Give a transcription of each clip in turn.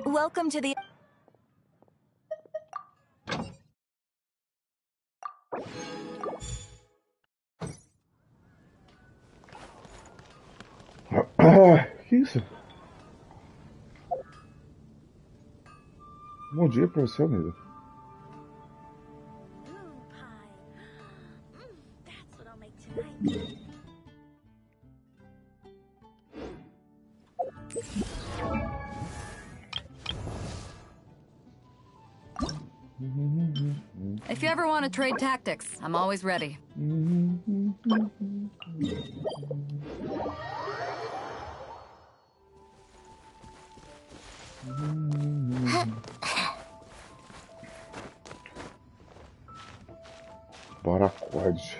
Welcome to the... Que isso? Bom dia pra você, amigo. That's what I'll make tonight. If you ever want to trade tactics, I'm always ready. Bora, acorde.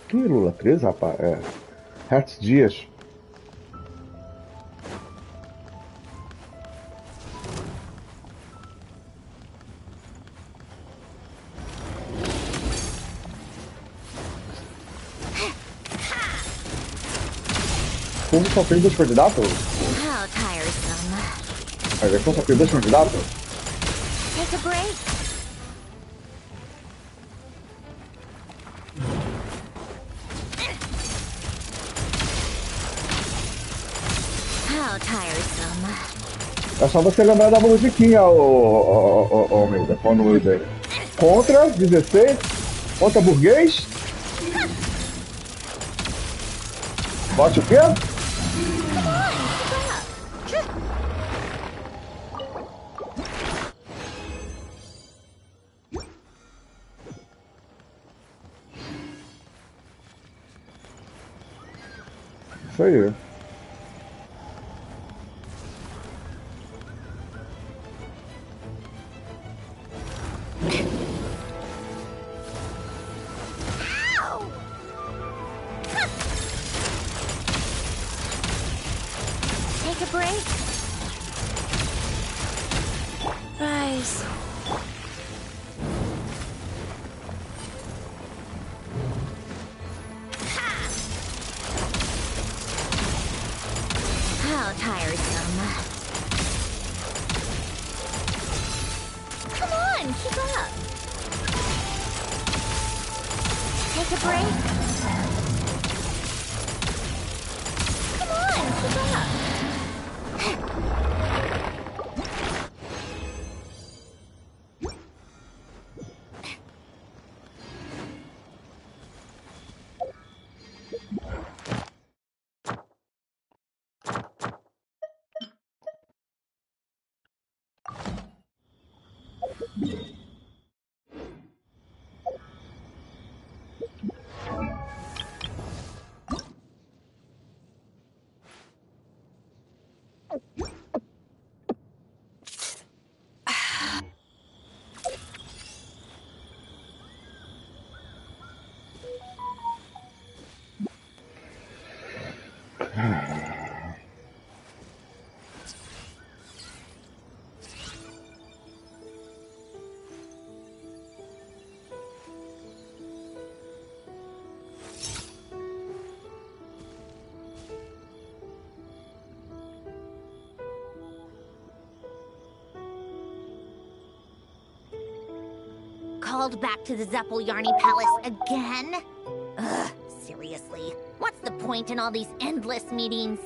Que Lula 13, rapaz? É. Hertz Dias. Como só tem 2 candidatos? How tiresome. A versão só tem 2 candidatos? Take a break. How tiresome. É só você lembrar da musiquinha, ô Almeida, quando eu dei. Contra 16, contra burguês. Bote o quê? Isso aí. Take a break. Rise. How tiresome. Come on, keep up. Take a break. Come on, keep up. Called back to the Zeppeljärny Palace again? Ugh, seriously. What's the point in all these endless meetings?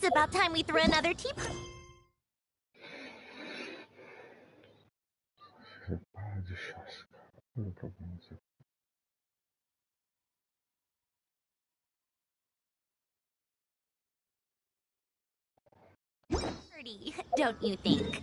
about time we threw another teapot. Para de chasca. Olha o problema disso aqui. Pretty, don't you think?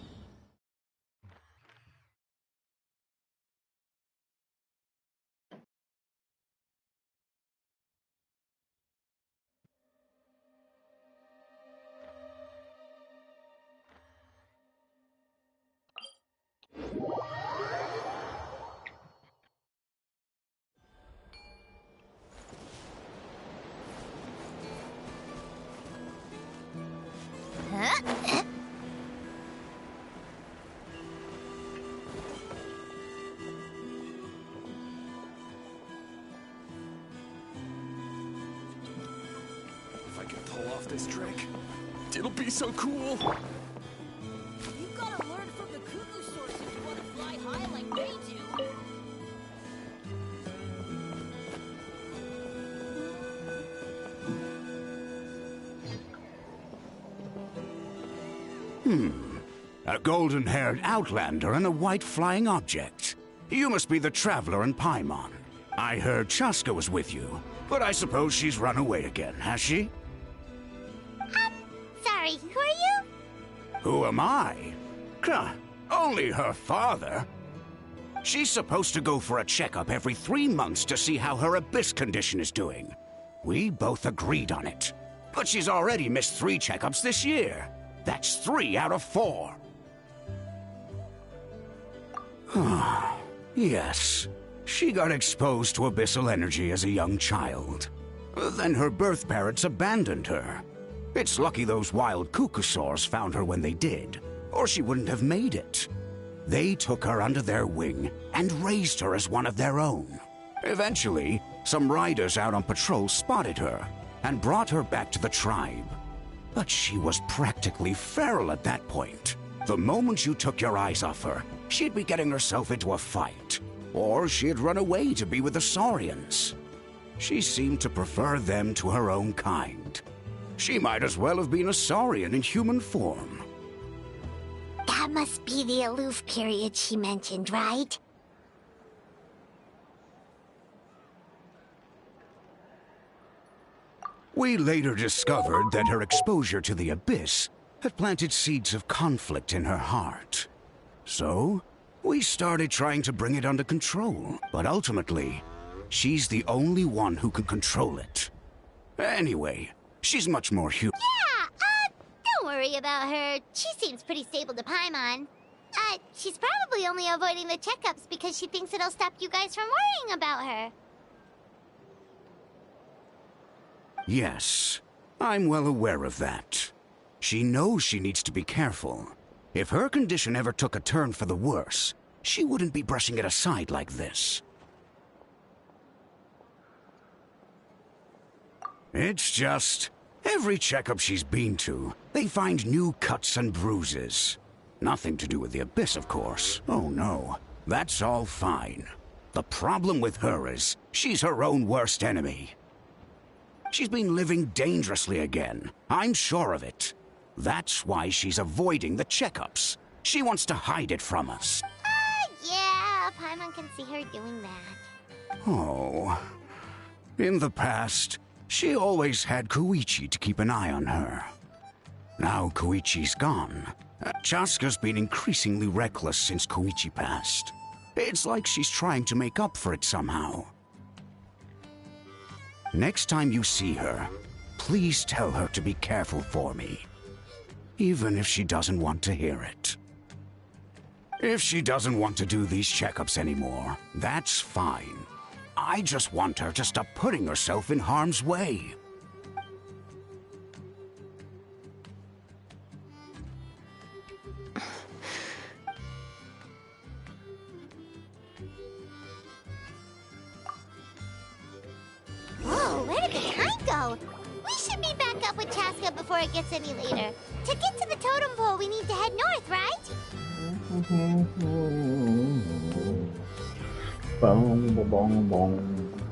Huh? If I can pull off this trick, it'll be so cool. You gotta learn from the cuckoo source if you want to fly high like they do. A golden-haired outlander and a white flying object. You must be the traveler in Paimon. I heard Chaska was with you, but I suppose she's run away again, has she? Sorry, who are you? Who am I? Only her father. She's supposed to go for a checkup every 3 months to see how her abyss condition is doing. We both agreed on it. But she's already missed 3 checkups this year. That's 3 out of 4. Yes, she got exposed to abyssal energy as a young child. Then her birth parents abandoned her. It's lucky those wild cuckosaurs found her when they did, or she wouldn't have made it. They took her under their wing and raised her as one of their own. Eventually, some riders out on patrol spotted her and brought her back to the tribe. But she was practically feral at that point. The moment you took your eyes off her, she'd be getting herself into a fight. Or she'd run away to be with the Saurians. She seemed to prefer them to her own kind. She might as well have been a Saurian in human form. That must be the aloof period she mentioned, right? We later discovered that her exposure to the abyss had planted seeds of conflict in her heart. So, we started trying to bring it under control, but ultimately, she's the only one who can control it. Anyway, she's much more human. Yeah, don't worry about her. She seems pretty stable to Paimon. She's probably only avoiding the checkups because she thinks it'll stop you guys from worrying about her. Yes, I'm well aware of that. She knows she needs to be careful. If her condition ever took a turn for the worse, she wouldn't be brushing it aside like this. It's just, every checkup she's been to, they find new cuts and bruises. Nothing to do with the abyss, of course. Oh no, that's all fine. The problem with her is, she's her own worst enemy. She's been living dangerously again. I'm sure of it. That's why she's avoiding the checkups. She wants to hide it from us. Yeah, Paimon can see her doing that. Oh. In the past, she always had Koichi to keep an eye on her. Now Koichi's gone. Chaska's been increasingly reckless since Koichi passed. It's like she's trying to make up for it somehow. Next time you see her, please tell her to be careful for me. Even if she doesn't want to hear it. If she doesn't want to do these checkups anymore, that's fine. I just want her to stop putting herself in harm's way. Whoa, where did the time go? We should be back up with Chaska before it gets any later. To get to the totem pole, we need to head north, right? Bom, bom, bom, bom.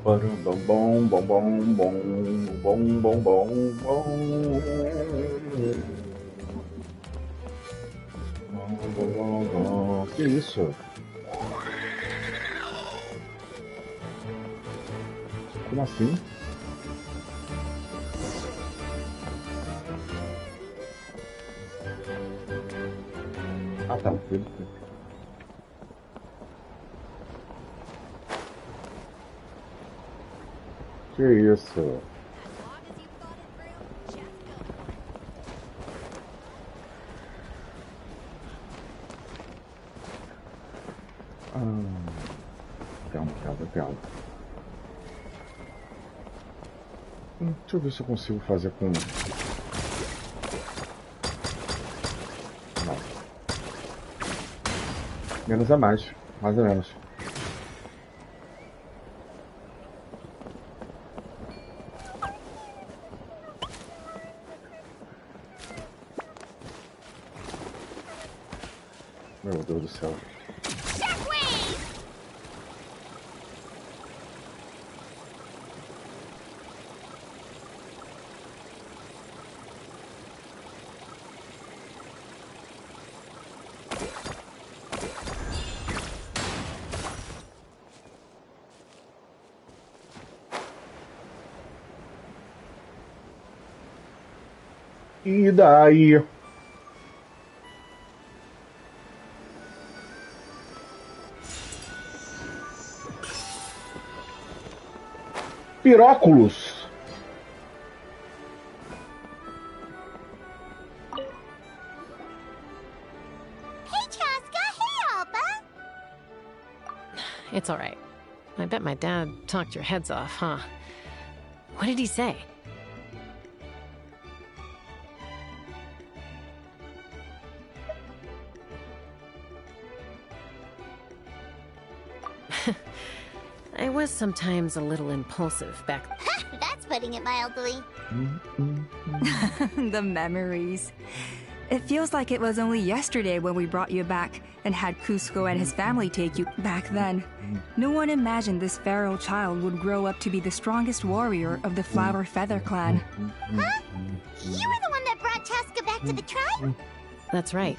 Bom, bom, bom, bom, bom, bom, bom, bom, bom. Que isso? Como assim? Ah, tá. Que isso? Calma. Deixa eu ver se eu consigo fazer com... Não. Menos é mais. Mais ou menos. Meu Deus do céu. E daí? Piróculos. Hey, Chaska. Hey, Alba. It's all right. I bet my dad talked your heads off, huh? What did he say? I was sometimes a little impulsive back. That's putting it mildly. The memories. It feels like it was only yesterday when we brought you back and had Cusco and his family take you. Back then, no one imagined this feral child would grow up to be the strongest warrior of the Flower Feather clan. Huh? You were the one that brought Chaska back to the tribe? That's right.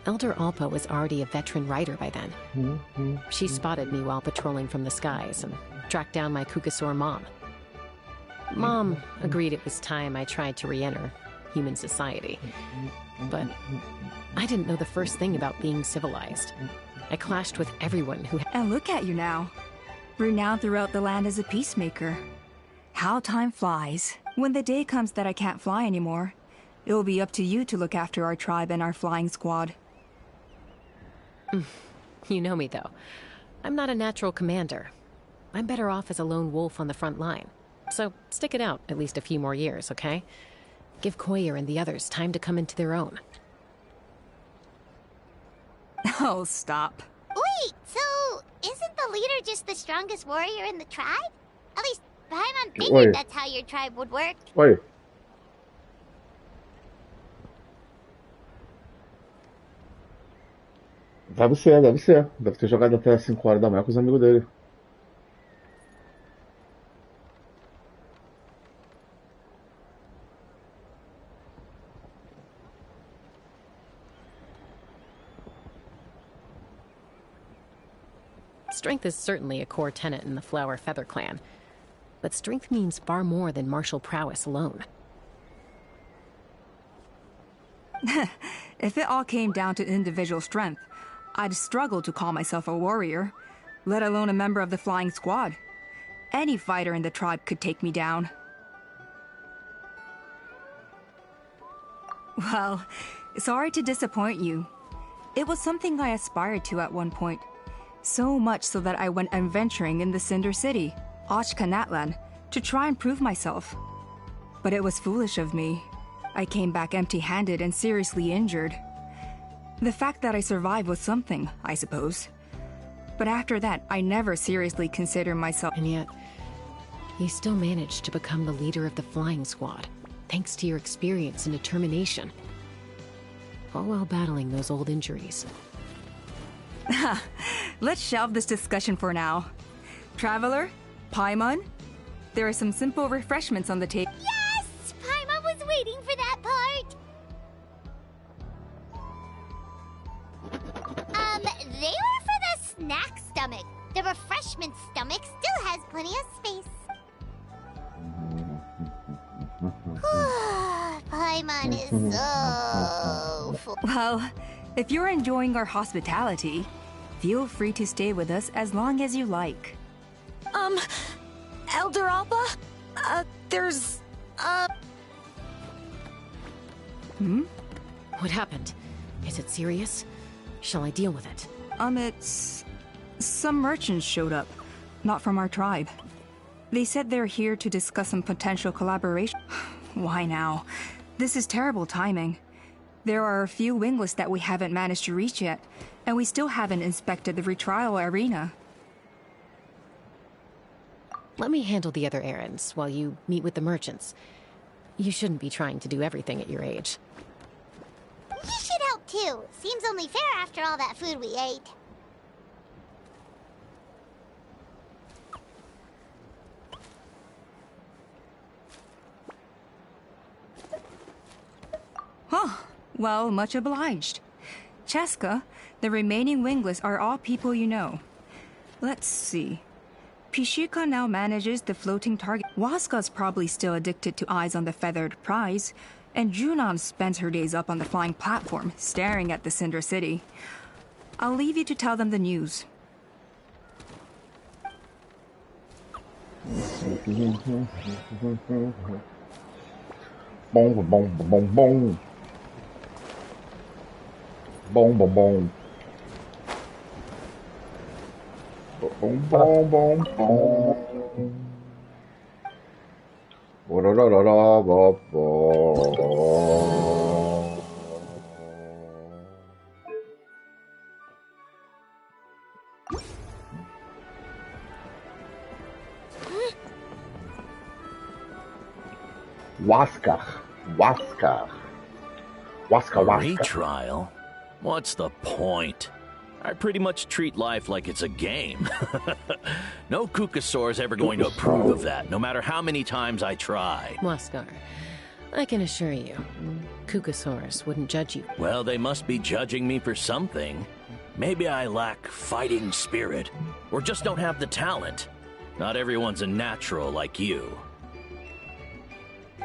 Elder Alpa was already a veteran rider by then. She spotted me while patrolling from the skies and tracked down my Kukasaur mom. Mom agreed it was time I tried to re-enter human society. But I didn't know the first thing about being civilized. I clashed with everyone who... And look at you now, renowned throughout the land as a peacemaker. How time flies. When the day comes that I can't fly anymore, it will be up to you to look after our tribe and our flying squad. You know me, though. I'm not a natural commander. I'm better off as a lone wolf on the front line. So stick it out at least a few more years, okay? Give Koyer and the others time to come into their own. Oh, stop. Wait, so isn't the leader just the strongest warrior in the tribe? At least Paimon figured that's how your tribe would work. Oi. Deve ser. Deve ter jogado até 5 horas da manhã com os amigos dele. Strength is certainly a core tenet in the Flower Feather clan. But strength means far more than martial prowess alone. If it all came down to individual strength, I'd struggle to call myself a warrior, let alone a member of the flying squad. Any fighter in the tribe could take me down. Well, sorry to disappoint you. It was something I aspired to at one point. So much so that I went adventuring in the Cinder City, Ochkanatlan, to try and prove myself. But it was foolish of me. I came back empty-handed and seriously injured. The fact that I survived was something, I suppose. But after that, I never seriously considered myself. And yet, you still managed to become the leader of the flying squad, thanks to your experience and determination. All while battling those old injuries. Let's shelve this discussion for now. Traveler, Paimon, there are some simple refreshments on the table. Yes! Paimon was waiting for that part! snack stomach. The refreshment stomach still has plenty of space. Paimon is so full. Well, if you're enjoying our hospitality, feel free to stay with us as long as you like. Elder Alpa? There's, What happened? Is it serious? Shall I deal with it? It's... Some merchants showed up. Not from our tribe. They said they're here to discuss some potential collaboration. Why now? This is terrible timing. There are a few wingless that we haven't managed to reach yet, and we still haven't inspected the retrial arena. Let me handle the other errands while you meet with the merchants. You shouldn't be trying to do everything at your age. You should help too. Seems only fair after all that food we ate. Huh. Well, much obliged. Cheska, the remaining wingless are all people you know. Let's see. Pishika now manages the floating target. Waska's probably still addicted to eyes on the feathered prize, and Junon spends her days up on the flying platform, staring at the Cinder City. I'll leave you to tell them the news. Bom, bom, bom, bom. Bom, bom, bom. Bom, bom, bom, bom. Orororó, bó, bó. Waska. Retrial? What's the point? I pretty much treat life like it's a game. No Kukasaur is ever going to approve of that, no matter how many times I try. Waskar, I can assure you, Kukasaurus wouldn't judge you. Well, they must be judging me for something. Maybe I lack fighting spirit, or just don't have the talent. Not everyone's a natural like you.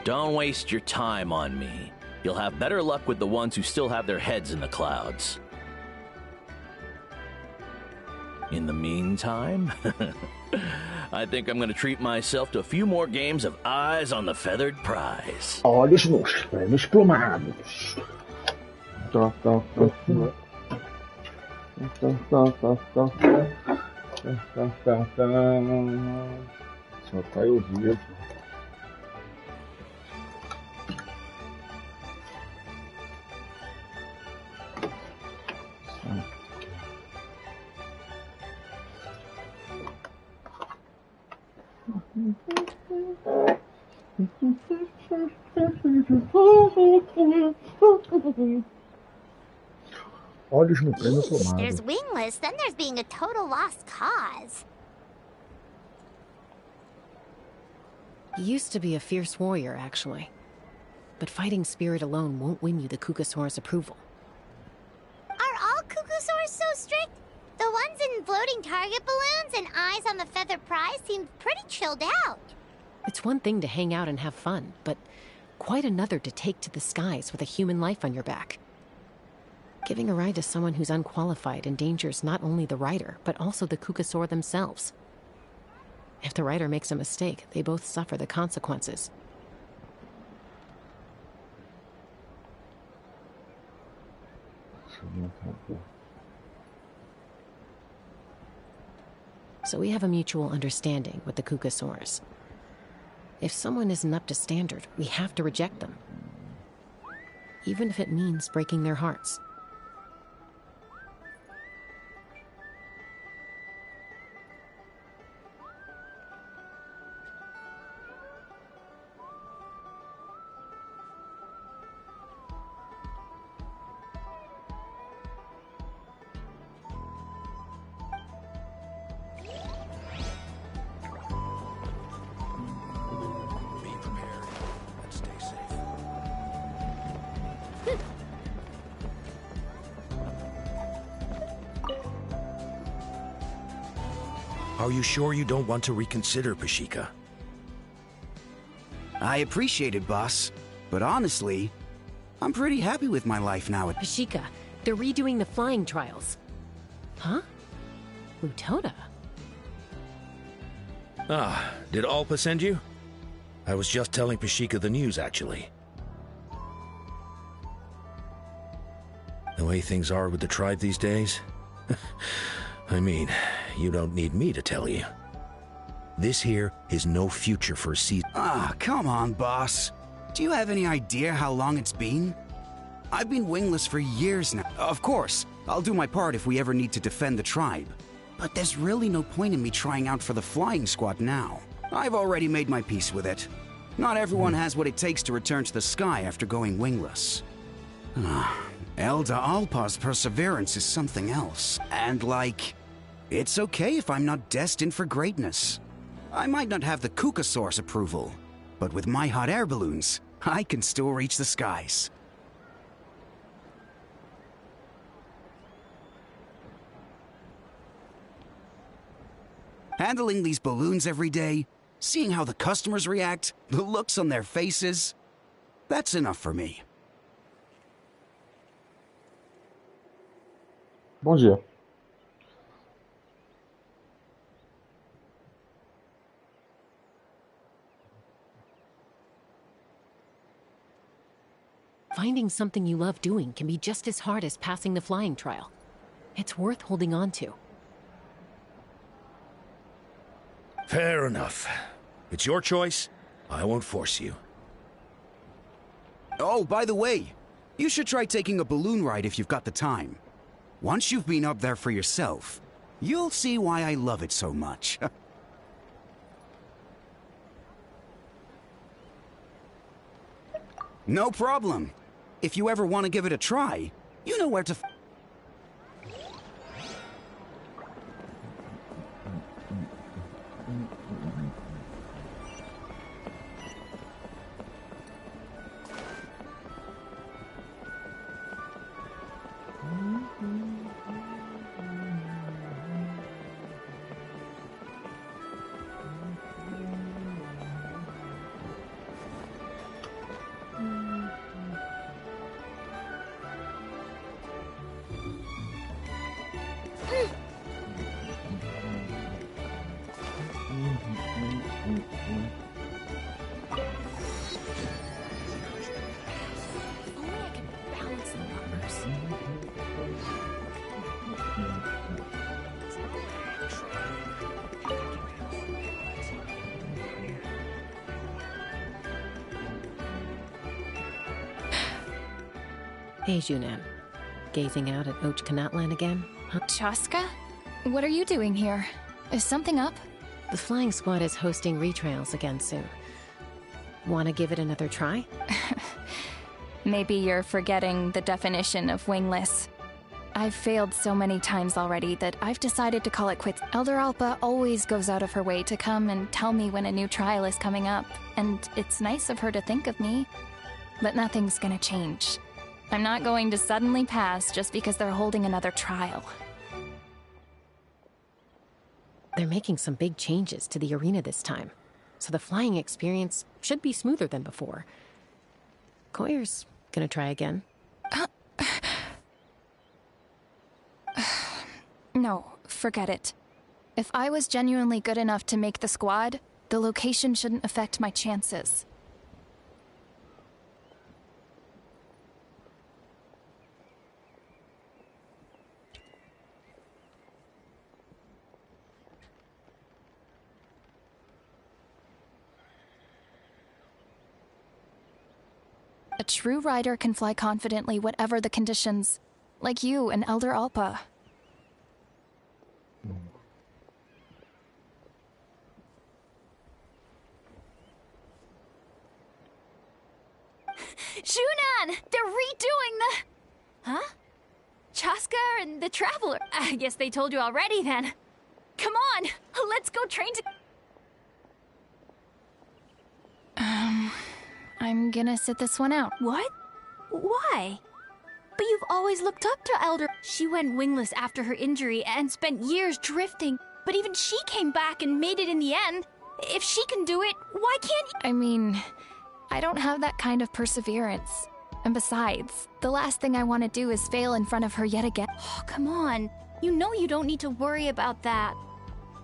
Don't waste your time on me. You'll have better luck with the ones who still have their heads in the clouds. In the meantime, I think I'm going to treat myself to a few more games of Eyes on the Feathered Prize. Olhos nos prêmios plumados. Só caiu o vivo. Olhos no prêmio plumado. There's wingless, then there's being a total lost cause. You used to be a fierce warrior, actually. But fighting spirit alone won't win you the Kukasaur's approval. Are all Kukusaurs so strict? The ones in floating target balloons and Eyes on the Feathered Prize seem pretty chilled out. It's one thing to hang out and have fun, but quite another to take to the skies with a human life on your back. Giving a ride to someone who's unqualified endangers not only the rider, but also the Kukasaur themselves. If the rider makes a mistake, they both suffer the consequences. So we have a mutual understanding with the Kukasaurs. If someone isn't up to standard, we have to reject them. Even if it means breaking their hearts. Are you sure you don't want to reconsider, Pashika? I appreciate it, boss. But honestly, I'm pretty happy with my life now. Pashika, they're redoing the flying trials. Huh? Utota? Ah, did Alpa send you? I was just telling Pashika the news, actually. The way things are with the tribe these days? I mean, you don't need me to tell you. This here is no future for a season. Ah, come on, boss. Do you have any idea how long it's been? I've been wingless for years now. Of course, I'll do my part if we ever need to defend the tribe. But there's really no point in me trying out for the flying squad now. I've already made my peace with it. Not everyone has what it takes to return to the sky after going wingless. Elder Alpa's perseverance is something else. And it's okay if I'm not destined for greatness. I might not have the Kukasaur's approval, but with my hot air balloons, I can still reach the skies. Handling these balloons every day, seeing how the customers react, the looks on their faces, that's enough for me. Bom dia. Finding something you love doing can be just as hard as passing the flying trial. It's worth holding on to. Fair enough. It's your choice. I won't force you. Oh, by the way, you should try taking a balloon ride if you've got the time. Once you've been up there for yourself, you'll see why I love it so much. No problem. If you ever want to give it a try, you know where to... Hey, Junan. Gazing out at Ochkanatlan again? Huh? Chaska? What are you doing here? Is something up? The flying squad is hosting retrials again soon. Want to give it another try? Maybe you're forgetting the definition of wingless. I've failed so many times already that I've decided to call it quits. Elder Alpa always goes out of her way to come and tell me when a new trial is coming up, and it's nice of her to think of me. But nothing's gonna change. I'm not going to suddenly pass just because they're holding another trial. They're making some big changes to the arena this time, so the flying experience should be smoother than before. Koyer's gonna try again. No, forget it. If I was genuinely good enough to make the squad, the location shouldn't affect my chances. A true rider can fly confidently whatever the conditions, like you and Elder Alpa. Junan! They're redoing the... Huh? Chaska and the Traveler. I guess they told you already then. Come on, let's go train to... I'm gonna sit this one out. What? Why? But you've always looked up to Elder. She went wingless after her injury and spent years drifting. but even she came back and made it in the end. If she can do it, why can't you? I mean, I don't have that kind of perseverance. And besides, the last thing I want to do is fail in front of her yet again. Oh, come on. You know you don't need to worry about that.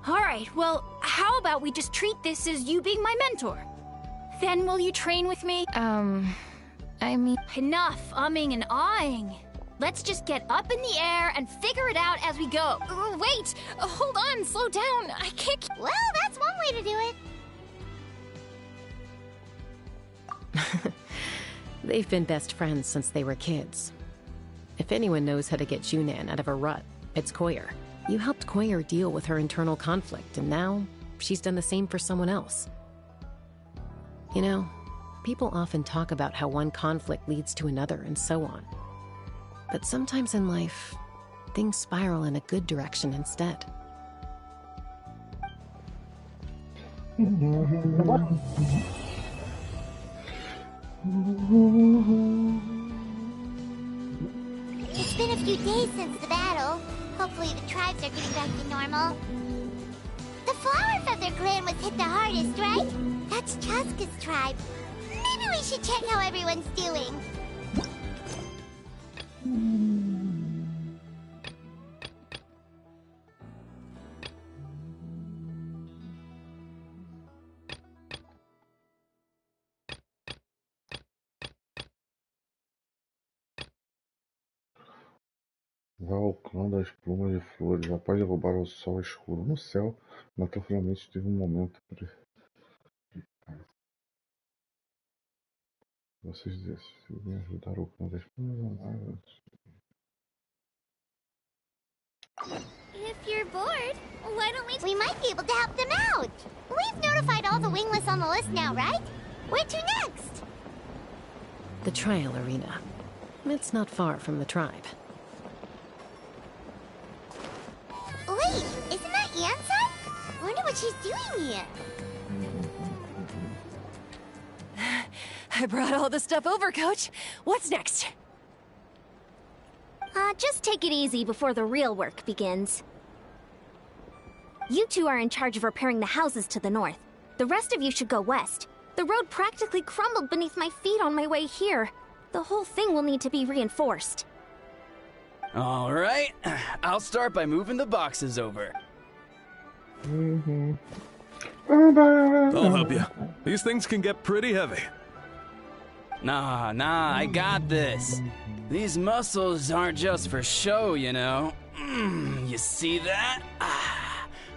Alright, well, how about we just treat this as you being my mentor? Then will you train with me? I mean... Enough umming and ahhing. Let's just get up in the air and figure it out as we go. Wait! Hold on, slow down. I can't... Well, that's one way to do it. They've been best friends since they were kids. If anyone knows how to get Junan out of a rut, it's Koyer. You helped Koyer deal with her internal conflict, and now she's done the same for someone else. You know, people often talk about how one conflict leads to another and so on. But sometimes in life, things spiral in a good direction instead. It's been a few days since the battle. Hopefully the tribes are getting back to normal. The Flower Feather clan was hit the hardest, right? That's Chaska's tribe. Maybe we should check how everyone's doing. Vá ao clã das plumas de flores. Após derrubar o sol escuro no céu, Natal finalmente teve um momento. Vocês decidem ajudar o clã das plumas. If you're bored, why don't we might be able to help them out. We've notified all the wingless on the list now, right? Where to next? The trial arena. It's not far from the tribe. Wait, isn't that Anson? Wonder what she's doing here. I brought all the stuff over, Coach. What's next? Just take it easy before the real work begins. You two are in charge of repairing the houses to the north. The rest of you should go west. The road practically crumbled beneath my feet on my way here. The whole thing will need to be reinforced. All right, I'll start by moving the boxes over. I'll help you. These things can get pretty heavy. Nah, I got this. These muscles aren't just for show, you know. You see that?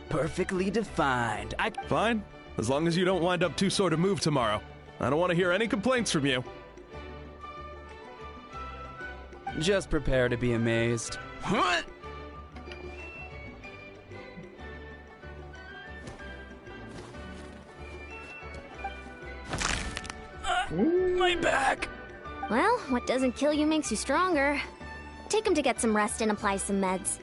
Perfectly defined. Fine, as long as you don't wind up too sore to move tomorrow. I don't want to hear any complaints from you. Just prepare to be amazed. What? My back! Well, what doesn't kill you makes you stronger. Take him to get some rest and apply some meds.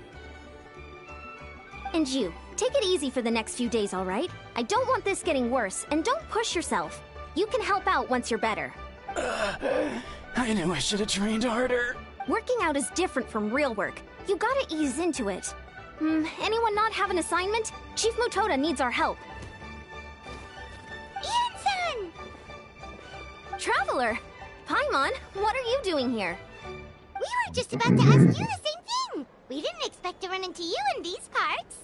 And you, take it easy for the next few days, all right? I don't want this getting worse, and don't push yourself. You can help out once you're better. I knew I should have trained harder. Working out is different from real work. You gotta ease into it. Anyone not have an assignment? Chief Mutoda needs our help. Anson! Traveler! Paimon, what are you doing here? We were just about to ask you the same thing! We didn't expect to run into you in these parts.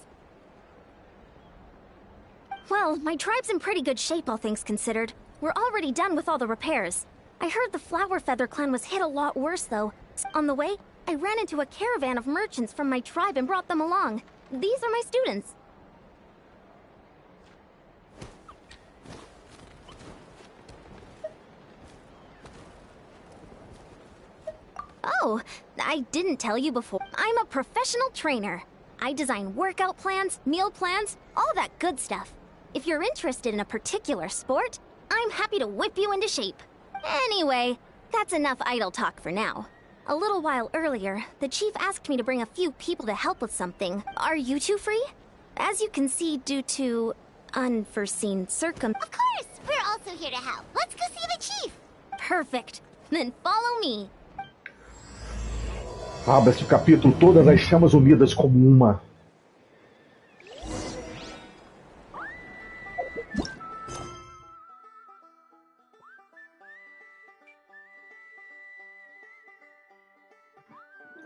Well, my tribe's in pretty good shape, all things considered. We're already done with all the repairs. I heard the Flower Feather clan was hit a lot worse, though. On the way, I ran into a caravan of merchants from my tribe and brought them along. These are my students. Oh, I didn't tell you before. I'm a professional trainer. I design workout plans, meal plans, all that good stuff. If you're interested in a particular sport, I'm happy to whip you into shape. Anyway, that's enough idle talk for now. A little while earlier, the chief asked me to bring a few people to help with something. Are you two free? As you can see, due to unforeseen Of course! We're also here to help. Let's go see the chief! Perfect. Then follow me. Abra-se o capítulo Todas as Chamas Unidas como uma.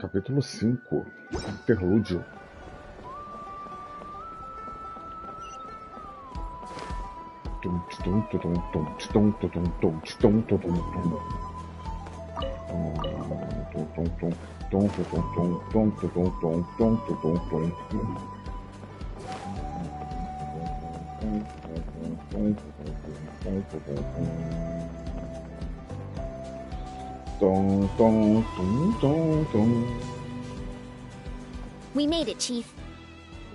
Capítulo 5. Interlúdio. We made it, Chief.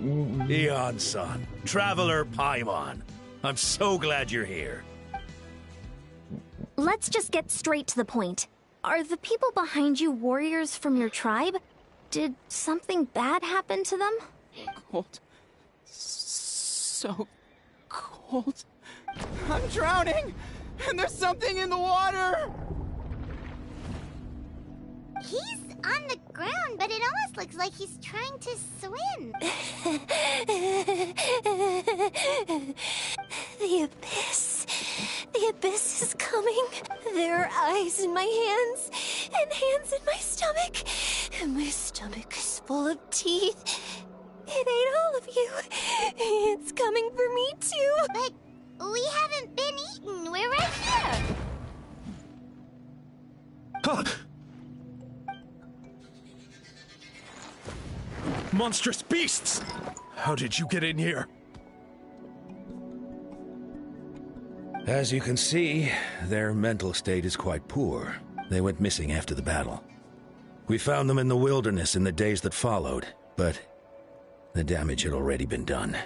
Eon-san, Traveler Paimon. I'm so glad you're here. Let's just get straight to the point. Are the people behind you warriors from your tribe? Did something bad happen to them? Cold. So cold. I'm drowning! And there's something in the water! He's on the ground, but it almost looks like he's trying to swim. The abyss. The abyss is coming. There are eyes in my hands, and hands in my stomach. And my stomach is full of teeth. It ate all of you. It's coming for me, too. But we haven't been eaten. We're right here. Monstrous beasts! How did you get in here? As you can see, their mental state is quite poor. They went missing after the battle. We found them in the wilderness in the days that followed, but the damage had already been done.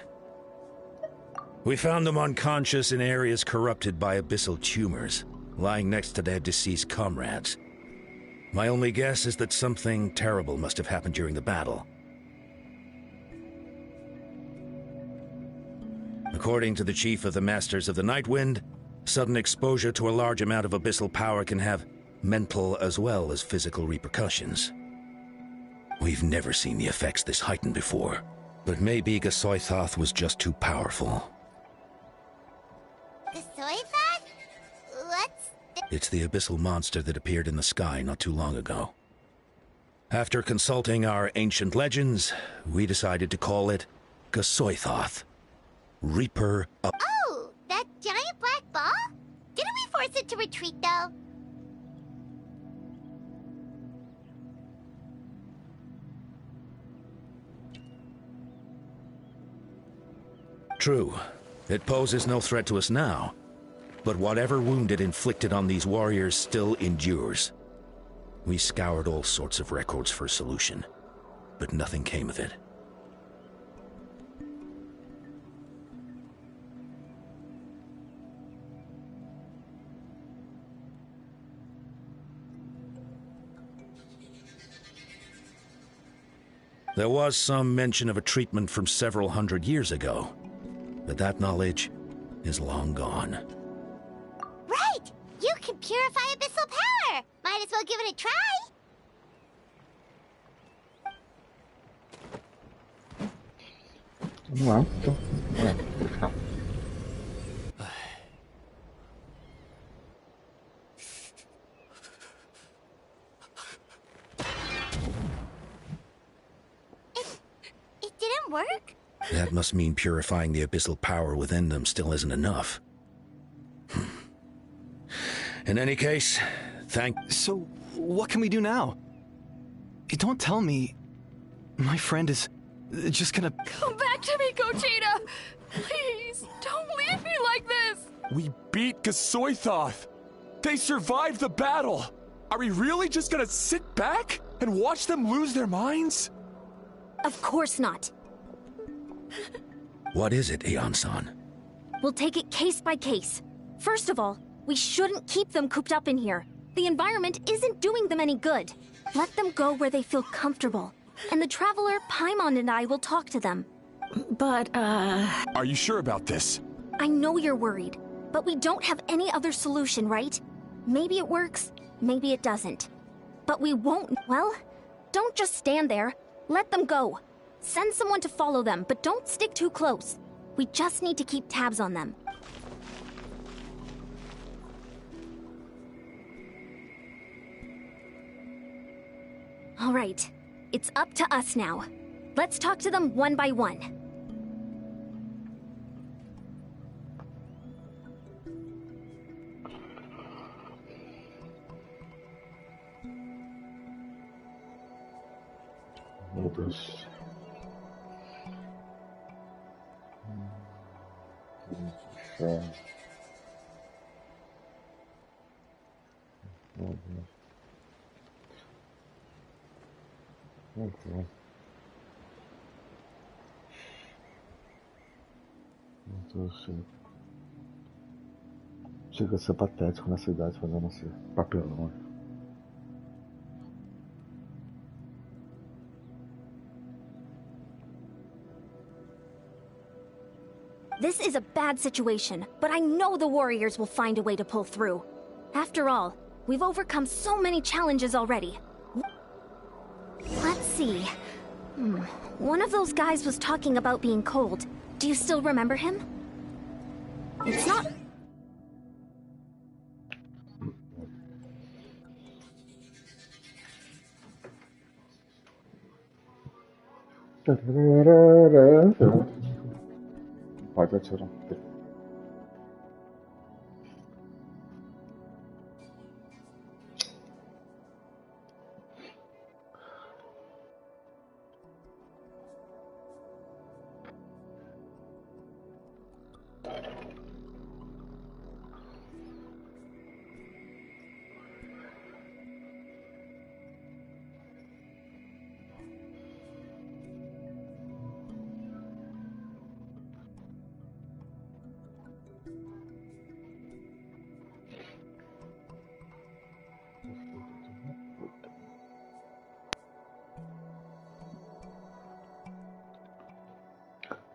We found them unconscious in areas corrupted by abyssal tumors, lying next to their deceased comrades. My only guess is that something terrible must have happened during the battle. According to the chief of the Masters of the Nightwind, sudden exposure to a large amount of abyssal power can have mental as well as physical repercussions. We've never seen the effects this heightened before, but maybe Gasoithoth was just too powerful. Gasoithoth? What's It's the abyssal monster that appeared in the sky not too long ago. After consulting our ancient legends, we decided to call it Gasoithoth. Reaper up. Oh, that giant black ball? Didn't we force it to retreat, though? True. It poses no threat to us now. But whatever wound it inflicted on these warriors still endures. We scoured all sorts of records for a solution, but nothing came of it. There was some mention of a treatment from several hundred years ago, but that knowledge is long gone. Right! You can purify abyssal power! Might as well give it a try! Vamos lá, então. It didn't work? That must mean purifying the abyssal power within them still isn't enough. In any case, So, what can we do now? Don't tell me my friend is just gonna... Come back to me, Gogeta! Please, don't leave me like this! We beat Gasoithoth! They survived the battle! Are we really just gonna sit back and watch them lose their minds? Of course not. What is it, Aeon-san? We'll take it case by case. First of all, we shouldn't keep them cooped up in here. The environment isn't doing them any good. Let them go where they feel comfortable. And the Traveler, Paimon, and I will talk to them. But, Are you sure about this? I know you're worried, but we don't have any other solution, right? Maybe it works, maybe it doesn't. But we won't, well, don't just stand there. Let them go. Send someone to follow them, but don't stick too close. We just need to keep tabs on them. All right. It's up to us now. Let's talk to them one by one. Meu Deus. Ok. Então, chega a ser patético nessa idade fazendo esse papelão. This is a bad situation, but I know the warriors will find a way to pull through. After all, we've overcome so many challenges already. Let's see. One of those guys was talking about being cold. Do you still remember him? It's not... Pode atirar.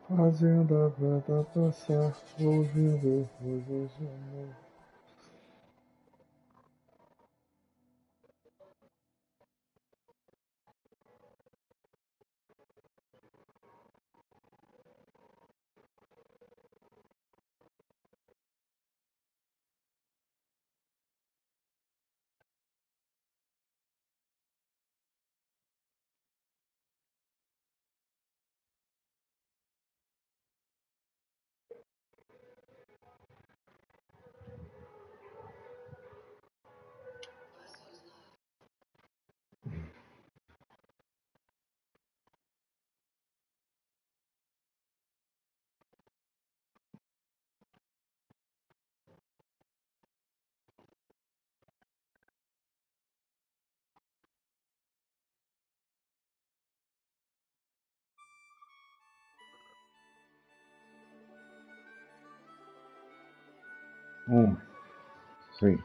Fazendo a vida passar, ouvindo coisas de amor. Sim.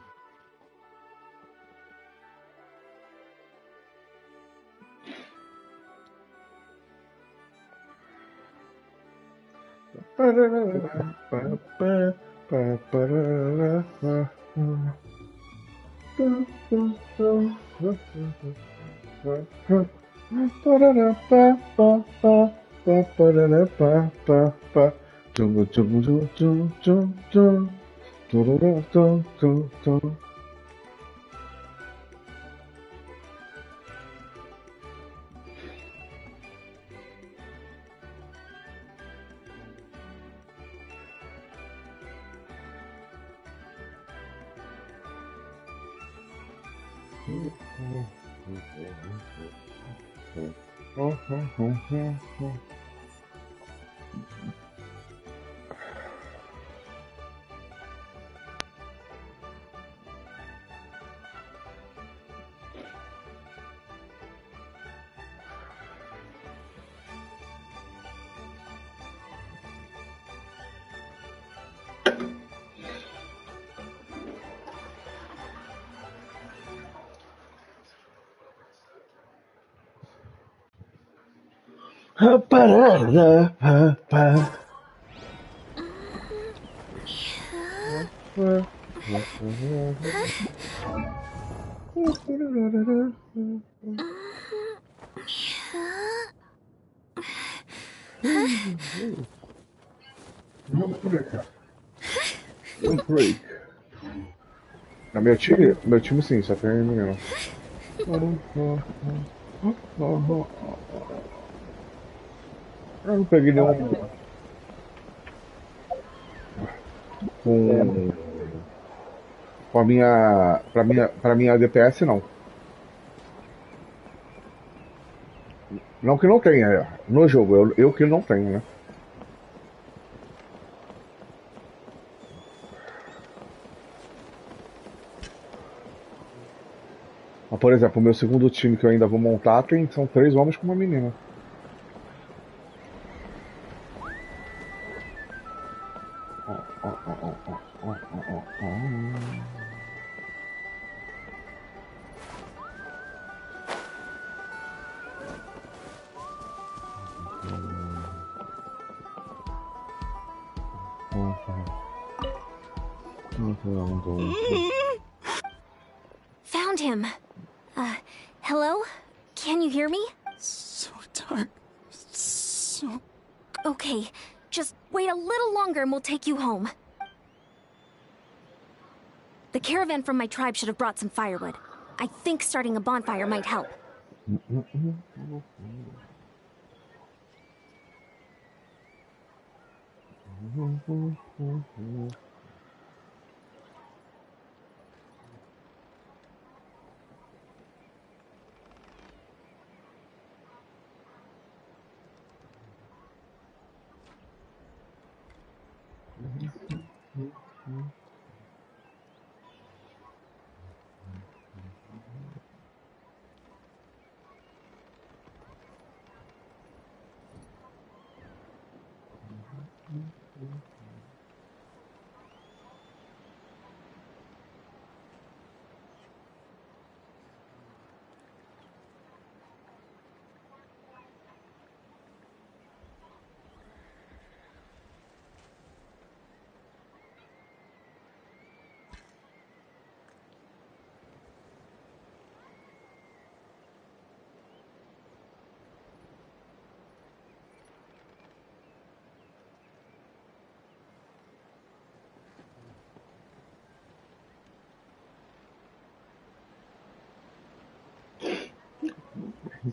Break. Meu time sim, só tem menino. Eu não peguei nenhum com, com a minha. Pra minha DPS não. Não que não tenha, no jogo, eu que não tenho, né? Mas, por exemplo, o meu segundo time que eu ainda vou montar são 3 homens com uma menina. Found him. Hello? Can you hear me? So dark. So... Okay, just wait a little longer and we'll take you home. The caravan from my tribe should have brought some firewood. I think starting a bonfire might help.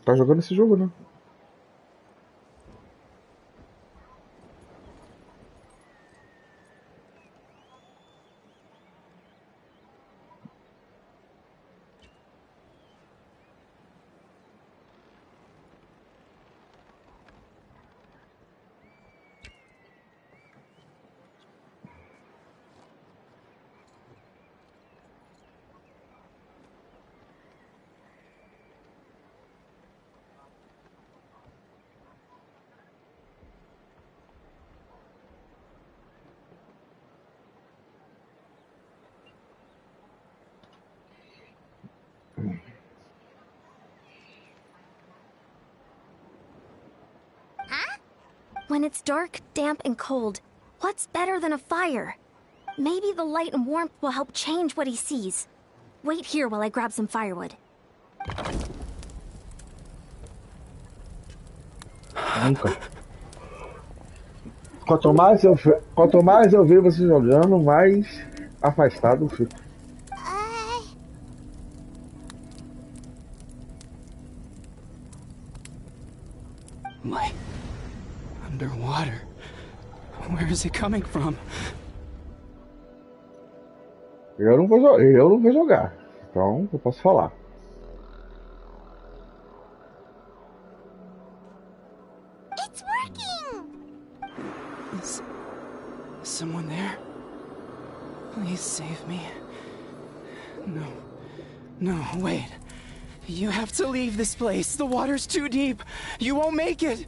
Tá jogando esse jogo, né? When it's dark, damp, and cold, what's better than a fire? Maybe the light and warmth will help change what he sees. Wait here while I grab some firewood. Nunca. Quanto mais eu ver você jogando, mais afastado eu fico. Light. Underwater. Where is it coming from? Eu não vou jogar. Então eu posso falar. It's working! Is someone there? Please save me. No. No, wait. You have to leave this place. The water's too deep. You won't make it.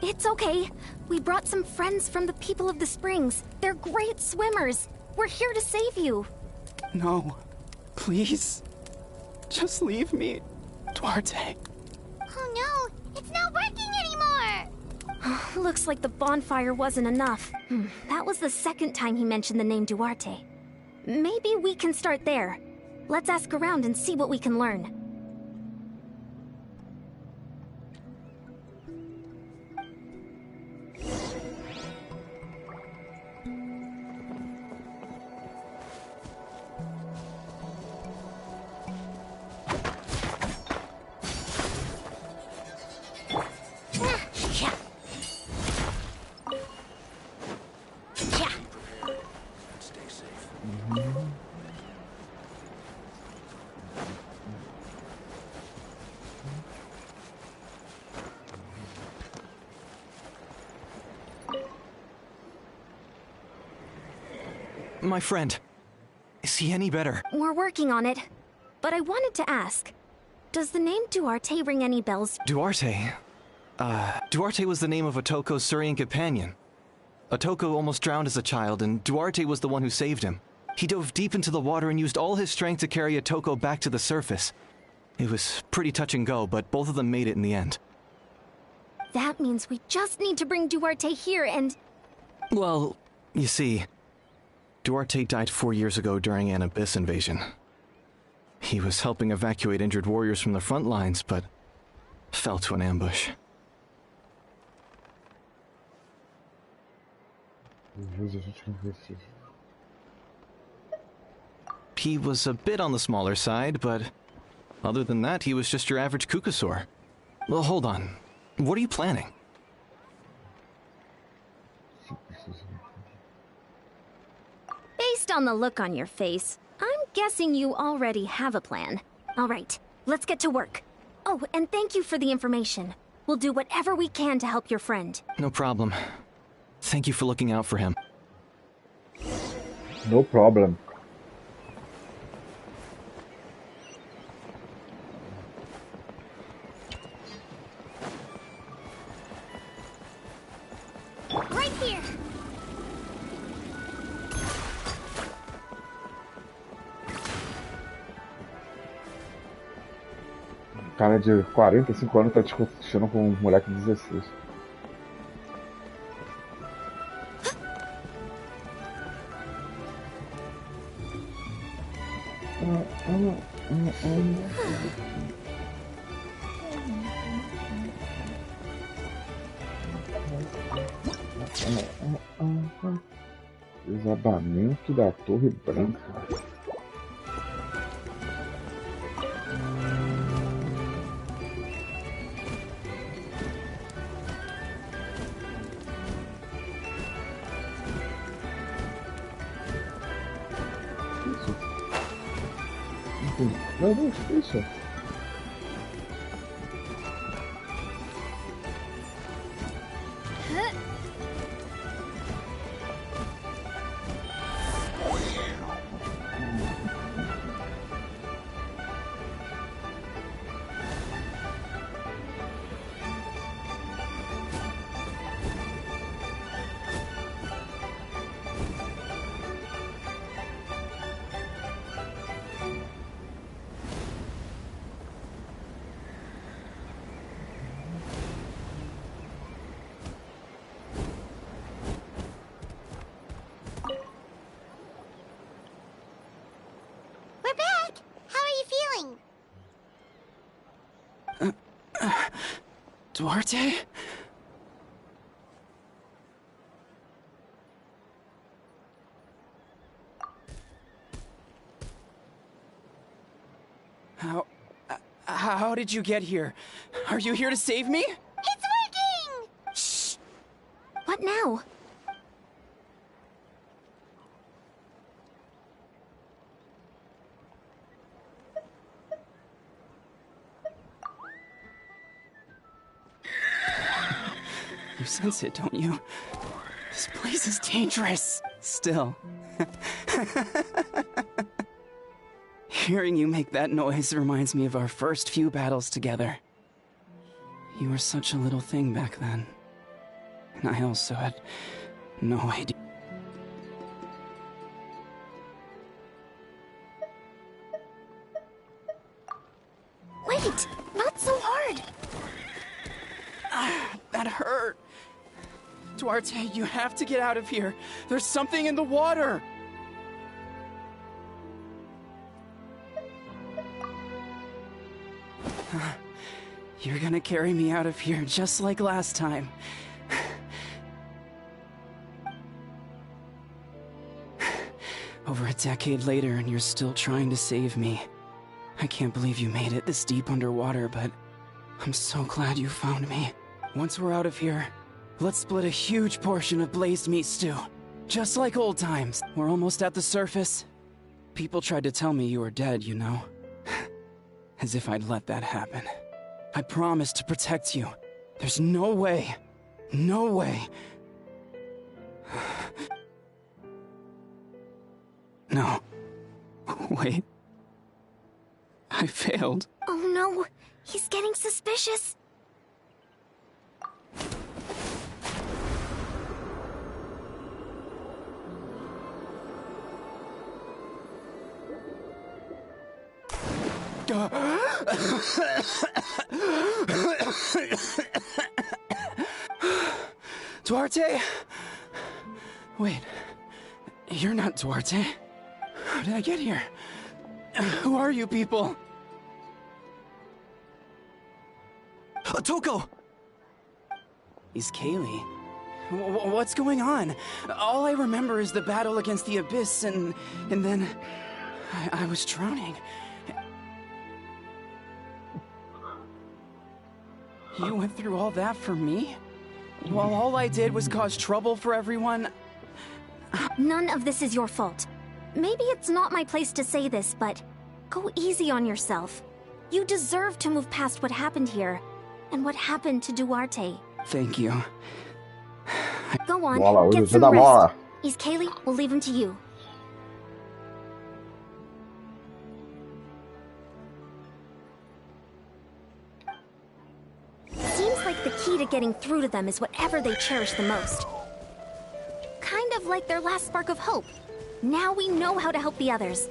It's okay. We brought some friends from the people of the springs. They're great swimmers. We're here to save you. No. Please. Just leave me, Duarte. Oh no, it's not working anymore! Looks like the bonfire wasn't enough. That was the second time he mentioned the name Duarte. Maybe we can start there. Let's ask around and see what we can learn. My friend, is he any better? We're working on it. But I wanted to ask, does the name Duarte ring any bells? Duarte? Duarte was the name of Otoko's Surian companion. Otoko almost drowned as a child, and Duarte was the one who saved him. He dove deep into the water and used all his strength to carry Otoko back to the surface. It was pretty touch and go, but both of them made it in the end. That means we just need to bring Duarte here and... Well, you see, Duarte died 4 years ago during an Abyss invasion. He was helping evacuate injured warriors from the front lines, but fell to an ambush. He was a bit on the smaller side, but other than that, he was just your average Kukasaur. Well, hold on. What are you planning? Based on the look on your face, I'm guessing you already have a plan. All right, let's get to work. Oh, and thank you for the information. We'll do whatever we can to help your friend. No problem. Thank you for looking out for him. No problem. Right here. Cara de 45 anos tá discutindo com um moleque de 16. Desabamento da Torre Branca. Não, isso. We're back! How are you feeling? Duarte? How did you get here? Are you here to save me? It's working! Shh! What now? You sense it, don't you? This place is dangerous. Still. Hearing you make that noise reminds me of our first few battles together. You were such a little thing back then. And I also had no idea. Wait! Not so hard! That hurt. Duarte, you have to get out of here. There's something in the water. You're gonna carry me out of here just like last time. Over a decade later and you're still trying to save me. I can't believe you made it this deep underwater, but I'm so glad you found me. Once we're out of here, let's split a huge portion of blazed meat stew. Just like old times. We're almost at the surface. People tried to tell me you were dead, you know? As if I'd let that happen. I promised to protect you. There's no way. No way. No. Wait. I failed. Oh no, he's getting suspicious. Duarte? Wait, you're not Duarte. How did I get here? Who are you people? Toko! He's Kaylee. What's going on? All I remember is the battle against the Abyss, and then I was drowning. You went through all that for me? While all I did was cause trouble for everyone? None of this is your fault. Maybe it's not my place to say this, but go easy on yourself. You deserve to move past what happened here, and what happened to Duarte. Thank you. Go on, Voilà, get hoje some você dá rest. bola. He's Kaylee, we'll leave him to you. Seems like the key to getting through to them is whatever they cherish the most. Kind of like their last spark of hope. Now we know how to help the others.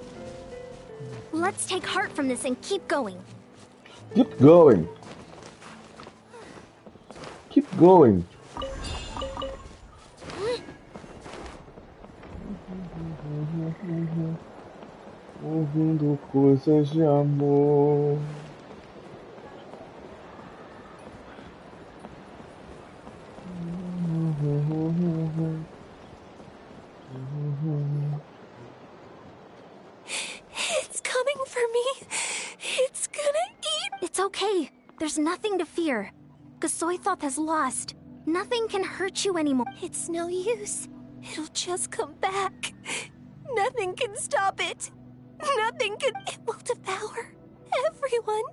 Let's take heart from this and keep going. Keep going. Keep going. Ouvindo coisas de amor. It's coming for me. It's gonna eat. It's okay. There's nothing to fear. Gasoithoth has lost. Nothing can hurt you anymore. It's no use. It'll just come back. Nothing can stop it. Nothing can. It will devour everyone.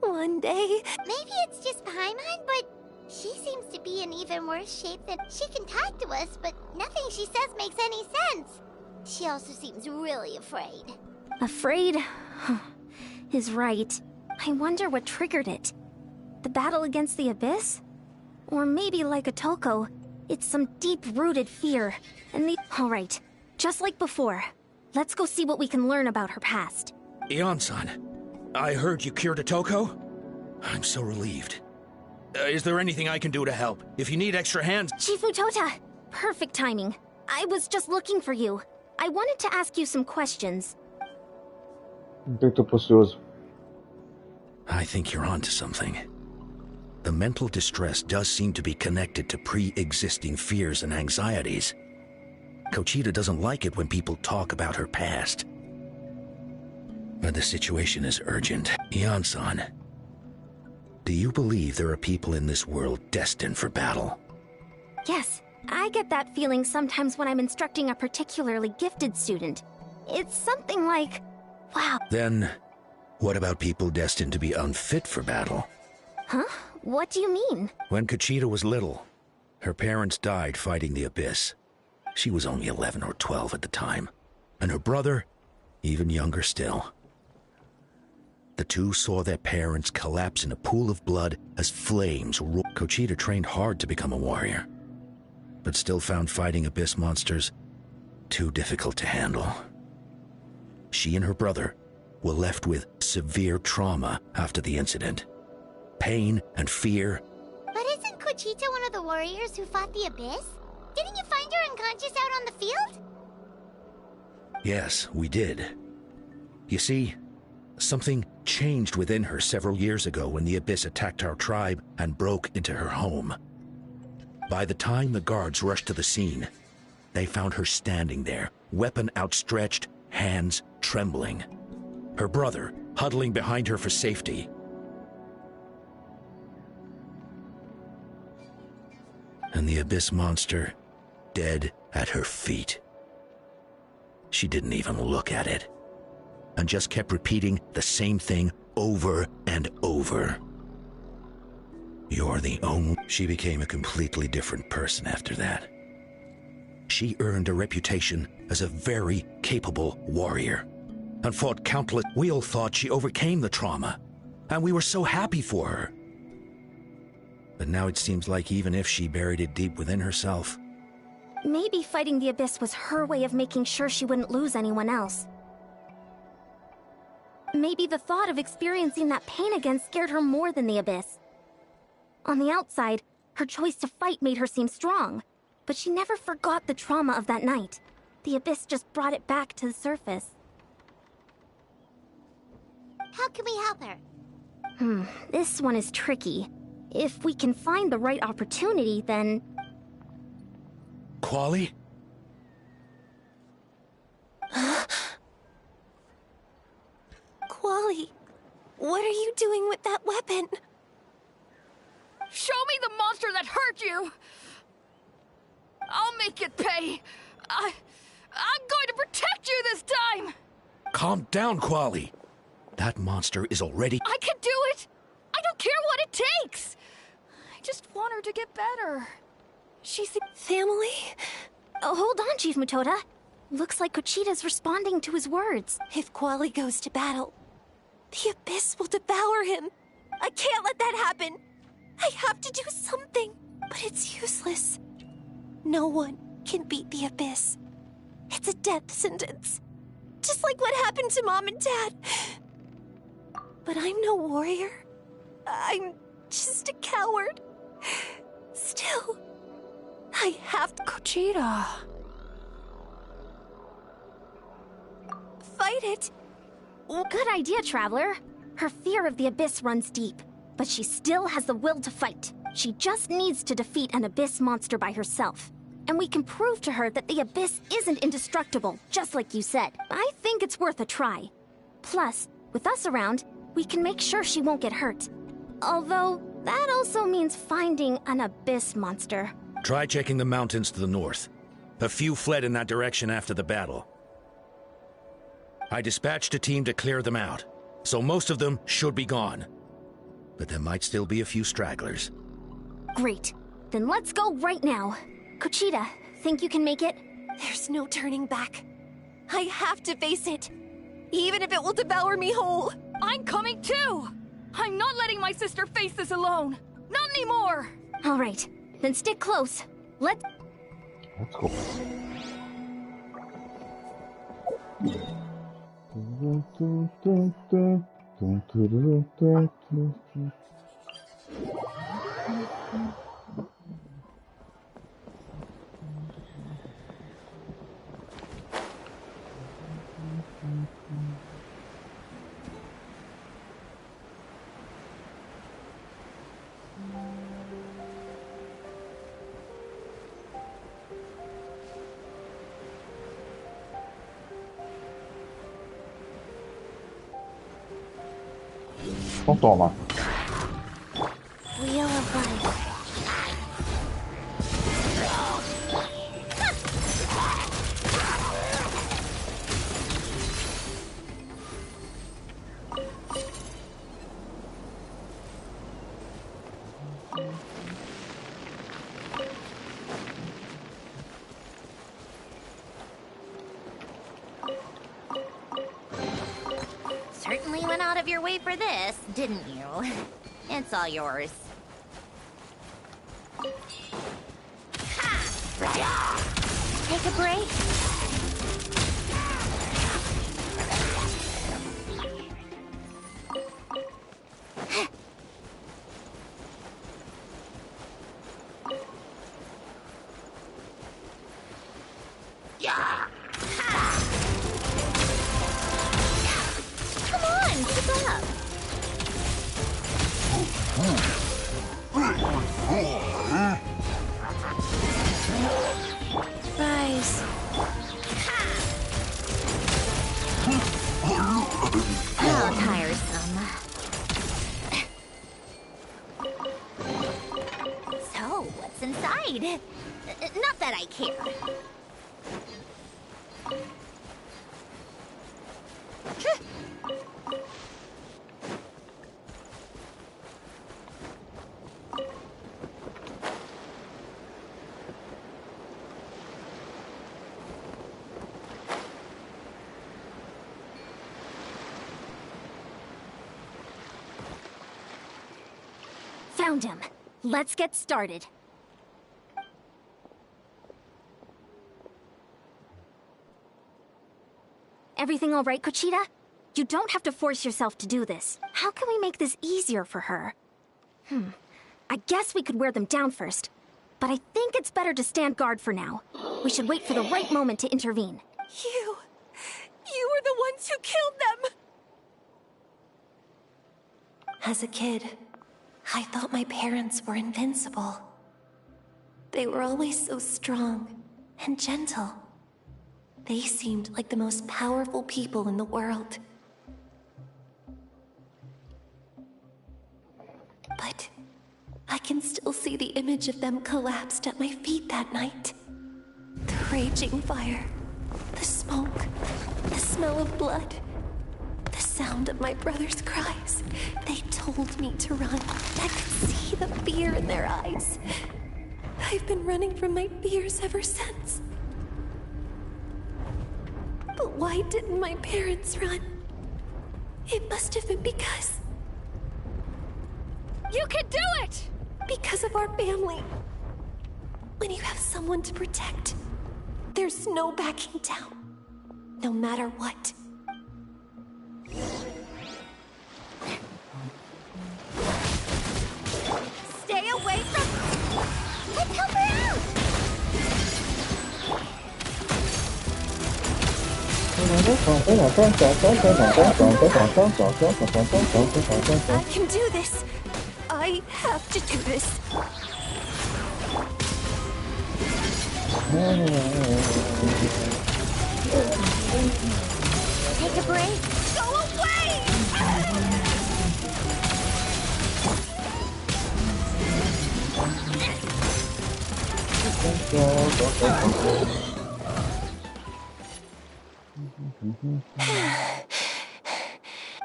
One day. Maybe it's just Paimon, but she seems to be in even worse shape than... She can talk to us, but nothing she says makes any sense. She also seems really afraid. Afraid? Is right. I wonder what triggered it. The battle against the Abyss? Or maybe like a Toko, it's some deep-rooted fear. And the... Alright, just like before. Let's go see what we can learn about her past. Ion-san, I heard you cured a Toko? I'm so relieved. Is there anything I can do to help? If you need extra hands... Chifu Tota! Perfect timing. I was just looking for you. I wanted to ask you some questions. I think you're onto something. The mental distress does seem to be connected to pre-existing fears and anxieties. Kochita doesn't like it when people talk about her past. But the situation is urgent. Ion-san, do you believe there are people in this world destined for battle? Yes, I get that feeling sometimes when I'm instructing a particularly gifted student. It's something like, wow. Then, what about people destined to be unfit for battle? Huh? What do you mean? When Kochita was little, her parents died fighting the Abyss. She was only 11 or 12 at the time, and her brother, even younger still. The two saw their parents collapse in a pool of blood as flames roared. Kochita trained hard to become a warrior, but still found fighting Abyss monsters too difficult to handle. She and her brother were left with severe trauma after the incident. Pain and fear. But isn't Kochita one of the warriors who fought the Abyss? Didn't you find her unconscious out on the field? Yes, we did. You see, something changed within her several years ago when the Abyss attacked our tribe and broke into her home. By the time the guards rushed to the scene, they found her standing there, weapon outstretched, hands trembling. Her brother huddling behind her for safety. And the Abyss monster dead at her feet. She didn't even look at it, and just kept repeating the same thing over and over. You're the only... She became a completely different person after that. She earned a reputation as a very capable warrior, and fought countless... We all thought she overcame the trauma, and we were so happy for her. But now it seems like even if she buried it deep within herself... Maybe fighting the Abyss was her way of making sure she wouldn't lose anyone else. Maybe the thought of experiencing that pain again scared her more than the Abyss. On the outside, her choice to fight made her seem strong, but she never forgot the trauma of that night. The Abyss just brought it back to the surface. How can we help her? This one is tricky. If we can find the right opportunity, then... Quali? Quali, what are you doing with that weapon? Show me the monster that hurt you! I'll make it pay! I'm going to protect you this time! Calm down, Quali. That monster is already... I can do it! I don't care what it takes! I just want her to get better. She's the family? Oh, hold on, Chief Mutoda. Looks like Kuchita's responding to his words. If Quali goes to battle, the Abyss will devour him. I can't let that happen. I have to do something, but it's useless. No one can beat the Abyss. It's a death sentence. Just like what happened to Mom and Dad. But I'm no warrior. I'm just a coward. Still, I have to... Kuchita. Fight it. Good idea, Traveler. Her fear of the Abyss runs deep, but she still has the will to fight. She just needs to defeat an Abyss monster by herself. And we can prove to her that the Abyss isn't indestructible, just like you said. I think it's worth a try. Plus, with us around, we can make sure she won't get hurt. Although, that also means finding an Abyss monster. Try checking the mountains to the north. A few fled in that direction after the battle. I dispatched a team to clear them out, so most of them should be gone. But there might still be a few stragglers. Great. Then let's go right now. Kuchita, think you can make it? There's no turning back. I have to face it. Even if it will devour me whole. I'm coming too! I'm not letting my sister face this alone. Not anymore! All right. Then stick close. Let's go. Então toma. Wheel of Life. Certainly went out of your way for this, didn't you? It's all yours. Take a break. Come on, keep up. Rise. How tiresome. So, what's inside? Not that I care. Found him. Let's get started. Everything all right, Kuchita? You don't have to force yourself to do this. How can we make this easier for her? I guess we could wear them down first. But I think it's better to stand guard for now. We should wait for the right moment to intervene. You were the ones who killed them! As a kid, I thought my parents were invincible. They were always so strong and gentle. They seemed like the most powerful people in the world. But I can still see the image of them collapsed at my feet that night. The raging fire, the smoke, the smell of blood, the sound of my brother's cries. They told me to run. I could see the fear in their eyes. I've been running from my fears ever since. But why didn't my parents run? It must have been because... You can do it! Because of our family. When you have someone to protect, there's no backing down. No matter what. Stay away from... Let's help her out! I can do this. I have to do this. Take a break. Go away!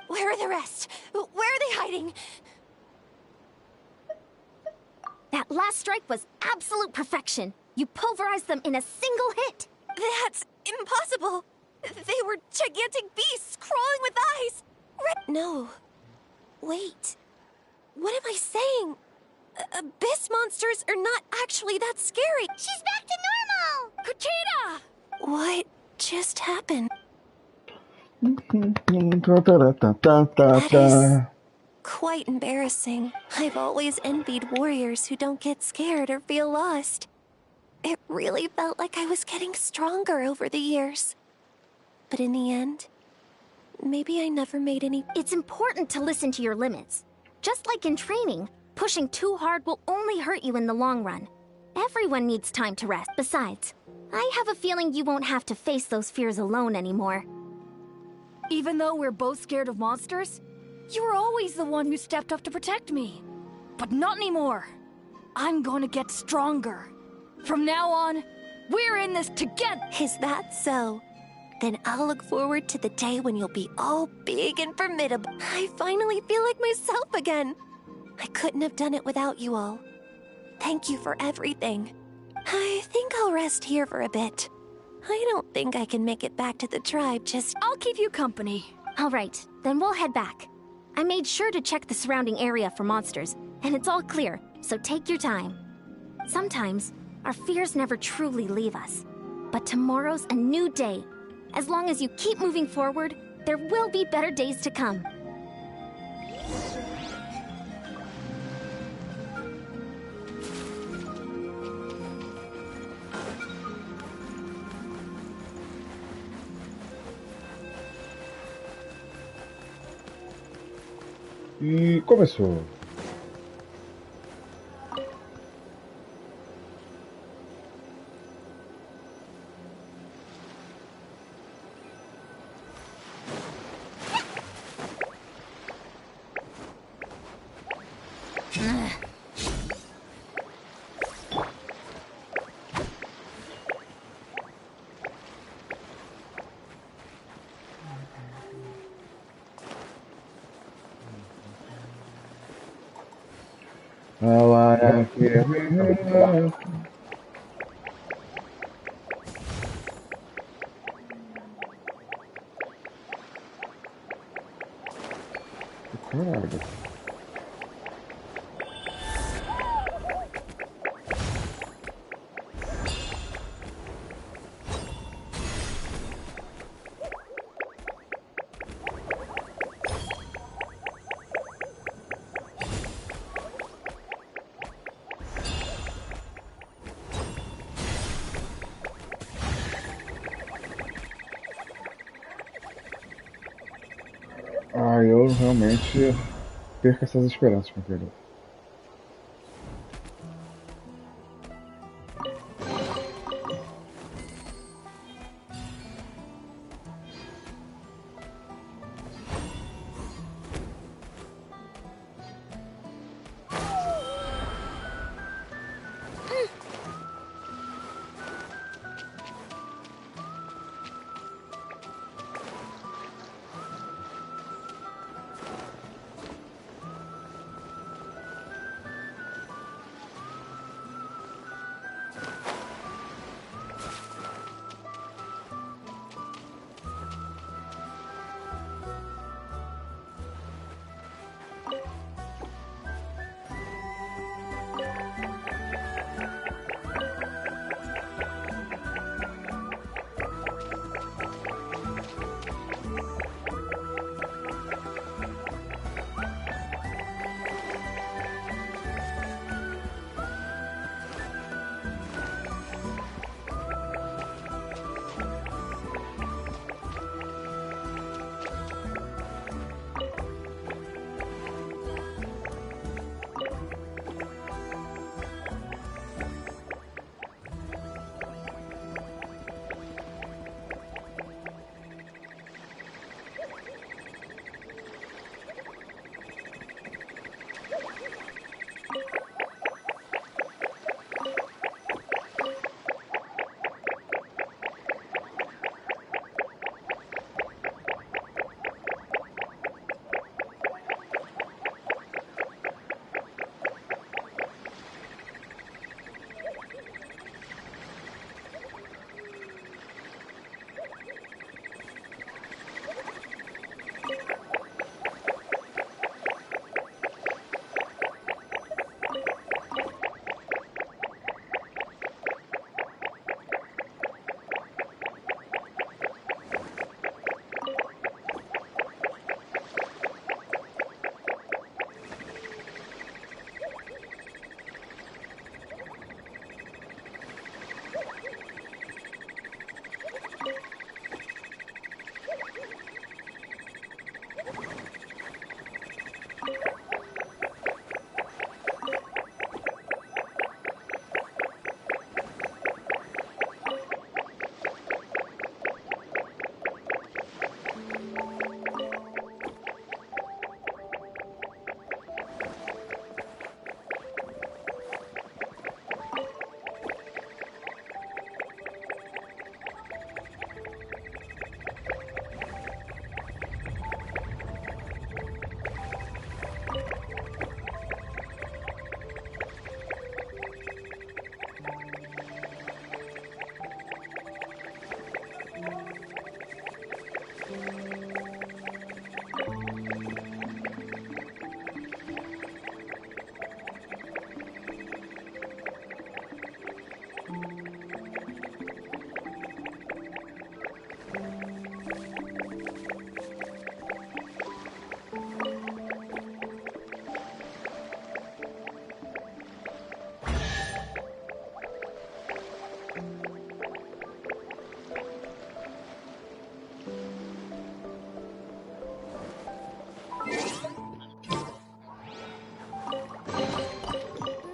Where are the rest? Where are they hiding? That last strike was absolute perfection. You pulverized them in a single hit. That's impossible. They were gigantic beasts crawling with eyes. No. Wait. What am I saying? Abyss monsters are not actually that scary. She's back to normal! Kuchita! What just happened? That is quite embarrassing. I've always envied warriors who don't get scared or feel lost. It really felt like I was getting stronger over the years. But in the end, maybe I never made any... It's important to listen to your limits. Just like in training, pushing too hard will only hurt you in the long run. Everyone needs time to rest. Besides, I have a feeling you won't have to face those fears alone anymore. Even though we're both scared of monsters, you were always the one who stepped up to protect me. But not anymore. I'm gonna get stronger. From now on, we're in this together. Is that so? Then I'll look forward to the day when you'll be all big and formidable. I finally feel like myself again. I couldn't have done it without you all. Thank you for everything. I think I'll rest here for a bit. I don't think I can make it back to the tribe just... I'll keep you company. All right, then we'll head back. I made sure to check the surrounding area for monsters, and it's all clear, so take your time. Sometimes, our fears never truly leave us. But tomorrow's a new day. As long as you keep moving forward, there will be better days to come. E começou. I wanna give it up. Caralho. Ah, eu realmente perco essas esperanças, meu querido.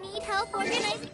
Need help organizing?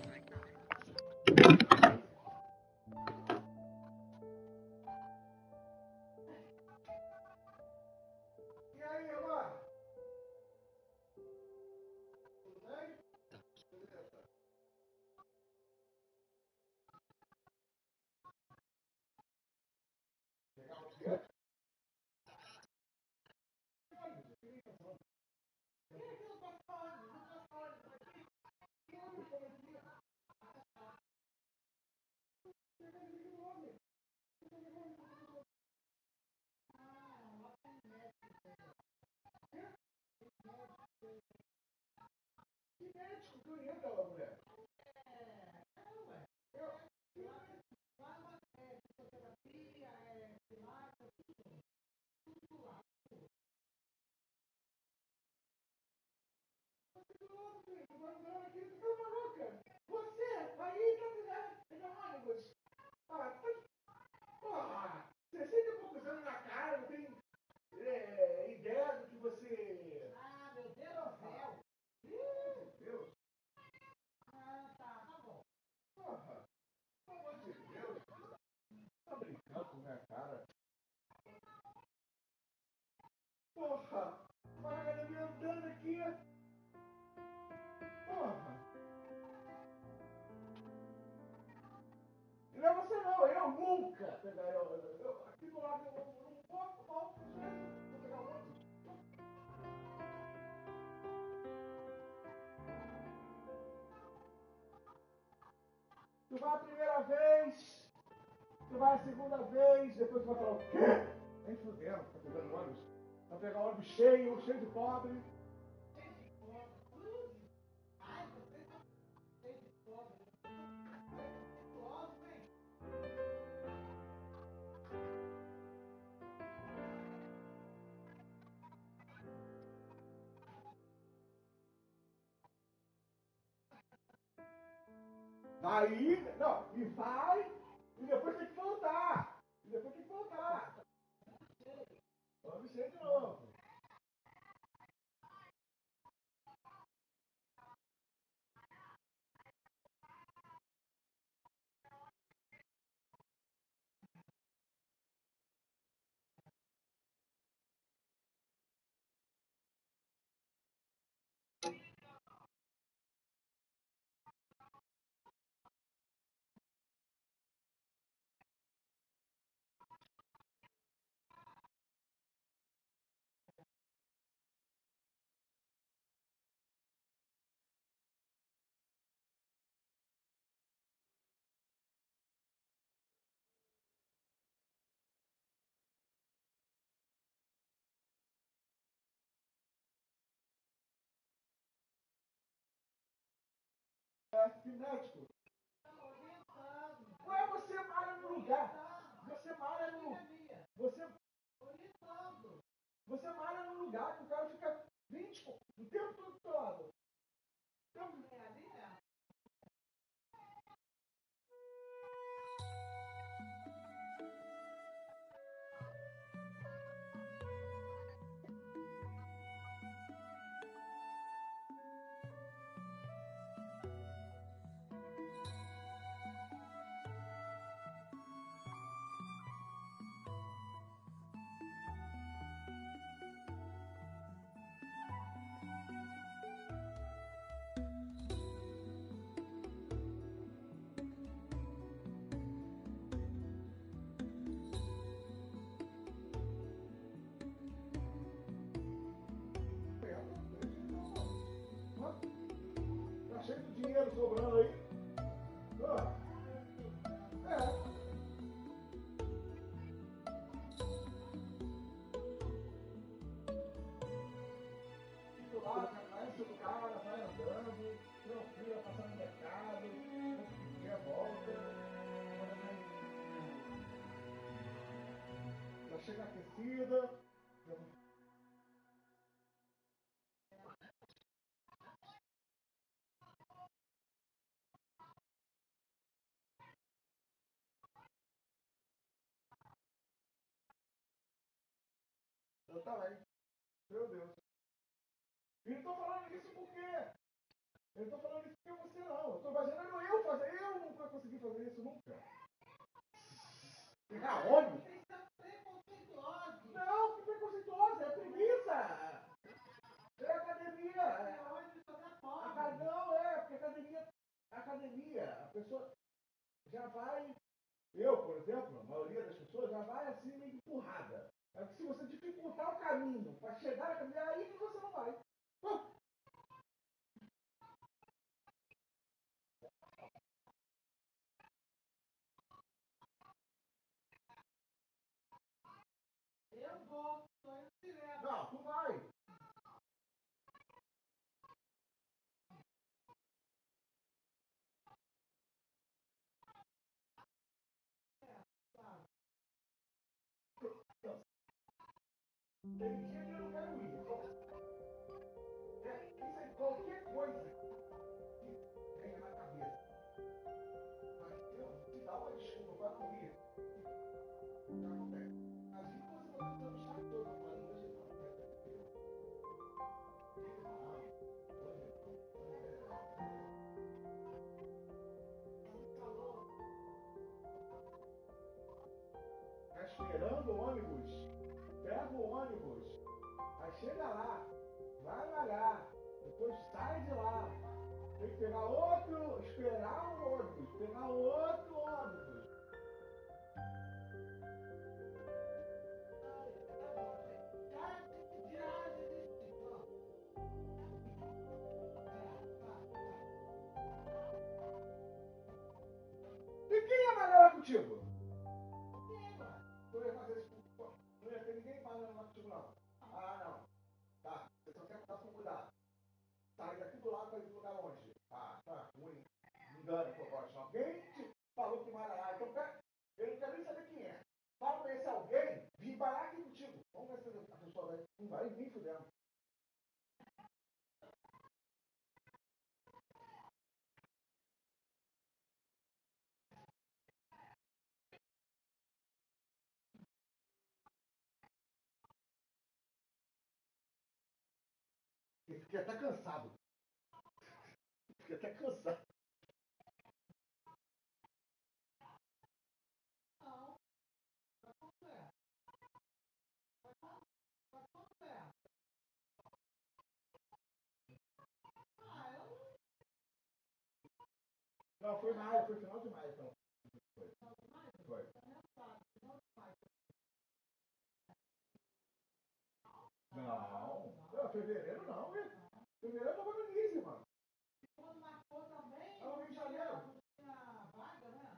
Que médico que orienta a mulher? Você, aí tá no ônibus. Ah, 60 e poucos anos na cara, não tem ideia do que você. Ah, meu Deus do céu! Meu Deus! Ah, tá bom. Porra, pelo amor de Deus, tá brincando com minha cara. Porra, uma academia andando aqui. Porra. Não é você não, eu nunca pegaria. Aqui do lado eu não posso, vou pegar outro. Tu vai a primeira vez, tu vai a segunda vez, depois tu vai falar o quê? Nem fudendo, tá pegando ônibus. Vai pegar ônibus cheio de pobre. Cheio de pobre. Ai, você tá cheio de pobre. Aí, não, e vai, e depois tem que voltar. E depois tem que voltar. Vamos ser de novo. Médico. Ué, você mora no lugar. Você mora no. Você. Você mora num lugar que o cara fica 20 o tempo todo do teu lado. Tá cheio de dinheiro sobrando aí. Fico lá, conhece o cara, vai andando, tranquilo, passando no mercado, quando a volta. Já chega aquecida. Eu também. Meu Deus. E não tô falando isso por quê? Eu não tô falando isso porque você não. Eu tô imaginando eu fazer. Eu nunca consegui fazer isso nunca. Pegar ônibus? Não, que preconceituosa, é preguiça. É academia. Não, porque academia, a pessoa já vai. Eu, por exemplo, a maioria das pessoas já vai assim meio empurrada. É que se você dificultar o caminho para chegar na academia, aí que você não vai. Eu vou, tô indo direto. Não, tu vai. Tem dia que eu não quero ir. Isso é qualquer coisa que venha na cabeça. Mas eu te dá uma desculpa para não ir. Já acontece. Assim que você vai pensando, está todo o plano, você não quer ter. Tá esperando o ônibus, pega o ônibus, aí chega lá, vai malhar, depois sai de lá, tem que pegar outro, esperar o ônibus, pegar outro ônibus. E quem ia malhar contigo? Tu ia fazer isso, não ia ter ninguém malhando lá contigo não. Ah, não. Tá, você só quer estar com cuidado. Sai daqui do lado para ir pro lugar longe. Ah, tá, ruim. Me engana, proposta. Alguém te falou que malha lá, então eu não quero nem saber quem é. Para conhecer alguém, vim parar aqui contigo. Vamos ver se a pessoa vai. Não vai vir fudendo. Eu fiquei até cansado. Fiquei até cansado. Não, foi maio, foi final de maio, então. Foi. Foi. Não, fevereiro não, velho. Fevereiro eu tava no início, mano. Quando marcou também, ela veio em janeiro. Tinha vaga, né?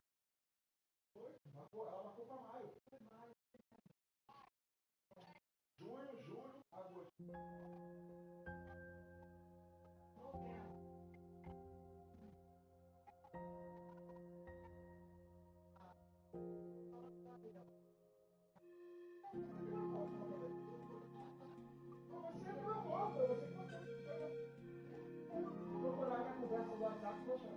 Foi, marcou, ela marcou pra maio. Junho, julho, agosto. Você não é louco, você procurar minha conversa no WhatsApp, poxa.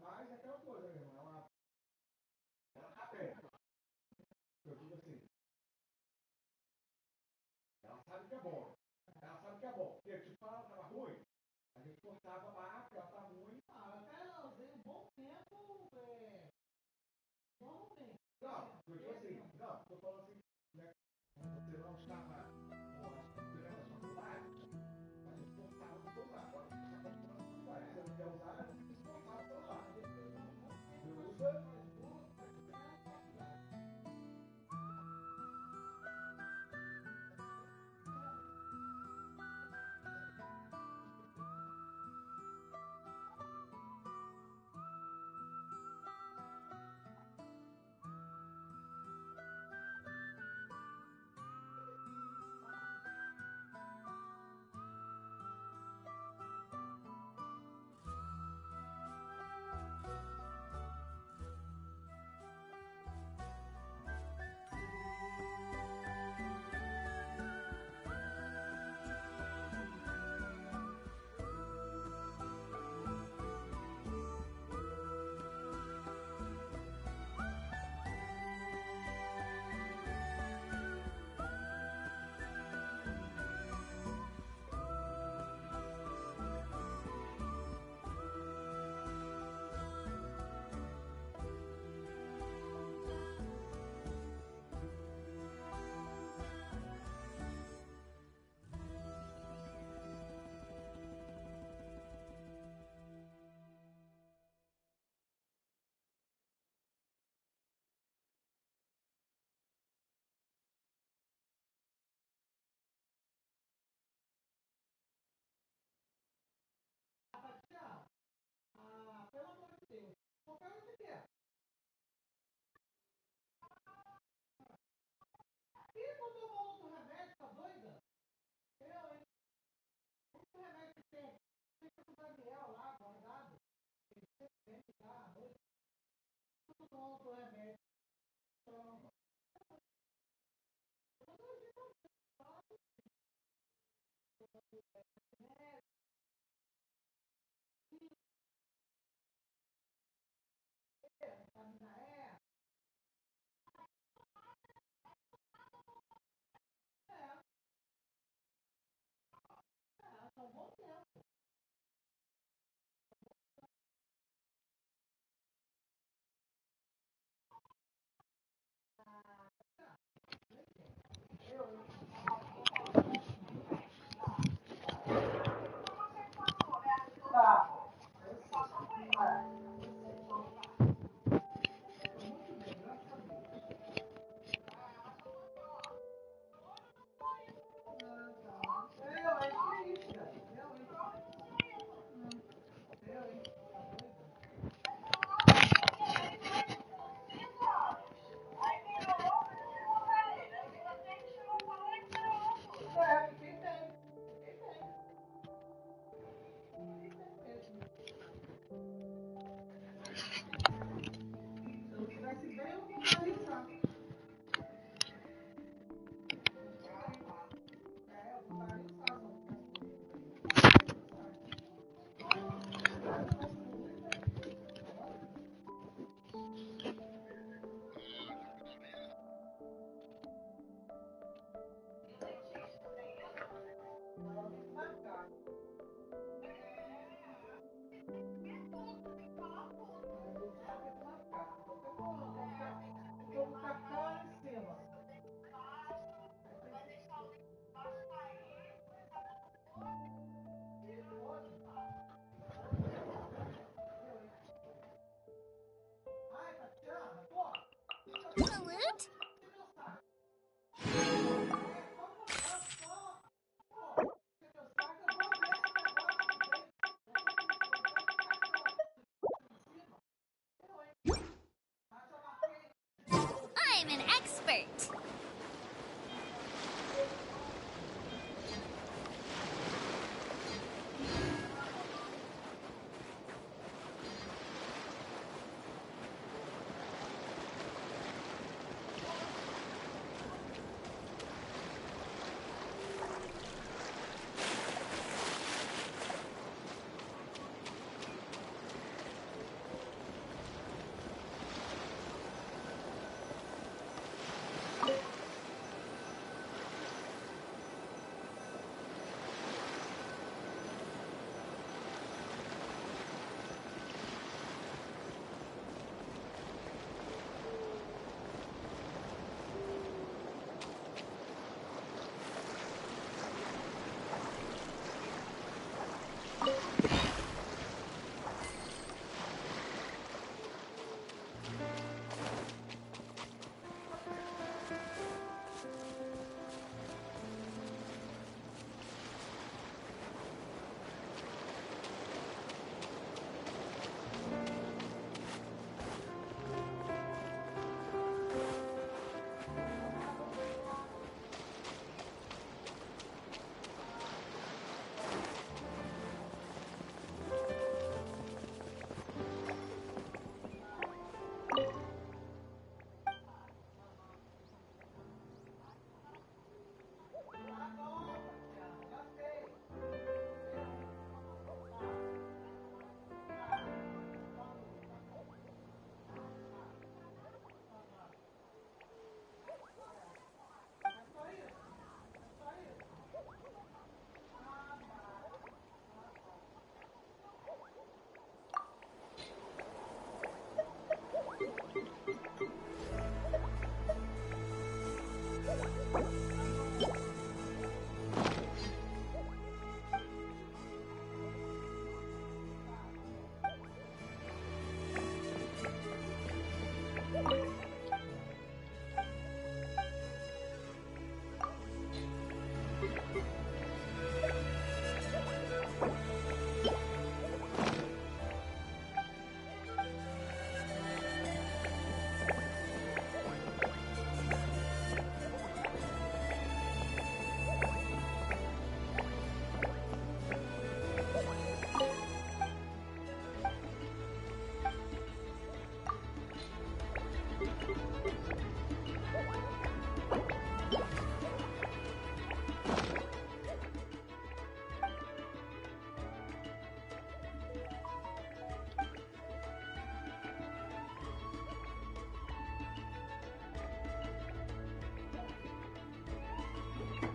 Mas é aquela coisa, meu irmão. Ela tá bem. Eu digo assim, ela sabe que é bom. Ela sabe que é bom. Porque, tipo, ela tava ruim, a gente cortava lá, porque ela tá ruim. Ah, até ela veio um bom tempo, vamos ver. Não, eu digo assim, não, tô falando assim, né? Você não estava com as programas faculdades, a gente cortava do celular. Agora você está continuando a faculdade. Você não quer usar, a gente cortava o celular.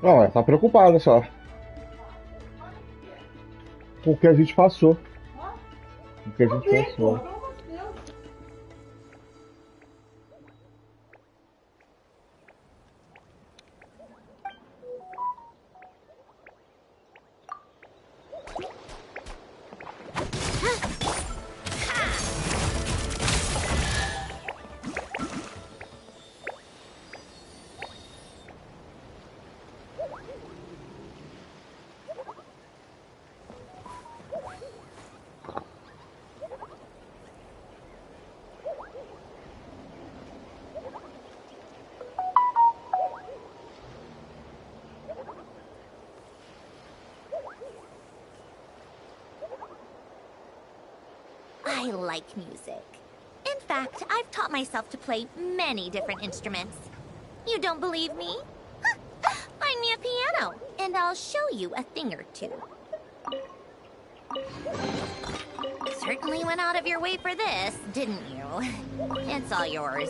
Não, ela tá preocupada só. Com o que a gente passou. Com o que a gente passou. I like music. In fact, I've taught myself to play many different instruments. You don't believe me? Find me a piano, and I'll show you a thing or two. Certainly went out of your way for this, didn't you? It's all yours.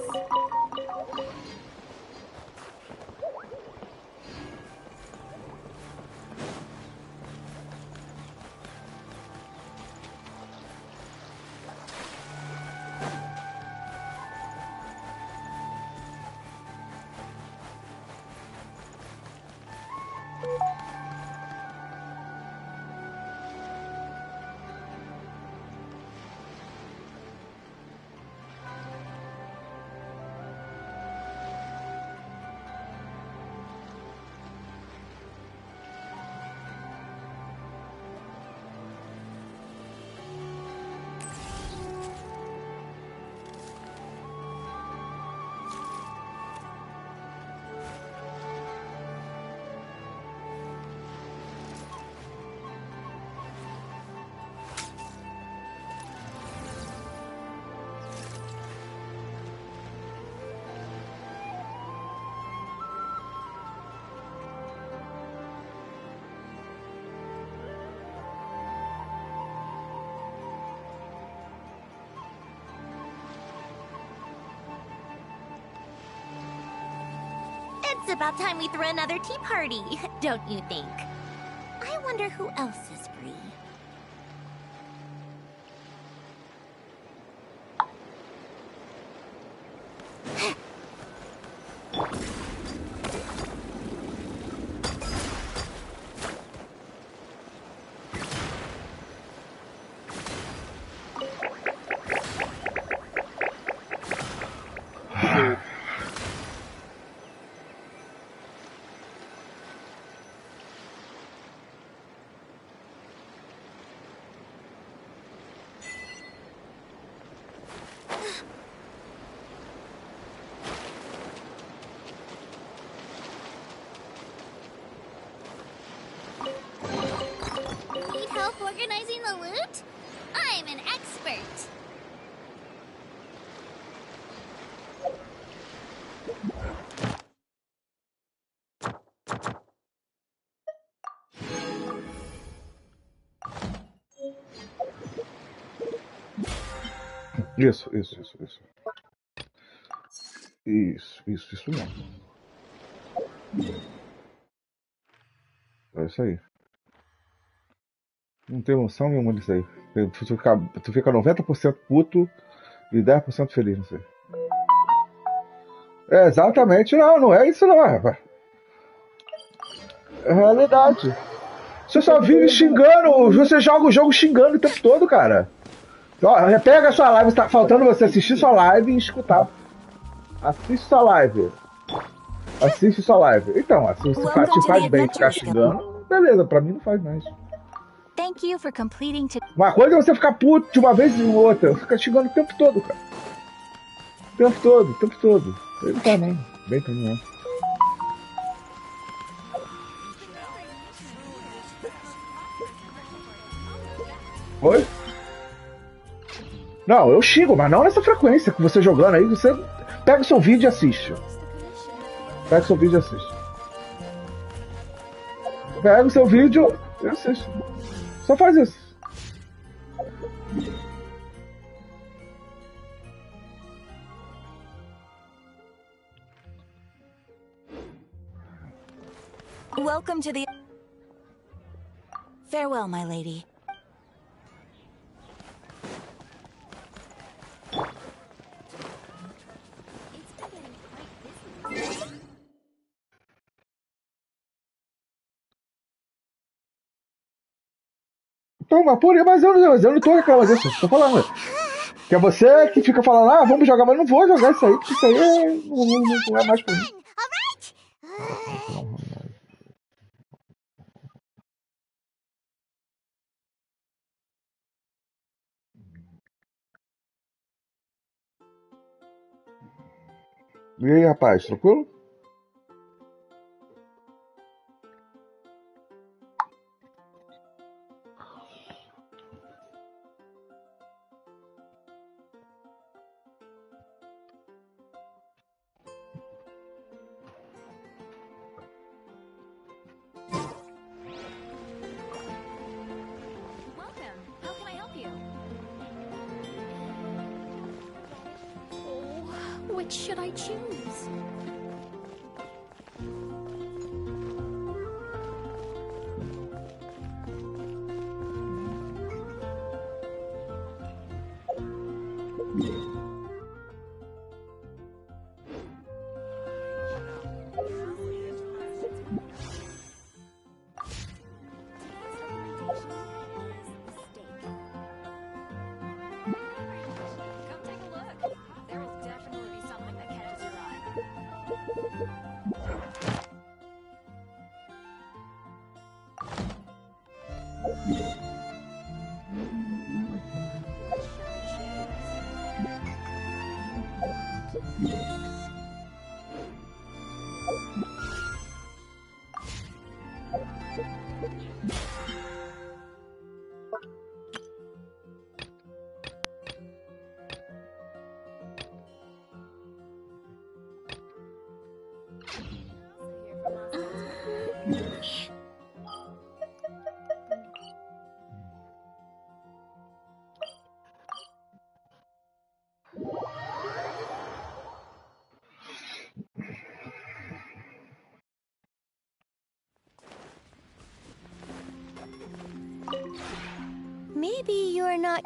It's about time we throw another tea party, don't you think? I wonder who else is free. Need help organizing the loot? I'm an expert. Isso. Isso mesmo. É isso aí. Não tem noção nenhuma disso aí. Tu fica 90% puto e 10% feliz, não sei. É, exatamente, não é isso não, rapaz. É realidade. Você só vive xingando, você joga o jogo xingando o tempo todo, cara. Ó, pega a sua live, tá faltando você assistir sua live e escutar. Assiste sua live. Então, assim, se te faz bem ficar xingando, beleza, pra mim não faz mais. Thank you for completing Uma coisa é você ficar puto de uma vez e outra, ficar xingando o tempo todo, cara. O tempo todo. Ele não tá não, bem pra mim não. Oi? Não, eu xingo, mas não nessa frequência que você jogando aí, você pega o seu vídeo e assiste. Pega o seu vídeo e assiste. Só faz isso. Welcome to the... Farewell, my lady. Toma, porra, mas eu não tô reclamando disso, tô falando. Que é você que fica falando, ah, vamos jogar, mas não vou jogar isso aí, porque isso aí não é mais pra mim. E aí, rapaz, tranquilo? Which should I choose? Maybe you're not...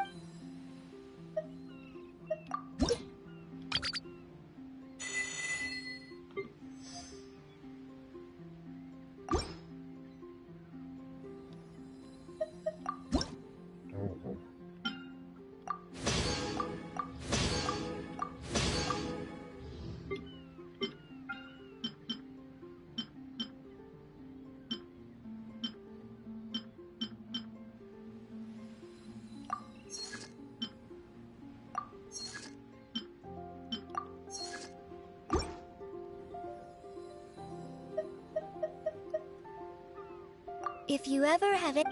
If you ever have it...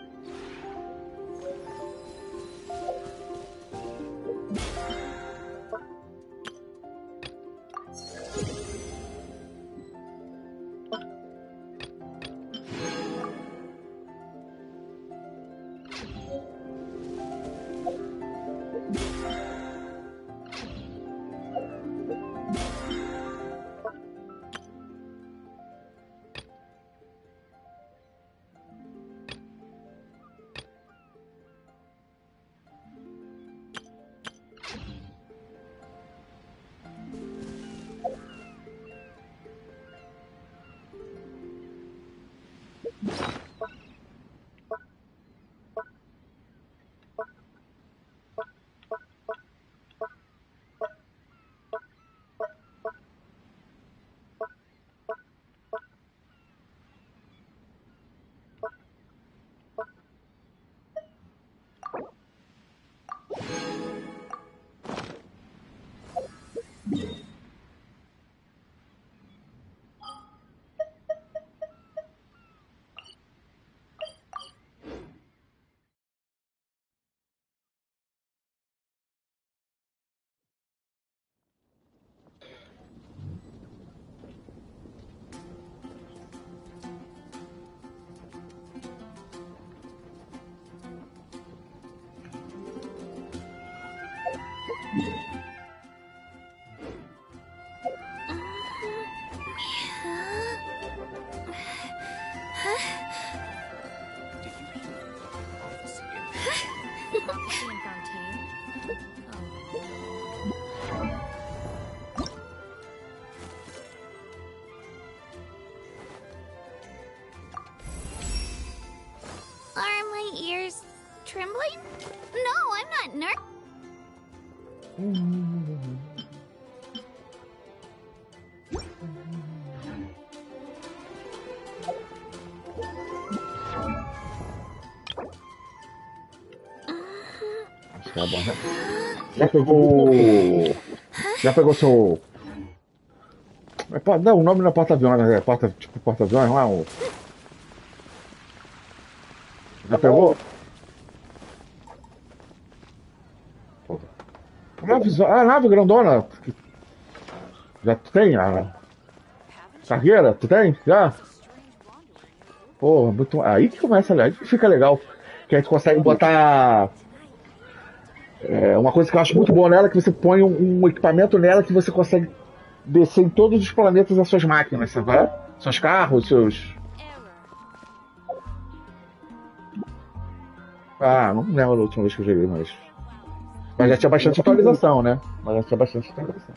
Tá bom, né? Já pegou. Já pegou seu. Não, o nome não é porta-aviões, né? É tipo porta-aviões, não é? Já pegou? A nave grandona. Já tem a cargueira? Tu tem? Já? Pô, muito. Aí que começa, aí que fica legal. Que a gente consegue botar. Uma coisa que eu acho muito boa nela é que você põe um equipamento nela que você consegue descer em todos os planetas das suas máquinas, você vai? Seus carros, seus. Ah, não lembro da última vez que eu joguei, mas. Mas já tinha bastante atualização, né? Mas já tinha bastante atualização.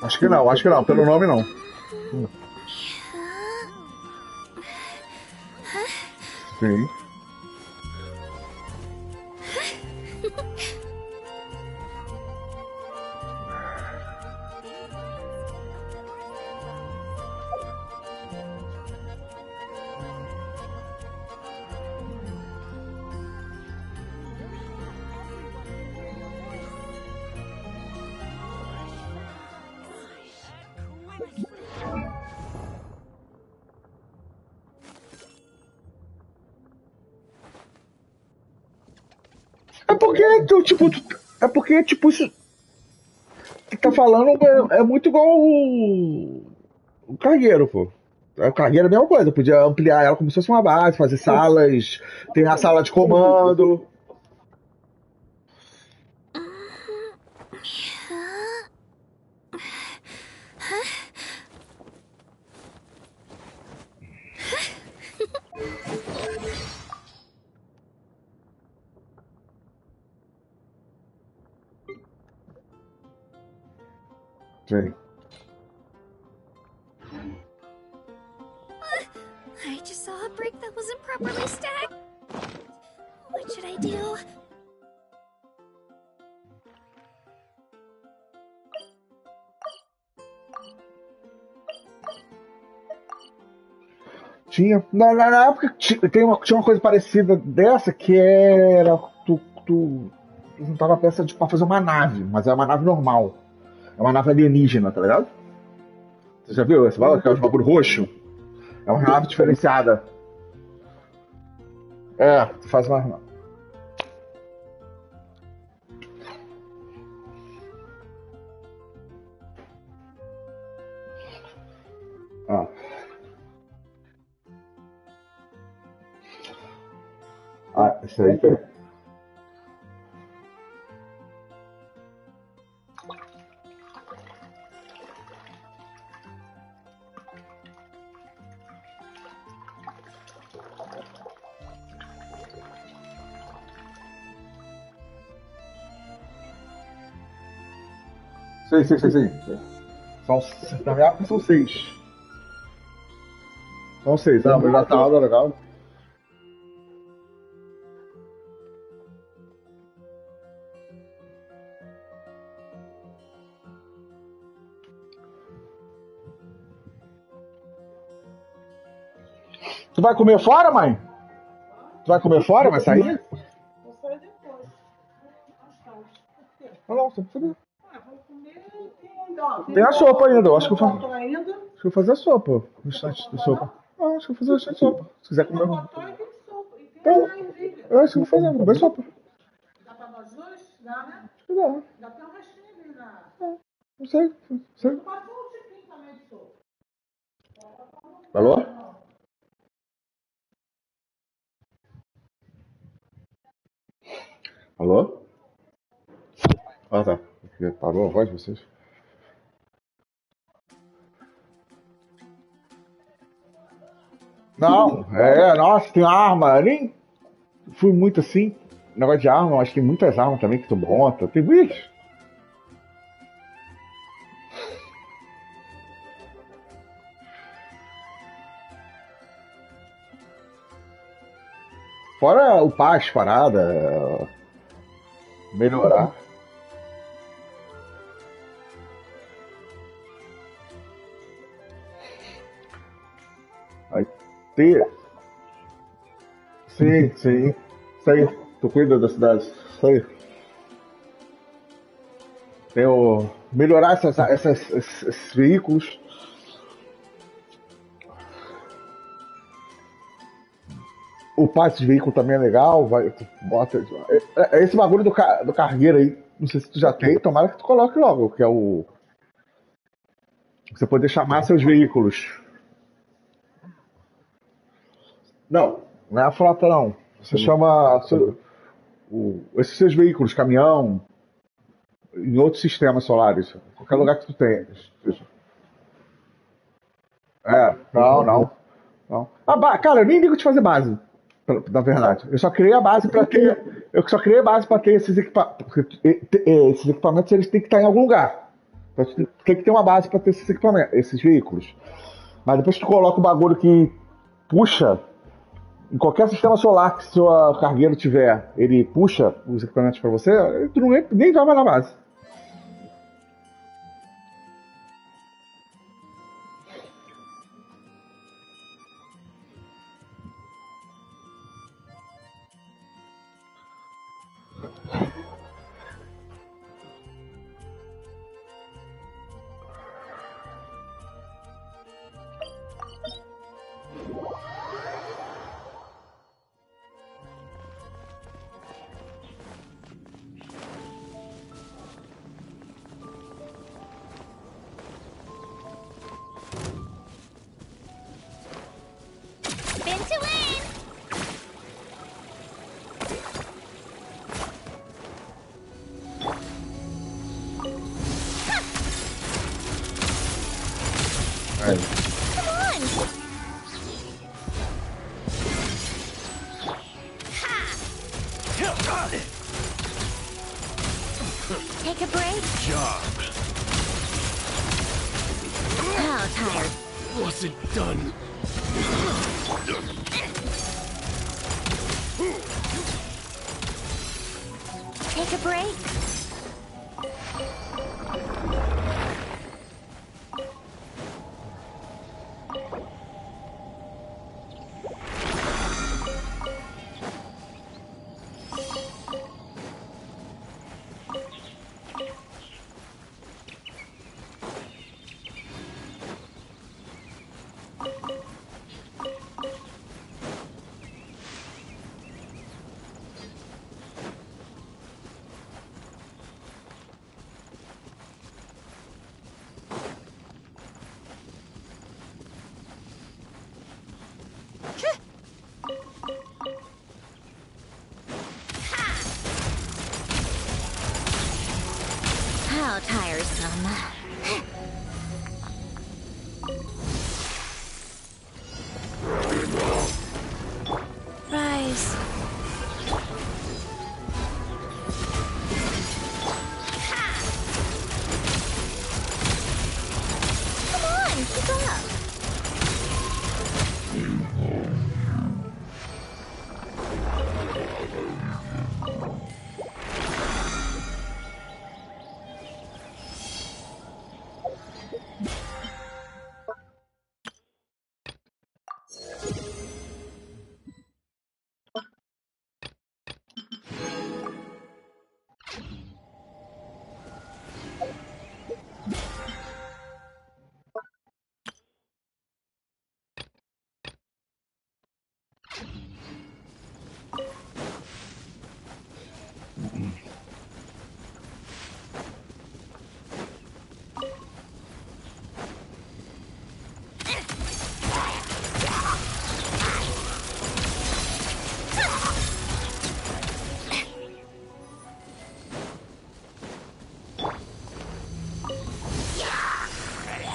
Acho que não, pelo nome não. Sim. É porque, tipo, isso que tá falando é muito igual o cargueiro, pô. O cargueiro é a mesma coisa, podia ampliar ela como se fosse uma base, fazer salas, tem a sala de comando. Sim. I just saw a brick that wasn't properly stacked. What should I do? Tinha. Na época tinha uma coisa parecida dessa que era. Tu juntava peça pra fazer uma nave, mas é uma nave normal. É uma nave alienígena, tá ligado? Você já viu? Esse bagulho, que é os bagulho roxo? É uma nave diferenciada. Tu faz uma. Ah. Isso aí. Sim. Na minha época são 6. São 6, mas já tá legal. Tu vai comer fora, mãe? Tu vai comer fora? Vai sair? Vou sair depois. Não, você precisa. Tem a sopa ainda, eu acho que eu faço. Acho que eu vou fazer a sopa. O instante de sopa. Acho que eu vou fazer o instante de sopa. Se quiser comer. Então, eu acho que eu vou fazer, vou comer sopa. Dá pra nós dois? Dá, né? Acho que dá. Dá até um restinho ali na. Não sei. Passou um tiquinho também de sopa. Alô? Alô? Ah, tá. Parou a voz de vocês? Não, nossa, tem arma. Eu nem fui muito assim. Negócio de arma, mas tem muitas armas também que tu monta. Tem bicho. Fora o paz, parada, melhorar. Aí ter. Sim, sim. Isso aí. Tu cuida da cidade. Isso aí. Tem o. Melhorar esses veículos. O passe de veículo também é legal. Vai, tu bota. Esse bagulho do cargueiro aí. Não sei se tu já tem. Tomara que tu coloque logo. Que é o. Você poder chamar seus veículos. Não, não é a frota não. Você chama esses seus veículos, caminhão, em outros sistemas solares. Qualquer lugar que tu tenha. Não. Não. Cara, eu nem ligo de fazer base, na verdade. Eu só criei a base para ter. Eu só criei a base para ter esses equipamentos. Esses equipamentos eles têm que estar em algum lugar. Então, tem que ter uma base para ter esses equipamentos, esses veículos. Mas depois tu coloca o bagulho que puxa. Em qualquer sistema solar que seu cargueiro tiver, ele puxa os equipamentos para você, tu nem vai mais na base. Spin to win! Aí. Come on! Take a break? Job. How tired? Wasn't done. Take a break? How tiresome. Rise. Come on, keep up.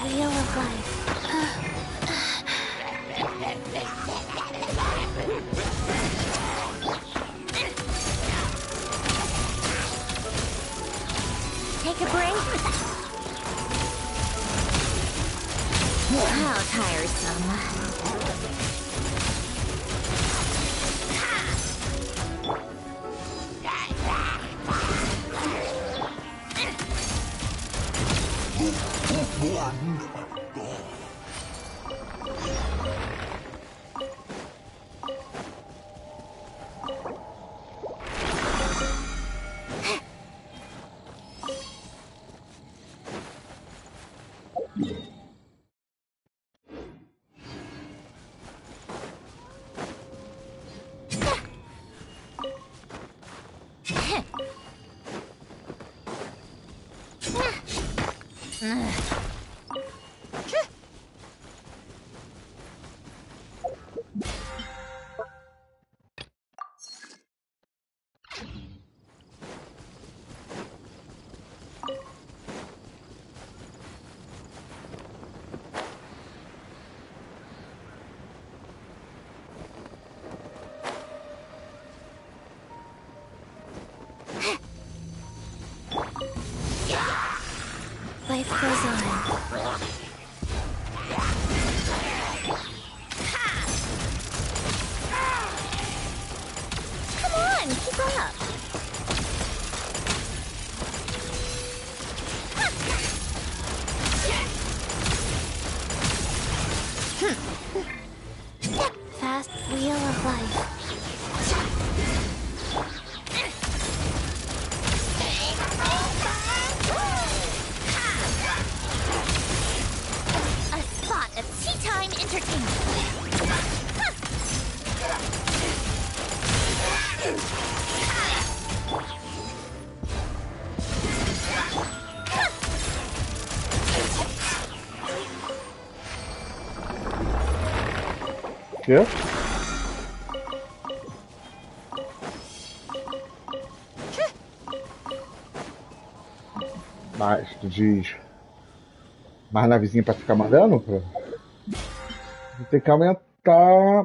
Wheel of life. Take a break? How tiresome. Life goes on. Come on, keep up. Fast wheel of life. A spot of tea time entertainment. Quê? Mas tu diz mais navezinha pra ficar mandando? Tem que aumentar.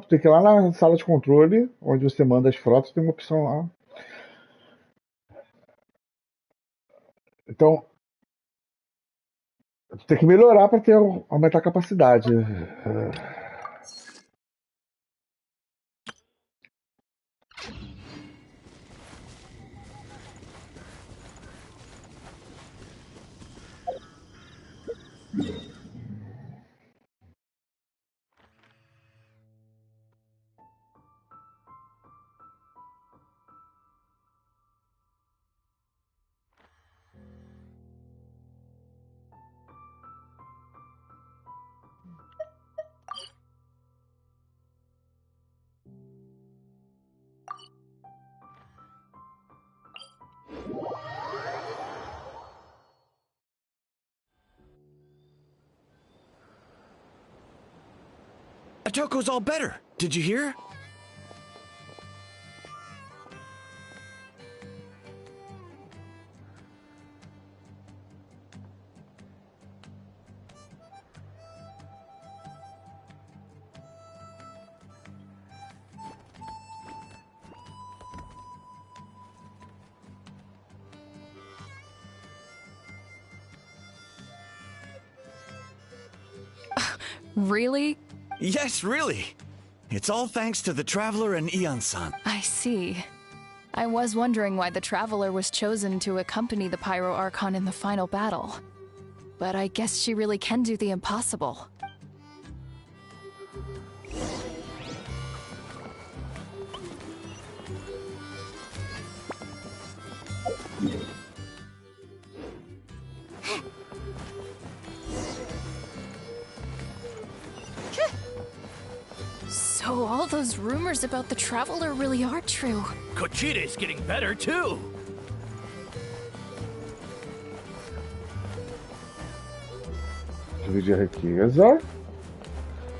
Tem que ir lá na sala de controle, onde você manda as frotas, tem uma opção lá. Então, tu tem que melhorar pra aumentar a capacidade. Otoko's all better. Did you hear? Really? Yes, really. It's all thanks to the Traveler and Ian-san. I see. I was wondering why the Traveler was chosen to accompany the Pyro Archon in the final battle. But I guess she really can do the impossible. So all those rumors about the Traveler really are true. Kochide's getting better, too. Dividir a riqueza.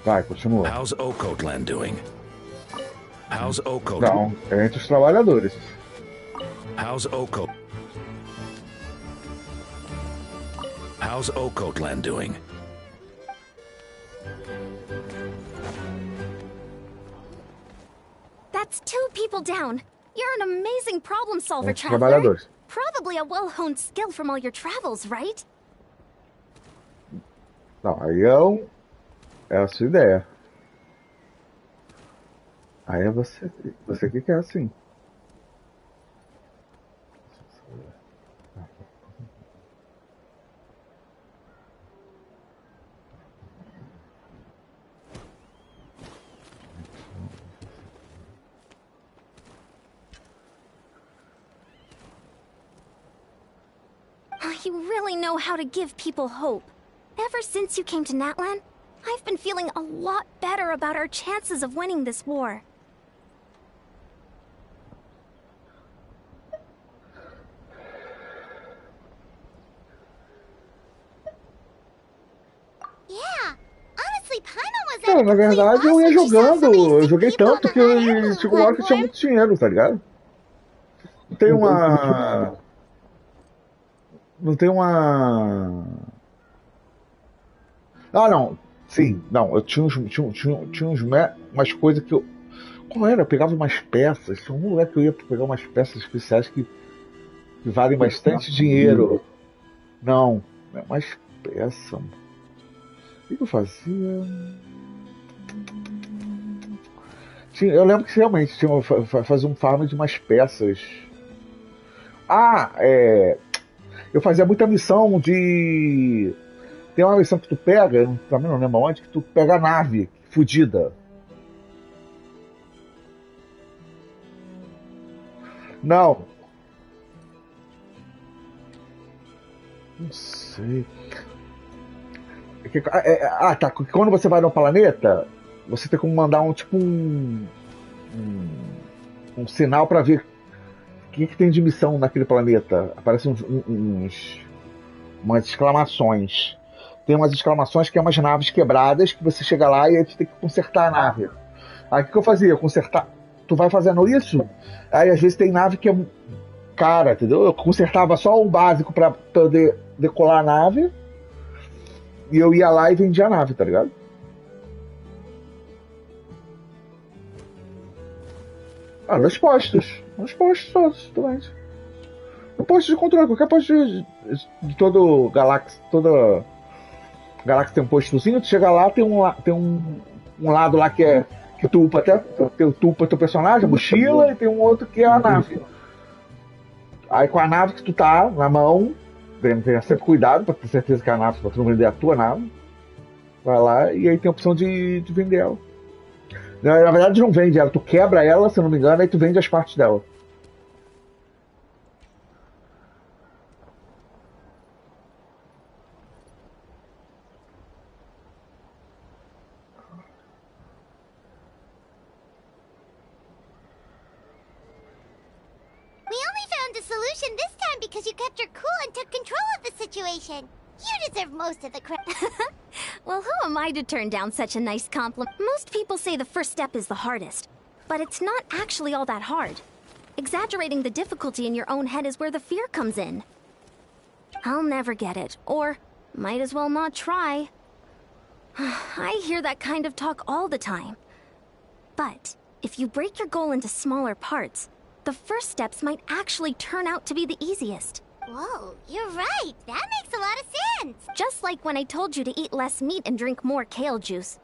Vai, continua. How's Okotland doing? How's Okot? Não, é entre os trabalhadores. How's Okot? How's Okotland doing? That's 2 people down. You're an amazing problem solver, Entre Traveler. trabalhadores. Probably a well-honed skill from all your travels, right? Não, aí é a sua ideia. Aí é você que quer assim. You really know how to give people hope. Ever since you came to Natlan, I've been feeling a lot better about our chances of winning this war. Cara, na verdade eu ia jogando. Eu joguei tanto que chegou uma hora que eu tinha muito dinheiro, tá ligado? Não tem uma. Não tem uma. Ah, não. Sim, não. Eu tinha umas coisas que eu. Qual era? Eu pegava umas peças. Tinha um lugar que eu ia pegar umas peças especiais que valem bastante dinheiro. Não, não é mais peça. O que eu fazia? Eu lembro que realmente fazia um farm de umas peças. Ah, eu fazia muita missão de. Tem uma missão que tu pega, também não lembro onde, que tu pega a nave fudida. Não. Não sei. Tá. Quando você vai no planeta, você tem como mandar um sinal pra ver o que tem de missão naquele planeta. Aparecem umas exclamações. Tem umas exclamações que é umas naves quebradas que você chega lá e a gente tem que consertar a nave. Aí o que eu fazia? Consertar. Tu vai fazendo isso? Aí às vezes tem nave que é cara, entendeu? Eu consertava só o básico pra poder decolar a nave. E eu ia lá e vendia a nave, tá ligado? Ah, nos postos. Nos postos todos, também. No posto de controle, qualquer posto de todo galáxia, toda galáxia tem um postozinho, tu chega lá, tem um lado lá que tu upa até, tu upa teu personagem, a mochila, e tem um outro que é a nave. Aí com a nave que tu tá na mão, tenha sempre cuidado pra ter certeza que é a nave, pra tu não vender a tua nave. Vai lá e aí tem a opção de vender ela. Na verdade não vende ela, tu quebra ela, se eu não me engano, aí tu vende as partes dela. We only found a solution this time because you kept your cool and took control of the situation. You deserve most of the credit. Well, who am I to turn down such a nice compliment? Most people say the first step is the hardest, but it's not actually all that hard. Exaggerating the difficulty in your own head is where the fear comes in. I'll never get it, or might as well not try. I hear that kind of talk all the time. But if you break your goal into smaller parts, the first steps might actually turn out to be the easiest. Whoa, you're right. That makes a lot of sense. Just like when I told you to eat less meat and drink more kale juice.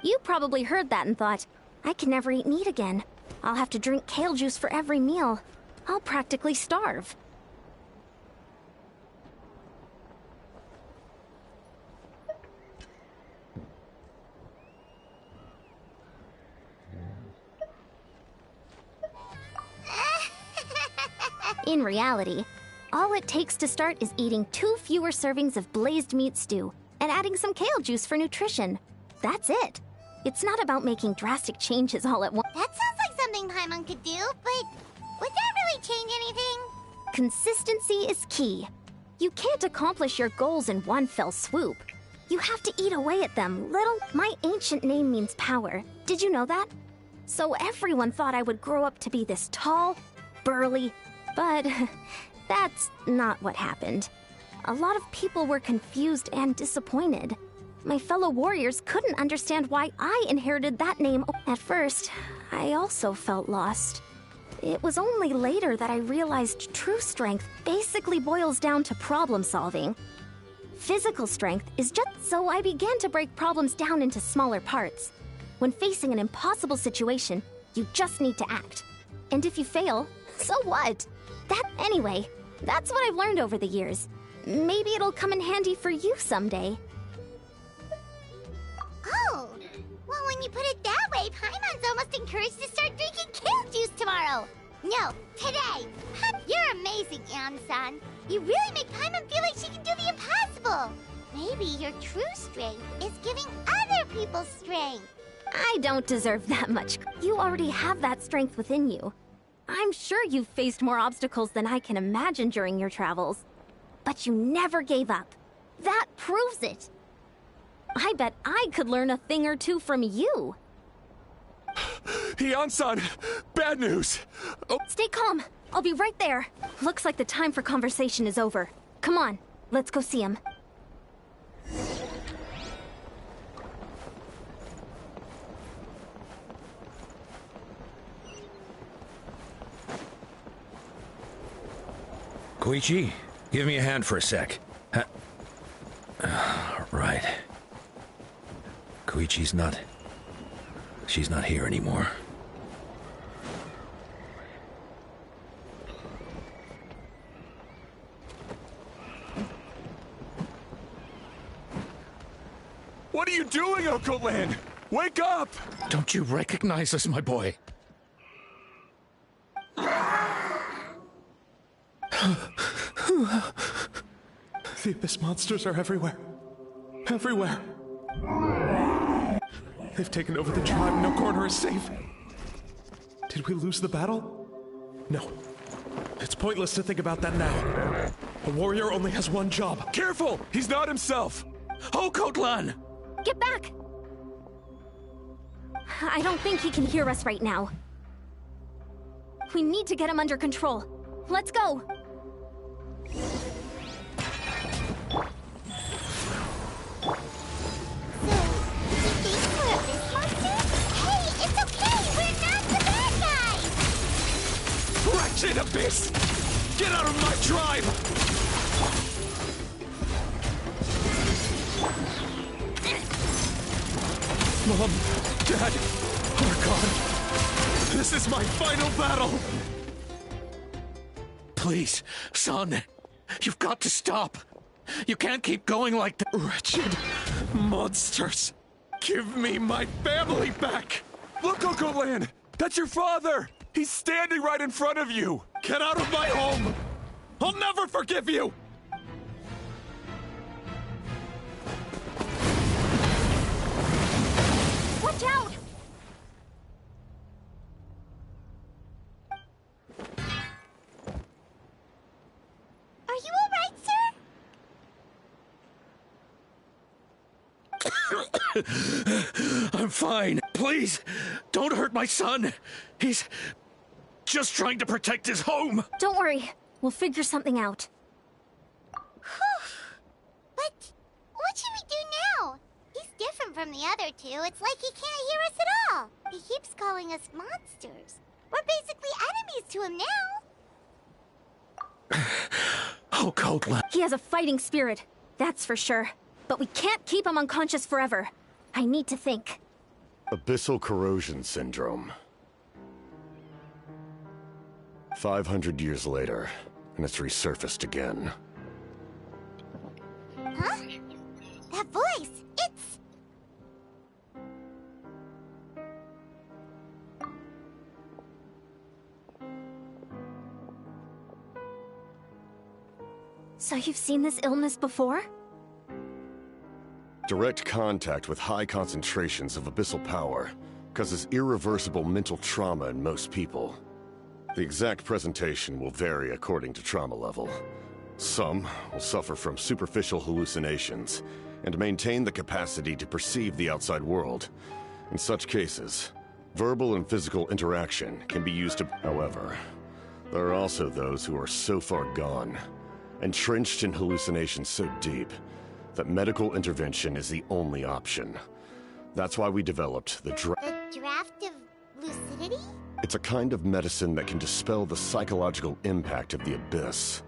You probably heard that and thought, I can never eat meat again. I'll have to drink kale juice for every meal. I'll practically starve. In reality, all it takes to start is eating 2 fewer servings of glazed meat stew and adding some kale juice for nutrition. That's it. It's not about making drastic changes all at once. That sounds like something Paimon could do, but would that really change anything? Consistency is key. You can't accomplish your goals in one fell swoop. You have to eat away at them, little. My ancient name means power. Did you know that? So everyone thought I would grow up to be this tall, burly, but that's not what happened. A lot of people were confused and disappointed. My fellow warriors couldn't understand why I inherited that name. At first, I also felt lost. It was only later that I realized true strength basically boils down to problem solving. Physical strength is just so I began to break problems down into smaller parts. When facing an impossible situation, you just need to act. And if you fail, so what? Anyway, that's what I've learned over the years. Maybe it'll come in handy for you someday. Oh, well, when you put it that way, Paimon's almost encouraged to start drinking kale juice tomorrow. No, today. You're amazing, Anne-san. You really make Paimon feel like she can do the impossible. Maybe your true strength is giving other people strength. I don't deserve that much. You already have that strength within you. I'm sure you've faced more obstacles than I can imagine during your travels. But you never gave up. That proves it. I bet I could learn a thing or two from you. Hyun-san, bad news. Oh. Stay calm. I'll be right there. Looks like the time for conversation is over. Come on, let's go see him. Koichi, give me a hand for a sec. Right. Koichi's not... She's not here anymore. What are you doing, Uncle Lin? Wake up! Don't you recognize us, my boy? The Abyss monsters are everywhere. Everywhere. They've taken over the tribe. No corner is safe. Did we lose the battle? No. It's pointless to think about that now. A warrior only has one job. Careful! He's not himself! Hokotlan! Get back! I don't think he can hear us right now. We need to get him under control. Let's go! Wretched Abyss! Get out of my tribe! Mom, Dad, are gone. This is my final battle! Please, son, you've got to stop. You can't keep going like that. Wretched monsters! Give me my family back! Look, Uncle Lin! That's your father! He's standing right in front of you! Get out of my home! I'll never forgive you! Watch out! Are you alright, sir? I'm fine. Please, don't hurt my son. He's just trying to protect his home. Don't worry. We'll figure something out. But what should we do now? He's different from the other two. It's like he can't hear us at all. He keeps calling us monsters. We're basically enemies to him now. Oh, Kotla. He has a fighting spirit, that's for sure. But we can't keep him unconscious forever. I need to think. Abyssal corrosion syndrome. 500 years later, and it's resurfaced again. Huh? That voice, it's... So you've seen this illness before? Direct contact with high concentrations of abyssal power causes irreversible mental trauma in most people. The exact presentation will vary according to trauma level. Some will suffer from superficial hallucinations and maintain the capacity to perceive the outside world. In such cases, verbal and physical interaction can be used to... However, there are also those who are so far gone, entrenched in hallucinations so deep, that medical intervention is the only option. That's why we developed the draft of lucidity? It's a kind of medicine that can dispel the psychological impact of the abyss.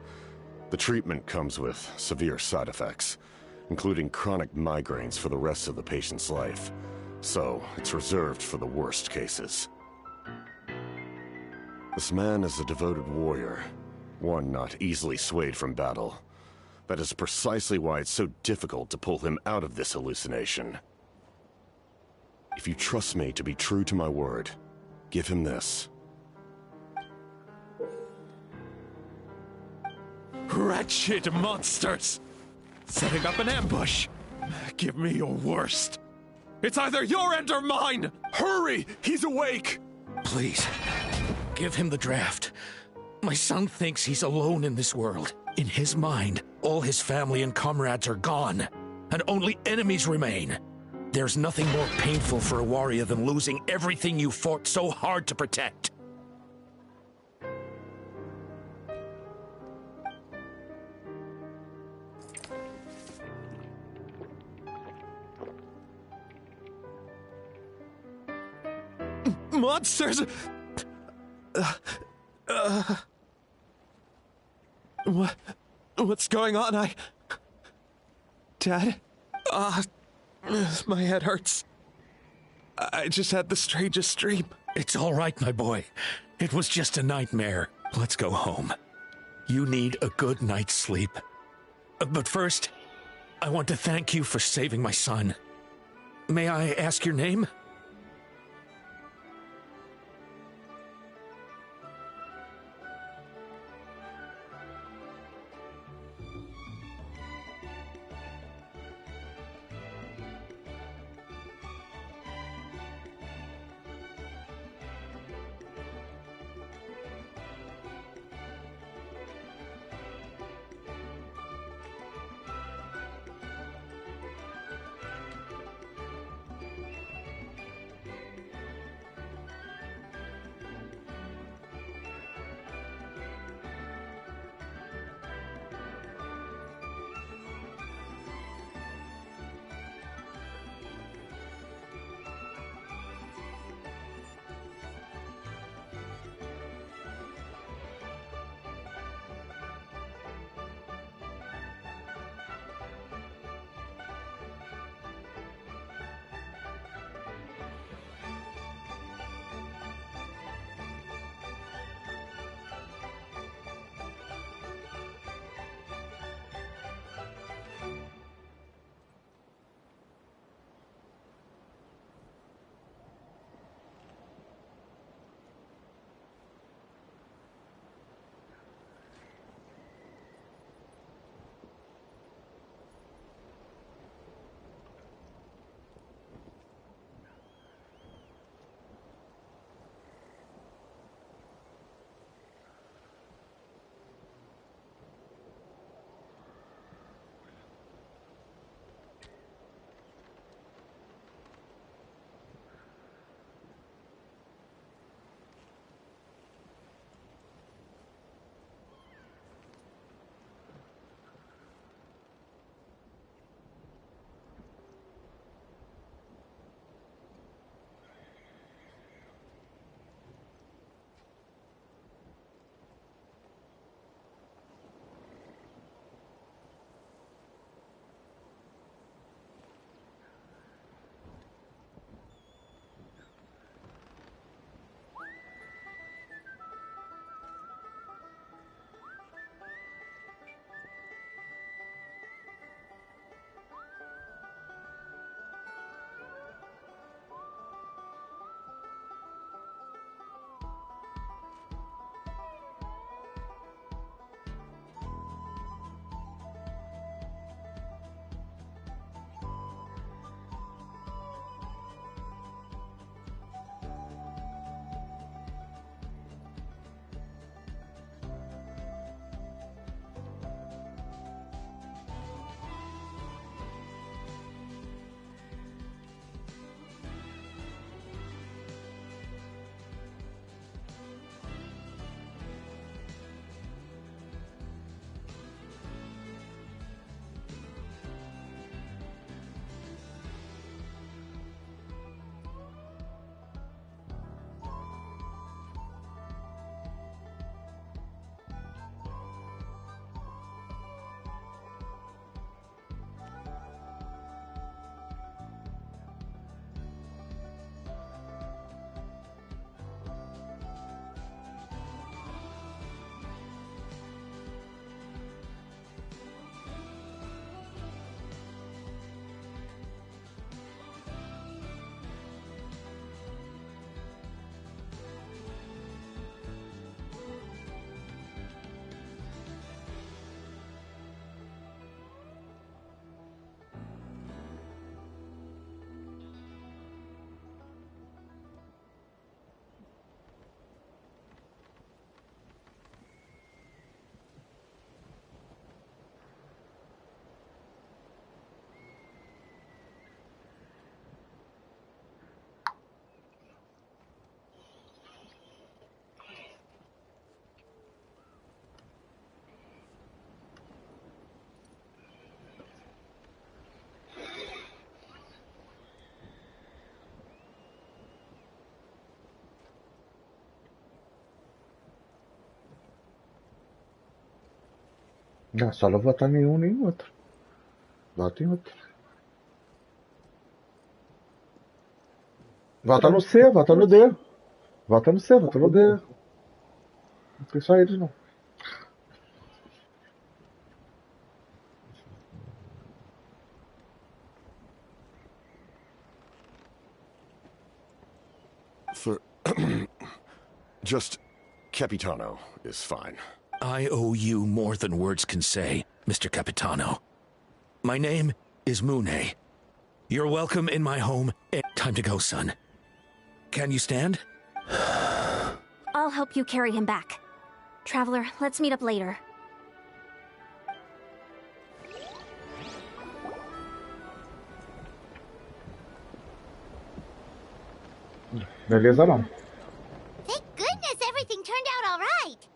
The treatment comes with severe side effects, including chronic migraines for the rest of the patient's life. So, it's reserved for the worst cases. This man is a devoted warrior, one not easily swayed from battle. That is precisely why it's so difficult to pull him out of this hallucination. If you trust me to be true to my word, give him this. Wretched monsters! Setting up an ambush! Give me your worst! It's either your end or mine! Hurry! He's awake! Please, give him the draft. My son thinks he's alone in this world. In his mind, all his family and comrades are gone. and only enemies remain. There's nothing more painful for a warrior than losing everything you fought so hard to protect. Monsters! What's going on? Dad? My head hurts. I just had the strangest dream. It's all right, my boy. It was just a nightmare. Let's go home. You need a good night's sleep. But first, I want to thank you for saving my son. May I ask your name? Não, só não votar nenhum nem outro. Vota em outro. Vota no C, vota no D. Vota no C, vota no D. Não tem só eles, não. For... Just Capitano is fine. I owe you more than words can say, Mr. Capitano. My name is Mune. You're welcome in my home. Time to go, son. Can you stand? I'll help you carry him back. Traveler, let's meet up later. Beleza, não. Thank goodness everything turned out all right.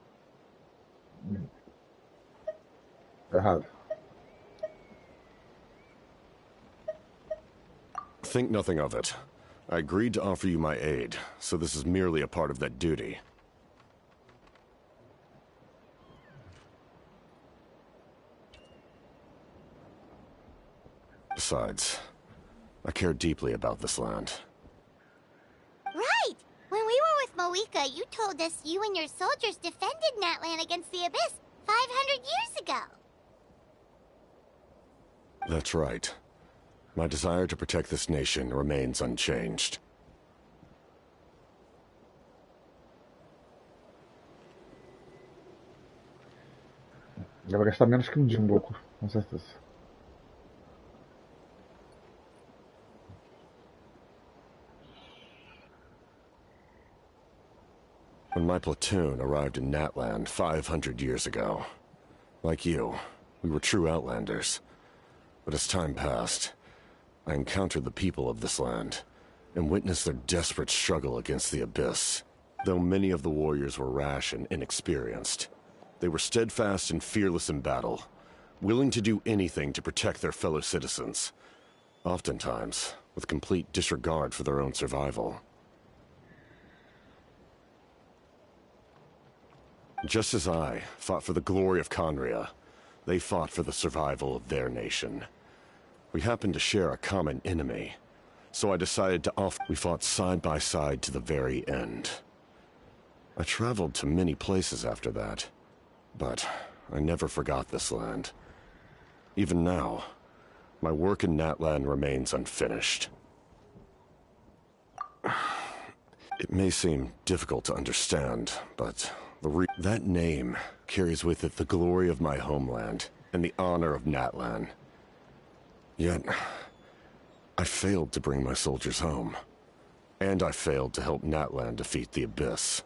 Errado. Think nothing of it. I agreed to offer you my aid, so this is merely a part of that duty. Besides, I care deeply about this land. Right! When we were with Moika, you told us you and your soldiers defended Natlan against the Abyss 500 years ago. That's right. My desire to protect this nation remains unchanged. Ele vai gastar menos que dia, louco, com certeza. When my platoon arrived in Natland 500 years ago, like you, we were true outlanders. But as time passed, I encountered the people of this land and witnessed their desperate struggle against the Abyss. Though many of the warriors were rash and inexperienced, they were steadfast and fearless in battle, willing to do anything to protect their fellow citizens, oftentimes with complete disregard for their own survival. Just as I fought for the glory of Conria, they fought for the survival of their nation. We happened to share a common enemy, so I decided to offer. We fought side by side to the very end. I traveled to many places after that, but I never forgot this land. Even now, my work in Natlan remains unfinished. It may seem difficult to understand, but that name carries with it the glory of my homeland and the honor of Natlan. Yet, I failed to bring my soldiers home. And I failed to help Natlan defeat the Abyss.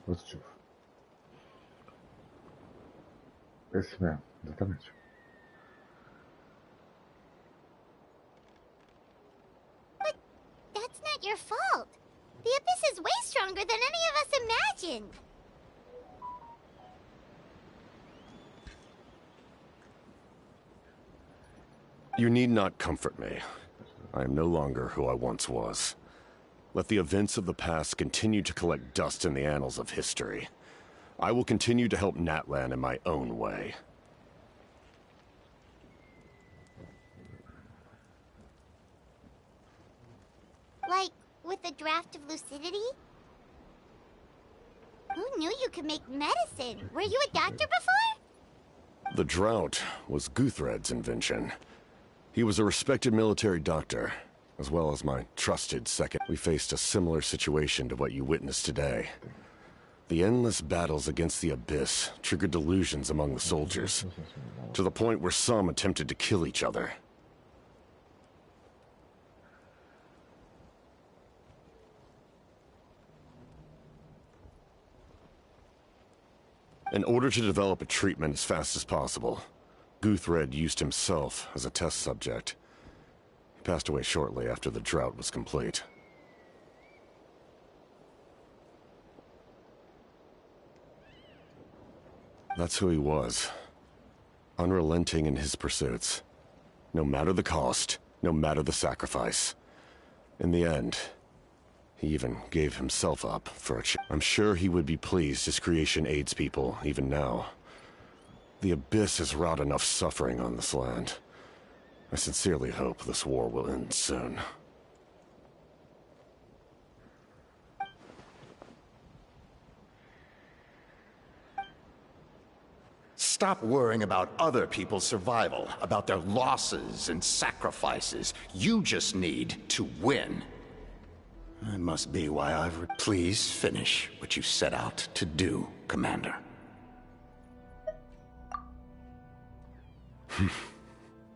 Positivo. Esse mesmo, exatamente. But that's not your fault. The Abyss is way stronger than any of us imagined. You need not comfort me. I am no longer who I once was. Let the events of the past continue to collect dust in the annals of history. I will continue to help Natlan in my own way. Like, with the draft of lucidity? Who knew you could make medicine? Were you a doctor before? The drought was Guthred's invention. He was a respected military doctor, as well as my trusted second. We faced a similar situation to what you witnessed today. The endless battles against the Abyss triggered delusions among the soldiers, to the point where some attempted to kill each other. In order to develop a treatment as fast as possible, Guthred used himself as a test subject. He passed away shortly after the drought was complete. That's who he was. Unrelenting in his pursuits. No matter the cost, no matter the sacrifice. In the end, he even gave himself up for a I'm sure he would be pleased his creation aids people, even now. The Abyss has wrought enough suffering on this land. I sincerely hope this war will end soon. Stop worrying about other people's survival, about their losses and sacrifices. You just need to win. That must be why I've... Please finish what you set out to do, Commander.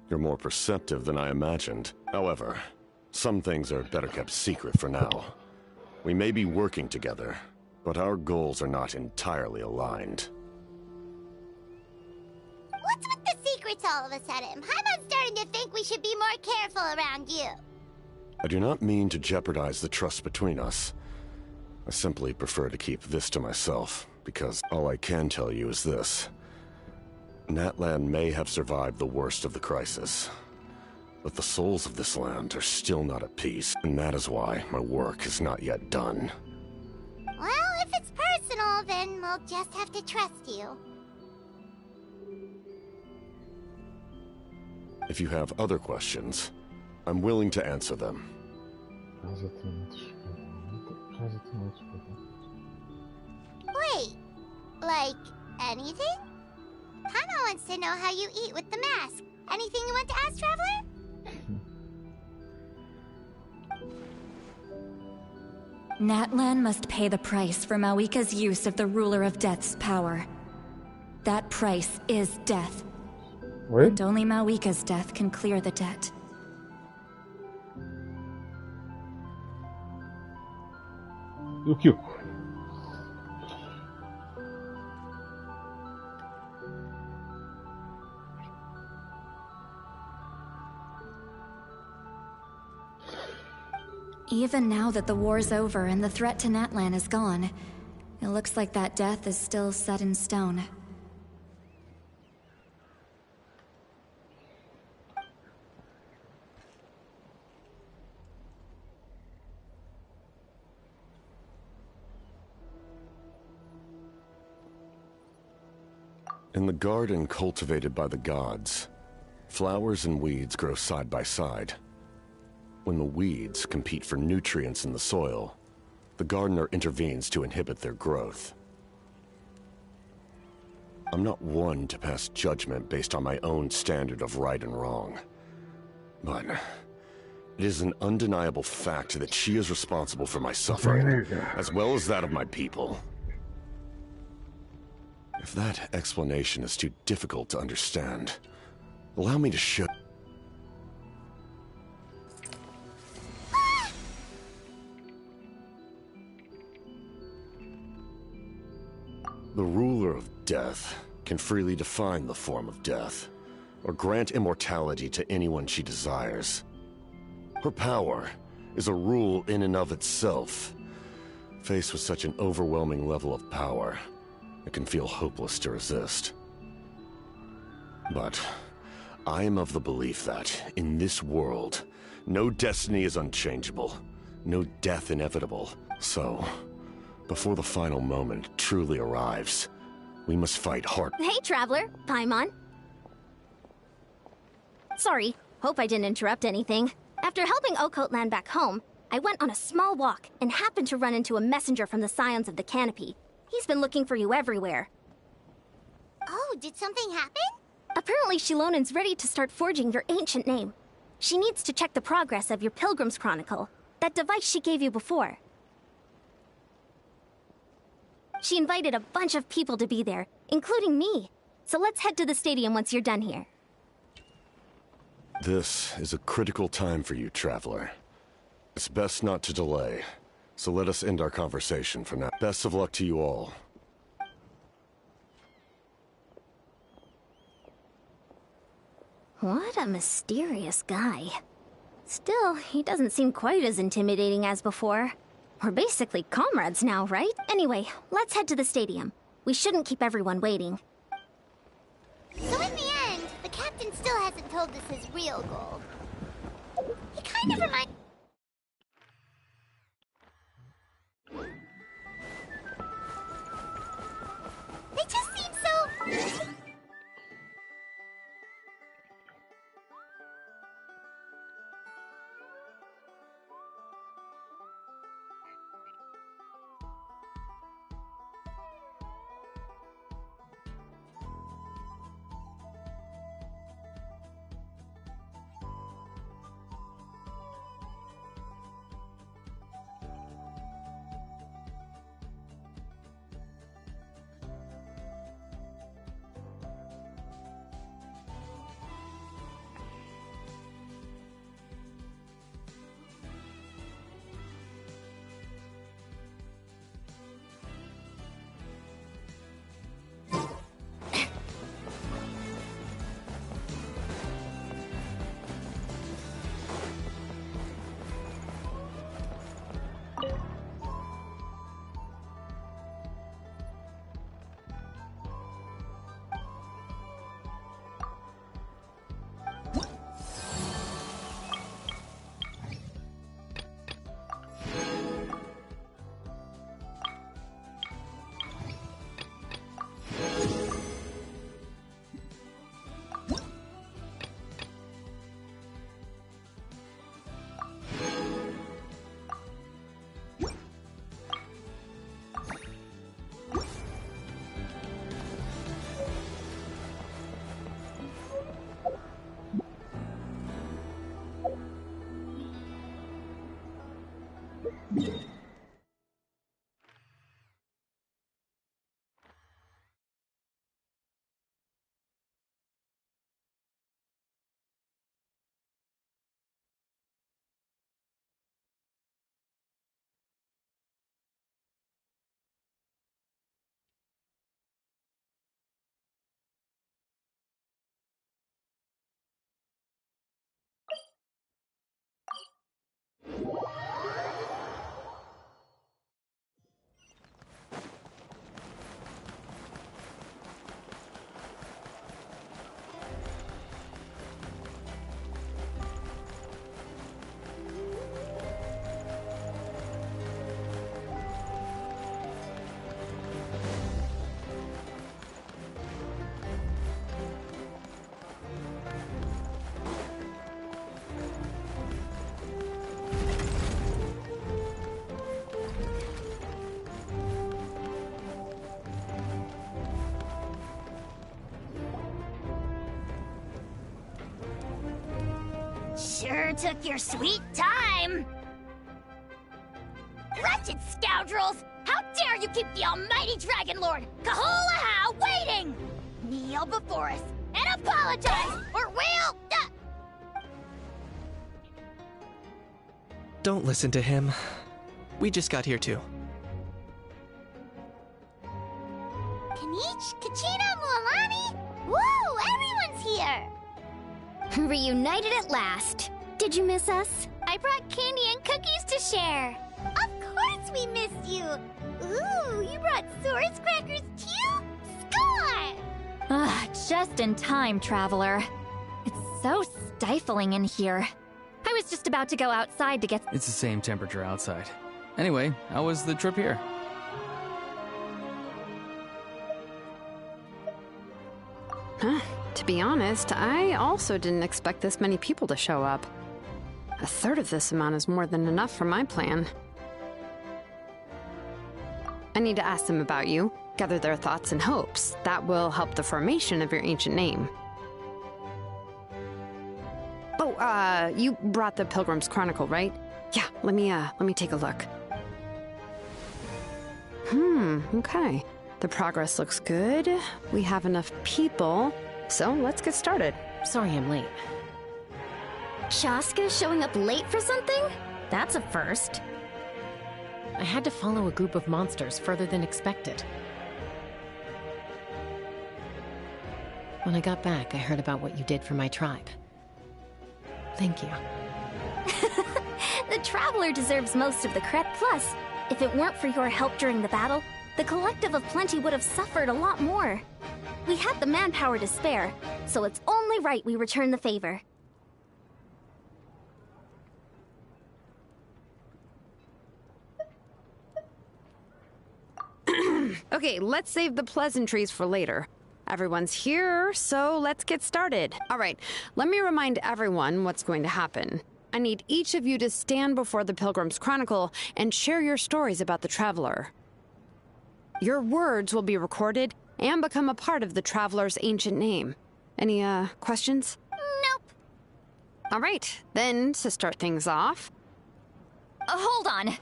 You're more perceptive than I imagined. However, some things are better kept secret for now. We may be working together, but our goals are not entirely aligned. What's with the secrets all of a sudden? I'm starting to think we should be more careful around you. I do not mean to jeopardize the trust between us. I simply prefer to keep this to myself, because all I can tell you is this. Natlan may have survived the worst of the crisis, but the souls of this land are still not at peace, and that is why my work is not yet done. Well, if it's personal, then we'll just have to trust you. If you have other questions, I'm willing to answer them. Wait, like anything? Paimon wants to know how you eat with the mask. Anything you want to ask, Traveler? Natlan must pay the price for Mawika's use of the Ruler of Death's power. That price is death. What? And only Mawika's death can clear the debt. Yok. Even now that the war's over and the threat to Natlan is gone, it looks like that death is still set in stone. In the garden cultivated by the gods, flowers and weeds grow side by side. When the weeds compete for nutrients in the soil, the gardener intervenes to inhibit their growth. I'm not one to pass judgment based on my own standard of right and wrong. But it is an undeniable fact that she is responsible for my suffering, as well as that of my people. If that explanation is too difficult to understand, allow me to show... The ruler of death can freely define the form of death, or grant immortality to anyone she desires. Her power is a rule in and of itself. Faced with such an overwhelming level of power, it can feel hopeless to resist. But I am of the belief that, in this world, no destiny is unchangeable, no death inevitable. So, before the final moment truly arrives, we must fight hard. Hey, Traveler. Paimon. Sorry, hope I didn't interrupt anything. After helping Okot land back home, I went on a small walk and happened to run into a messenger from the Scions of the Canopy. He's been looking for you everywhere. Oh, did something happen? Apparently Shilonen's ready to start forging your ancient name. She needs to check the progress of your Pilgrim's Chronicle, that device she gave you before. She invited a bunch of people to be there, including me. So let's head to the stadium once you're done here. This is a critical time for you, Traveler. It's best not to delay, so let us end our conversation for now. Best of luck to you all. What a mysterious guy. Still, he doesn't seem quite as intimidating as before. We're basically comrades now, right? Anyway, let's head to the stadium. We shouldn't keep everyone waiting. told us his real goal. He kind of reminds... They just seem so... Sure took your sweet time! Wretched scoundrels! How dare you keep the almighty Dragon Lord, Kahulaha, waiting! Kneel before us and apologize, or we'll... Don't listen to him. We just got here too. Kanich, Kachina, Mualani? Woo! Everyone's here! Reunited at last. Did you miss us? I brought candy and cookies to share. Of course we missed you. Ooh, you brought Source crackers too? Score! Ah, just in time, traveler. It's so stifling in here. I was just about to go outside to get... It's the same temperature outside. Anyway, how was the trip here? Huh. To be honest, I also didn't expect this many people to show up. A third of this amount is more than enough for my plan. I need to ask them about you, gather their thoughts and hopes. That will help the formation of your ancient name. Oh, you brought the Pilgrim's Chronicle, right? Yeah, let me take a look. Okay. The progress looks good. We have enough people, so let's get started. Sorry I'm late. Shaska showing up late for something? That's a first. I had to follow a group of monsters further than expected. When I got back, I heard about what you did for my tribe. Thank you. The Traveler deserves most of the credit. Plus, if it weren't for your help during the battle, the Collective of Plenty would have suffered a lot more. We had the manpower to spare, so it's only only right we return the favor. Okay, let's save the pleasantries for later. Everyone's here, so let's get started. All right, let me remind everyone what's going to happen. I need each of you to stand before the Pilgrim's Chronicle and share your stories about the Traveler. Your words will be recorded and become a part of the Traveler's ancient name. Any, questions? Nope. All right, then, to start things off... Hold on.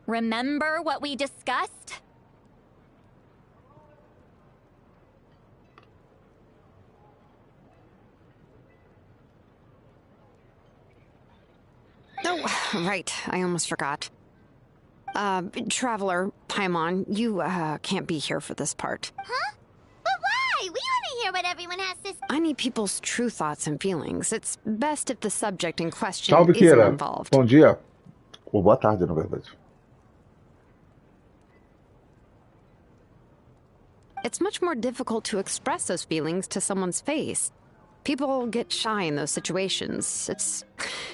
Remember what we discussed? Oh, right, I almost forgot. Traveler, Paimon, you, can't be here for this part. Huh? But why? We want to hear what everyone has to say. I need people's true thoughts and feelings. It's best if the subject in question Salve, isn't Kira. involved. Bom dia. Ou boa tarde, na verdade. It's much more difficult to express those feelings to someone's face. People get shy in those situations. It's...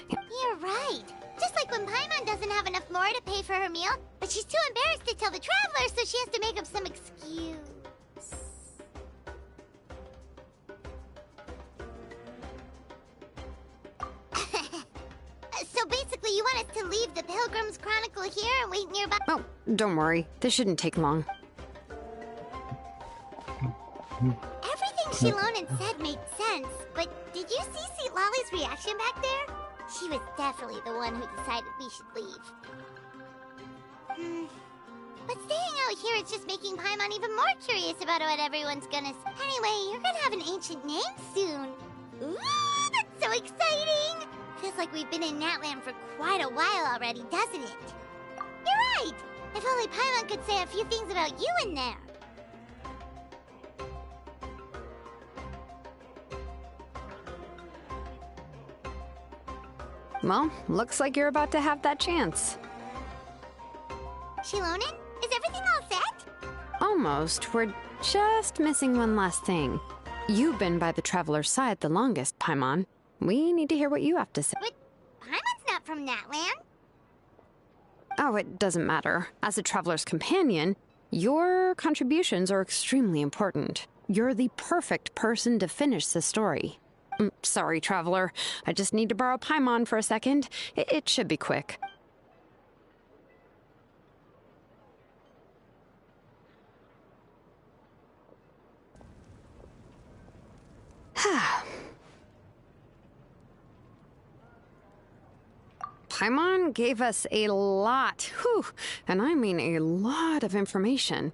You're right. Just like when Paimon doesn't have enough more to pay for her meal, but she's too embarrassed to tell the Traveler, so she has to make up some excuse. So basically, you want us to leave the Pilgrim's Chronicle here and wait nearby? Oh, don't worry. This shouldn't take long. Everything Shilonen said made sense, but did you see Sweet Lolly's reaction back there? She was definitely the one who decided we should leave. But staying out here is just making Paimon even more curious about what everyone's gonna say. Anyway, you're gonna have an ancient name soon. Ooh, that's so exciting! Feels like we've been in Natland for quite a while already, doesn't it? You're right! If only Paimon could say a few things about you in there. Well, looks like you're about to have that chance. Shilonen, is everything all set? Almost. We're just missing one last thing. You've been by the Traveler's side the longest, Paimon. We need to hear what you have to say. But Paimon's not from Natland. Oh, it doesn't matter. As a Traveler's companion, your contributions are extremely important. You're the perfect person to finish the story. Sorry, Traveler. I just need to borrow Paimon for a second. It should be quick. Paimon gave us a lot, whew, and I mean a lot of information.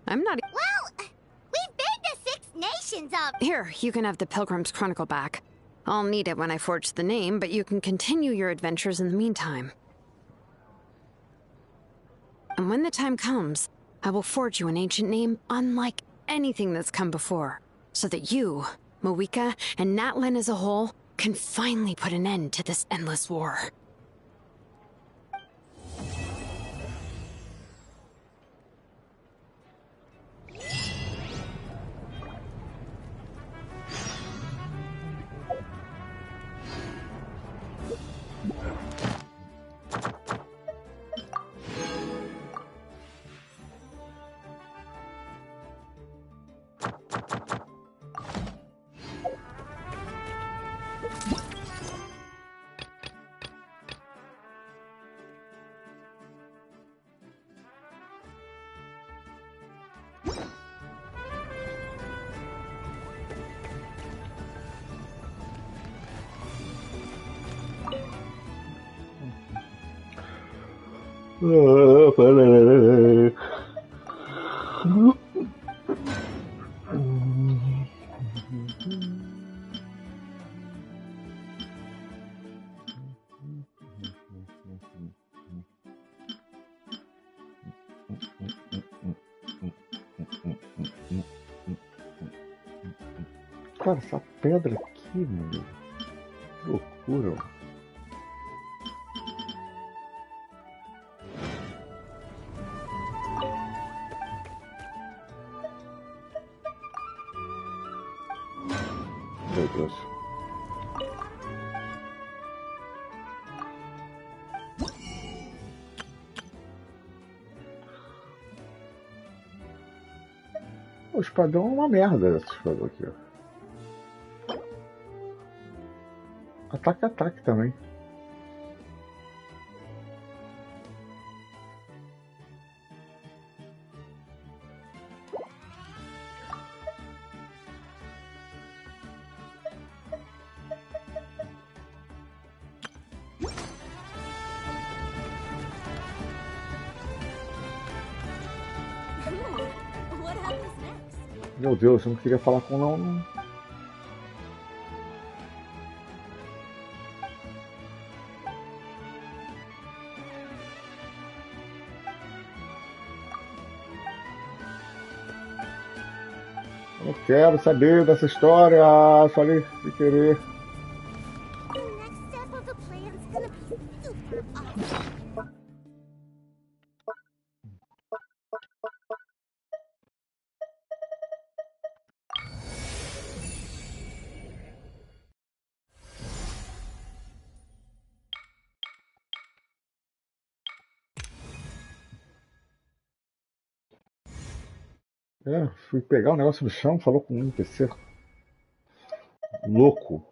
I'm not... Well, we've been to 6 nations already. Here, you can have the Pilgrim's Chronicle back. I'll need it when I forge the name, but you can continue your adventures in the meantime. And when the time comes, I will forge you an ancient name unlike anything that's come before, so that you, Moeka, and Natlan as a whole can finally put an end to this endless war. Cara, essa pedra aqui, mano. Que loucura, mano. Meu Deus. O espadão é uma merda, esse espadão aqui. Ataque também. Meu Deus, eu não queria falar com não. Eu não quero saber dessa história, falei sem querer. Fui pegar um negócio no chão, falou com um NPC. Louco.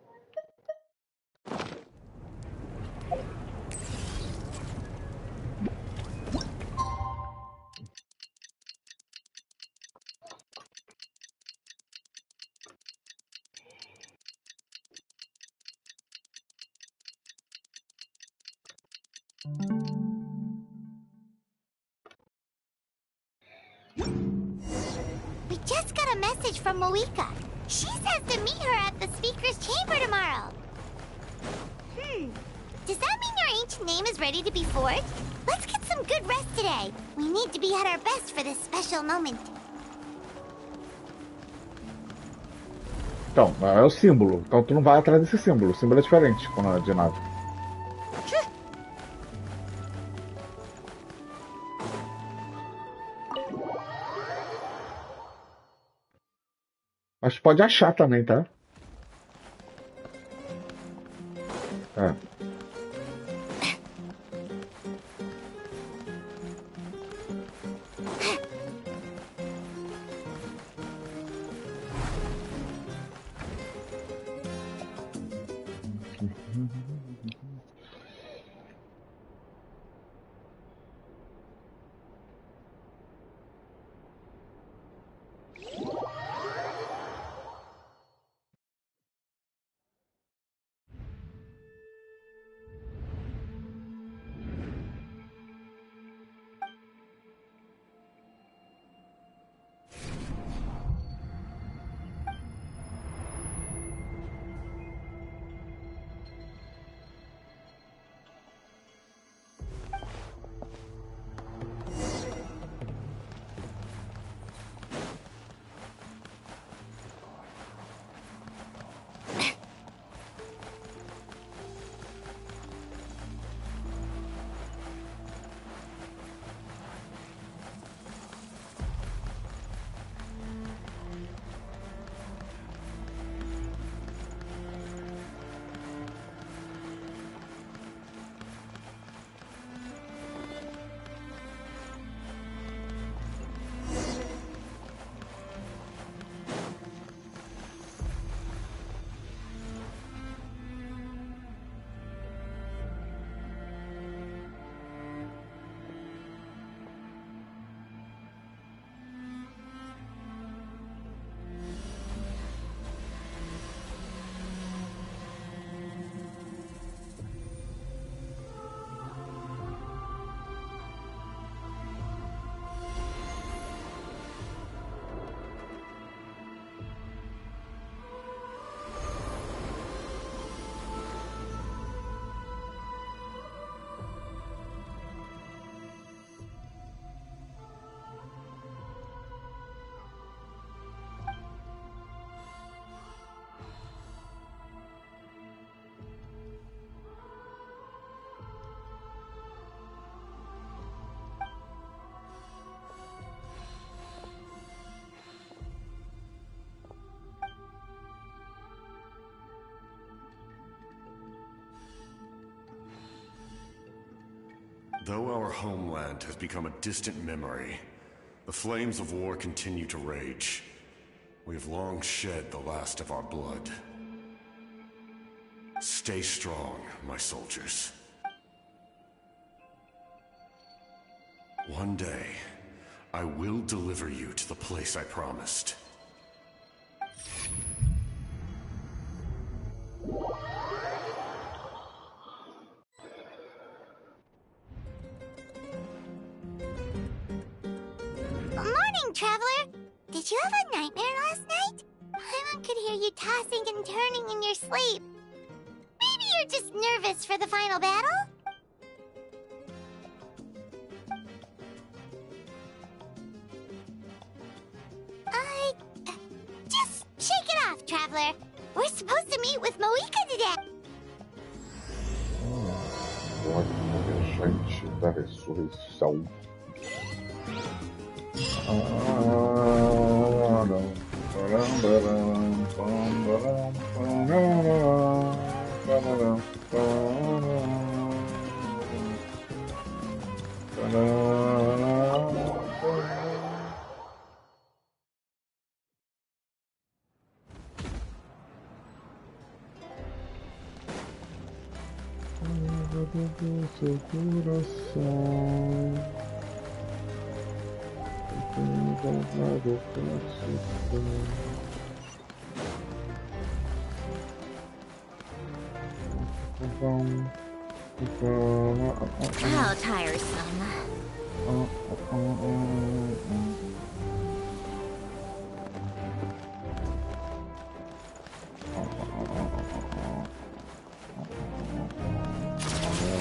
We just got a message from Moika. She says to meet her at the speaker's chamber tomorrow. Does that mean your ancient name is ready to be forged? Let's get some good rest today. We need to be at our best for this special moment. Então, é o símbolo. Então tu não vai atrás desse símbolo. O símbolo é diferente quando é de nave. Mas pode achar também, tá? É. Though our homeland has become a distant memory, the flames of war continue to rage. We've long shed the last of our blood. Stay strong, my soldiers. One day, I will deliver you to the place I promised. Morning, Traveler! Did you have a nightmare last night? Paimon could hear you tossing and turning in your sleep. Maybe you're just nervous for the final battle? Just shake it off, Traveler. We're supposed to meet with Moika today. Gente da ressurreição. Seu coração How tiresome.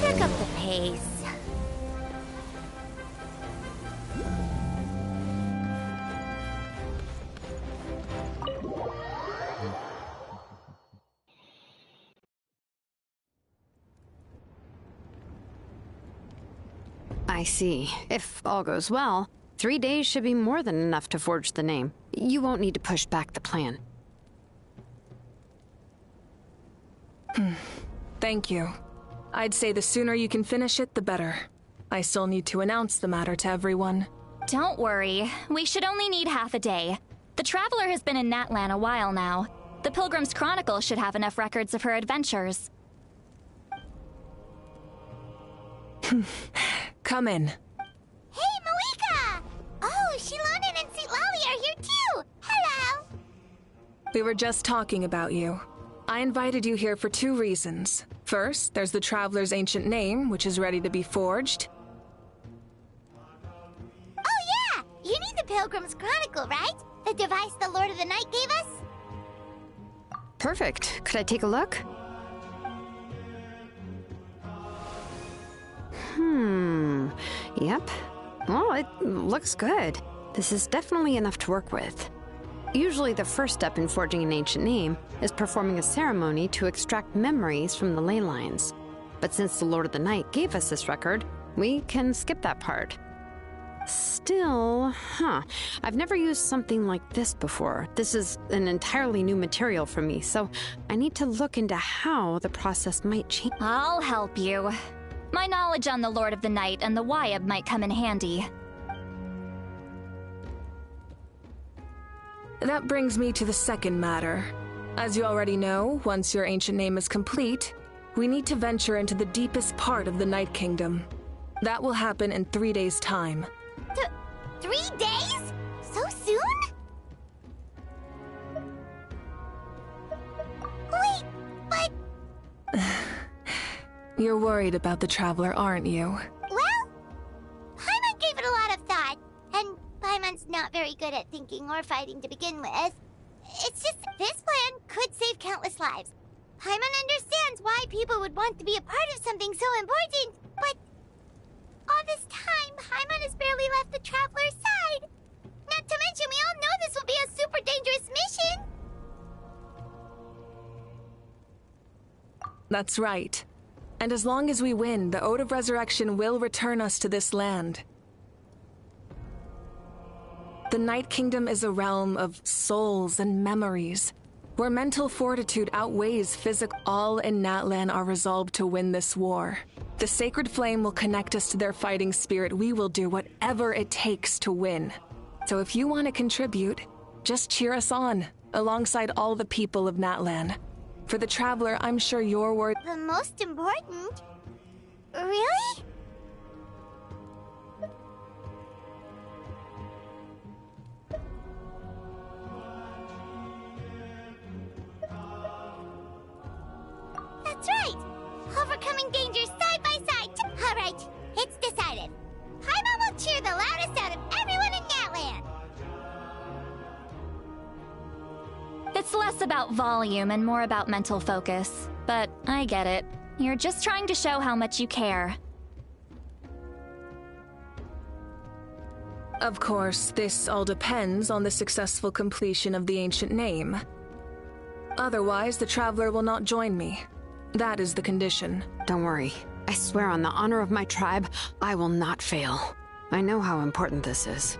Pick up the pace. I see. If all goes well, 3 days should be more than enough to forge the name. You won't need to push back the plan. Thank you. I'd say the sooner you can finish it, the better. I still need to announce the matter to everyone. Don't worry. We should only need half a day. The Traveler has been in Natlan a while now. The Pilgrim's Chronicle should have enough records of her adventures. Come in. Hey, Moika! Oh, Shilonen and St. Lolly are here too! Hello! We were just talking about you. I invited you here for 2 reasons. First, there's the Traveler's ancient name, which is ready to be forged. Oh yeah! You need the Pilgrim's Chronicle, right? The device the Lord of the Night gave us? Perfect. Could I take a look? Yep. Well, it looks good. This is definitely enough to work with. Usually the first step in forging an ancient name is performing a ceremony to extract memories from the ley lines. But since the Lord of the Night gave us this record, we can skip that part. Still, I've never used something like this before. This is an entirely new material for me, so I need to look into how the process might change. I'll help you. My knowledge on the Lord of the Night and the Wyab might come in handy. That brings me to the second matter. As you already know, once your ancient name is complete, we need to venture into the deepest part of the Night Kingdom. That will happen in 3 days' time. 3 days? So soon? Wait, but... You're worried about the Traveler, aren't you? Well, Paimon gave it a lot of thought, and Paimon's not very good at thinking or fighting to begin with. It's just this plan could save countless lives. Paimon understands why people would want to be a part of something so important, but all this time, Paimon has barely left the Traveler's side. Not to mention, we all know this will be a super dangerous mission. That's right. And as long as we win, the Ode of Resurrection will return us to this land. The Night Kingdom is a realm of souls and memories, where mental fortitude outweighs physical. All in Natlan are resolved to win this war. The Sacred Flame will connect us to their fighting spirit. We will do whatever it takes to win. So if you want to contribute, Just cheer us on, alongside all the people of Natlan. For the Traveler, I'm sure your word— The most important? Really? That's right! Overcoming dangers side by side. Alright, it's decided. Paimon will cheer the loudest out of everyone in Natlan. It's less about volume and more about mental focus. But I get it. You're just trying to show how much you care. Of course, this all depends on the successful completion of the ancient name. Otherwise, the Traveler will not join me. That is the condition. Don't worry. I swear on the honor of my tribe, I will not fail. I know how important this is.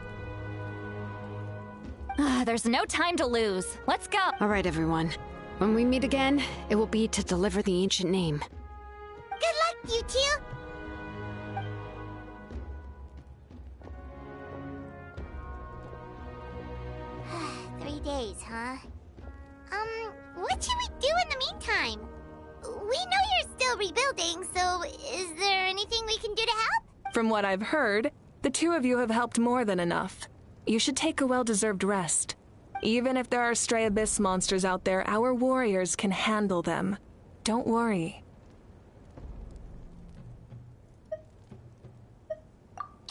There's no time to lose. Let's go! All right, everyone. When we meet again, it will be to deliver the ancient name. Good luck, you two! 3 days, huh? What should we do in the meantime? We know you're still rebuilding, so is there anything we can do to help? From what I've heard, the two of you have helped more than enough. You should take a well-deserved rest. Even if there are stray abyss monsters out there, our warriors can handle them. Don't worry.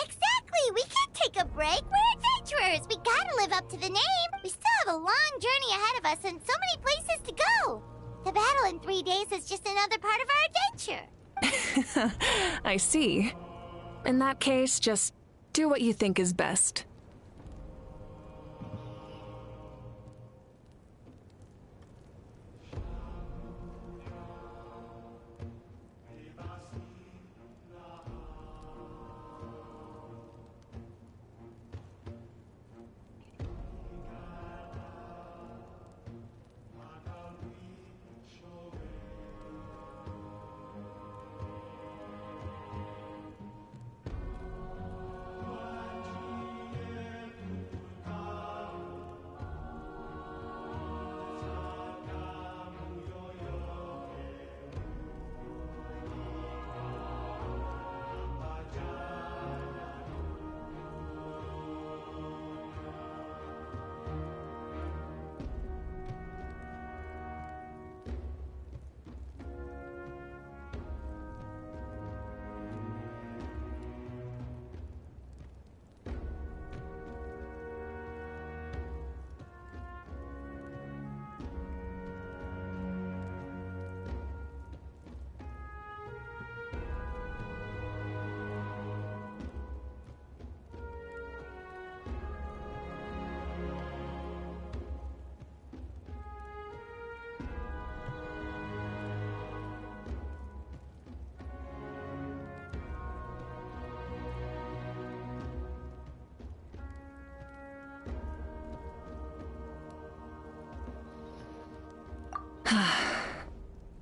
Exactly! We can't take a break. We're adventurers. We gotta live up to the name. We still have a long journey ahead of us and so many places to go. The battle in 3 days is just another part of our adventure. I see. In that case, just do what you think is best.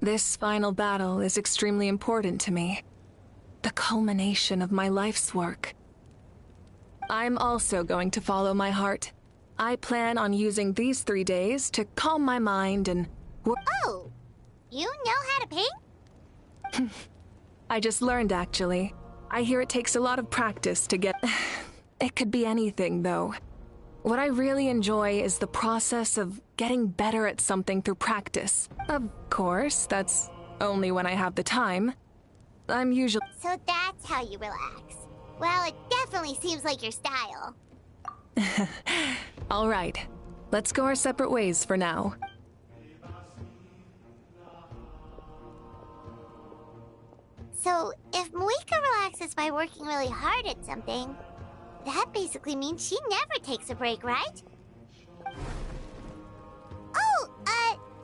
This final battle is extremely important to me. The culmination of my life's work. I'm also going to follow my heart. I plan on using these 3 days to calm my mind and Oh! You know how to paint? I just learned, actually. I hear it takes a lot of practice to get... It could be anything, though. What I really enjoy is the process of getting better at something through practice. Of course, that's only when I have the time. I'm usually... So that's how you relax. Well, it definitely seems like your style. All right. Let's go our separate ways for now. So, if Moika relaxes by working really hard at something, that basically means she never takes a break, right? Oh,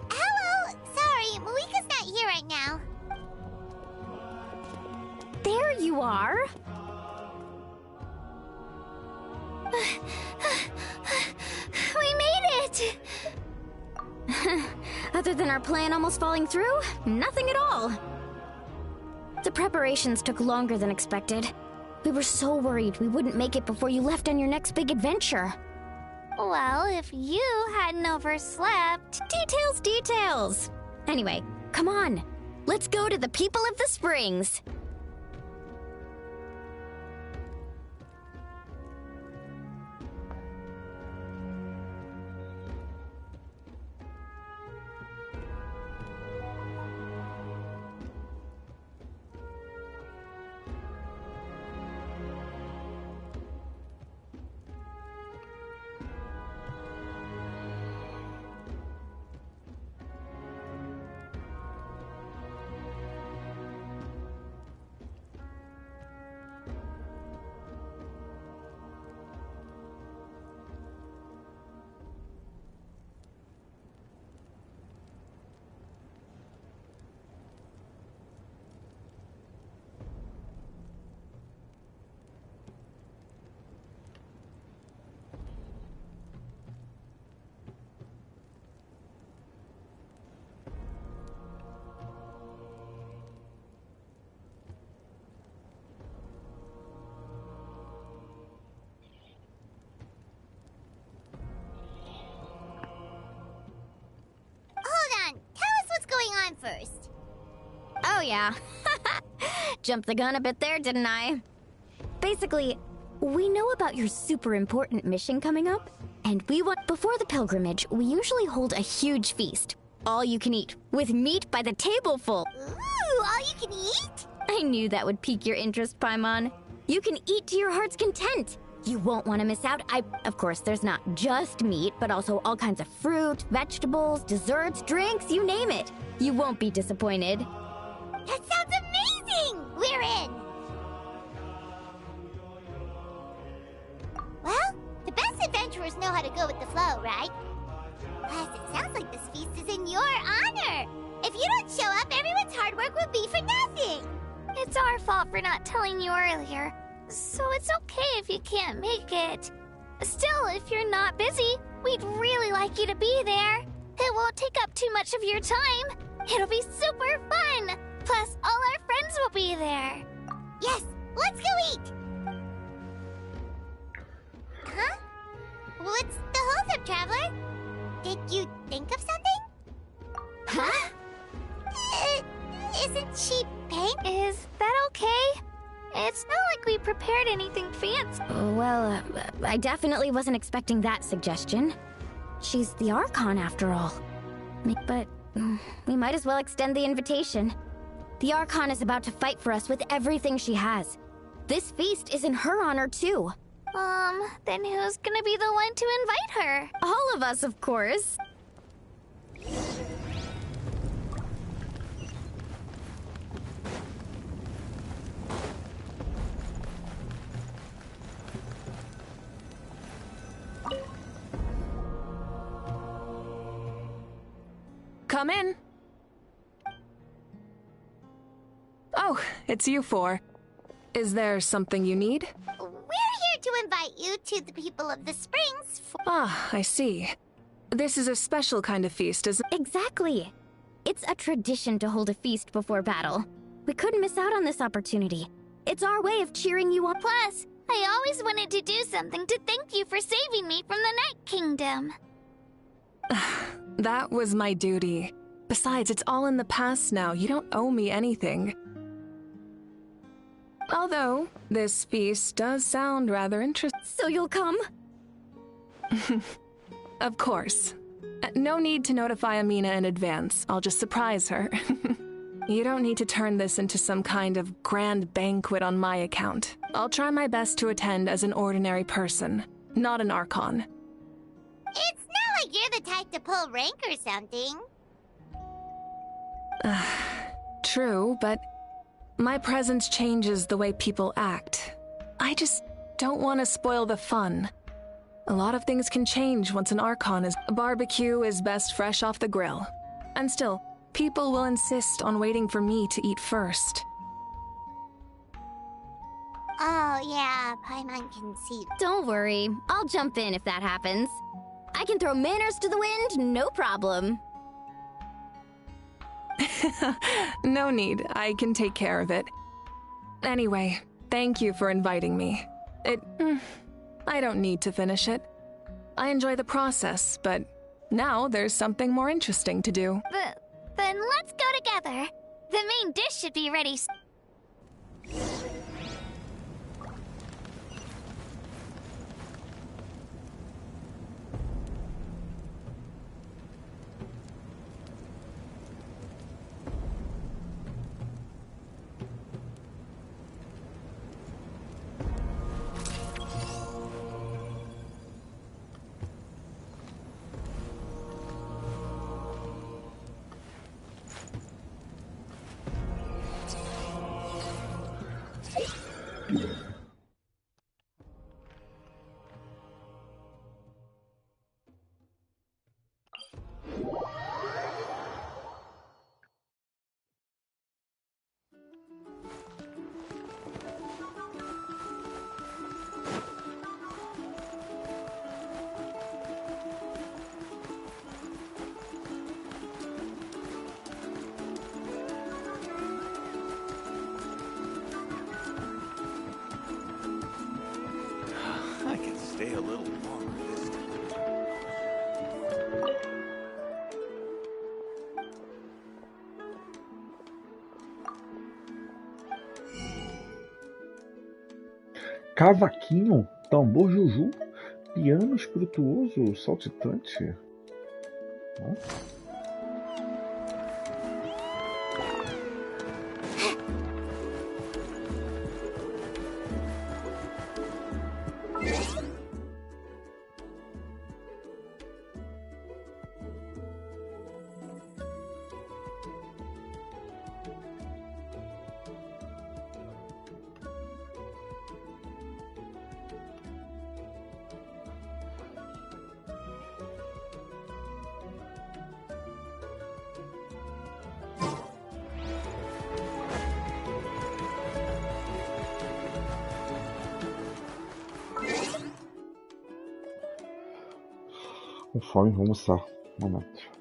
hello! Sorry, Moika's not here right now. There you are! We made it! Other than our plan almost falling through, nothing at all. The preparations took longer than expected. We were so worried we wouldn't make it before you left on your next big adventure. Well, if you hadn't overslept... Details! Anyway, come on. Let's go to the people of the springs. First. Oh, yeah. Jumped the gun a bit there, didn't I? Basically, we know about your super important mission coming up, and we want... Before the pilgrimage, we usually hold a huge feast. All you can eat, with meat by the tableful. Ooh, all you can eat? I knew that would pique your interest, Paimon. You can eat to your heart's content. You won't want to miss out. Of course, there's not just meat, but also all kinds of fruit, vegetables, desserts, drinks, you name it. You won't be disappointed. That sounds amazing! We're in! Well, the best adventurers know how to go with the flow, right? Plus, it sounds like this feast is in your honor. If you don't show up, everyone's hard work will be for nothing. It's our fault for not telling you earlier. So it's okay if you can't make it. Still, if you're not busy, we'd really like you to be there. It won't take up too much of your time. It'll be super fun. Plus, all our friends will be there. Yes, let's go eat. Huh? What's the holdup, Traveler? Did you think of something? Huh? Isn't she pink? Is that okay? It's not like we prepared anything fancy. Well, I definitely wasn't expecting that suggestion. She's the Archon, after all. But we might as well extend the invitation. The Archon is about to fight for us with everything she has. This feast is in her honor, too. Then who's gonna be the one to invite her? All of us, of course. Come in. Oh, it's you four. Is there something you need? We're here to invite you to the people of the springs for... Ah, I see. This is a special kind of feast, isn't it? Exactly. It's a tradition to hold a feast before battle. We couldn't miss out on this opportunity. It's our way of cheering you on. Plus, I always wanted to do something to thank you for saving me from the Night Kingdom. That was my duty. Besides, it's all in the past now. You don't owe me anything. Although, this feast does sound rather interesting. So you'll come? Of course. No need to notify Amina in advance. I'll just surprise her. You don't need to turn this into some kind of grand banquet on my account. I'll try my best to attend as an ordinary person, not an Archon. It's not like you're the type to pull rank or something. True, but my presence changes the way people act. I just don't want to spoil the fun. A lot of things can change once an Archon is... A barbecue is best fresh off the grill. And still, people will insist on waiting for me to eat first. Oh, yeah, Paimon can see. Don't worry. I'll jump in if that happens. I can throw manners to the wind, no problem. No need. I can take care of it. Anyway, thank you for inviting me. I don't need to finish it. I enjoy the process, but now there's something more interesting to do. Then let's go together. The main dish should be ready. I can stay a little longer this time. Cavaquinho, tambor juju, piano espirituoso, saltitante. Nossa. Com fome, vou almoçar. Momento.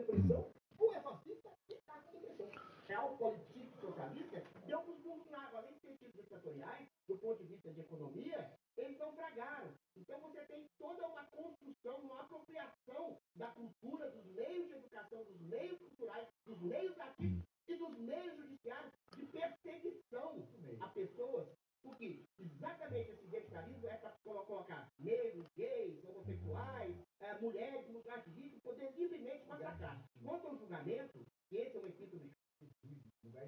depressão, ou é fascista e está com depressão. Realpolitik socialista deu um pulo na água, além de ter sido ditatoriais, do ponto de vista de economia, eles não fragaram. Então você tem toda uma construção, uma apropriação da cultura, dos meios de educação, dos meios culturais, dos meios artísticos e dos meios judiciários de perseguição a pessoas, porque exatamente esse identitarismo é para colocar negros, gays, homossexuais, mulheres no lugar de risco, poder livremente massacrar. Quanto ao julgamento, que esse é um epíteto lugar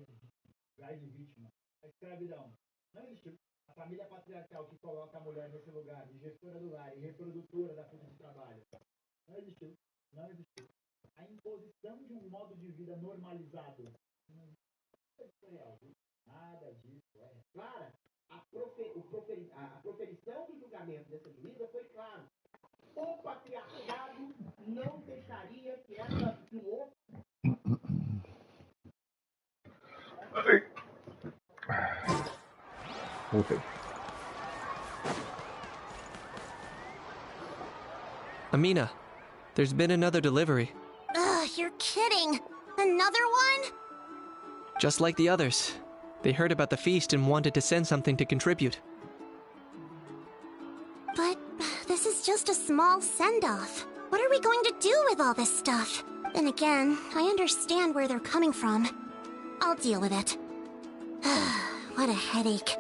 de vítima, a escravidão não existiu. A família patriarcal que coloca a mulher nesse lugar de gestora do lar e reprodutora da força de trabalho não existiu. Não existiu. A imposição de um modo de vida normalizado não existiu. Nada disso é. Clara, a proferição do julgamento dessa juíza foi claro. O patriarcado não deixaria que essa Voltei. Amina, there's been another delivery. Ugh, you're kidding. Another one? Just like the others. They heard about the feast and wanted to send something to contribute. But this is just a small send-off. What are we going to do with all this stuff? Then again, I understand where they're coming from. I'll deal with it. What a headache.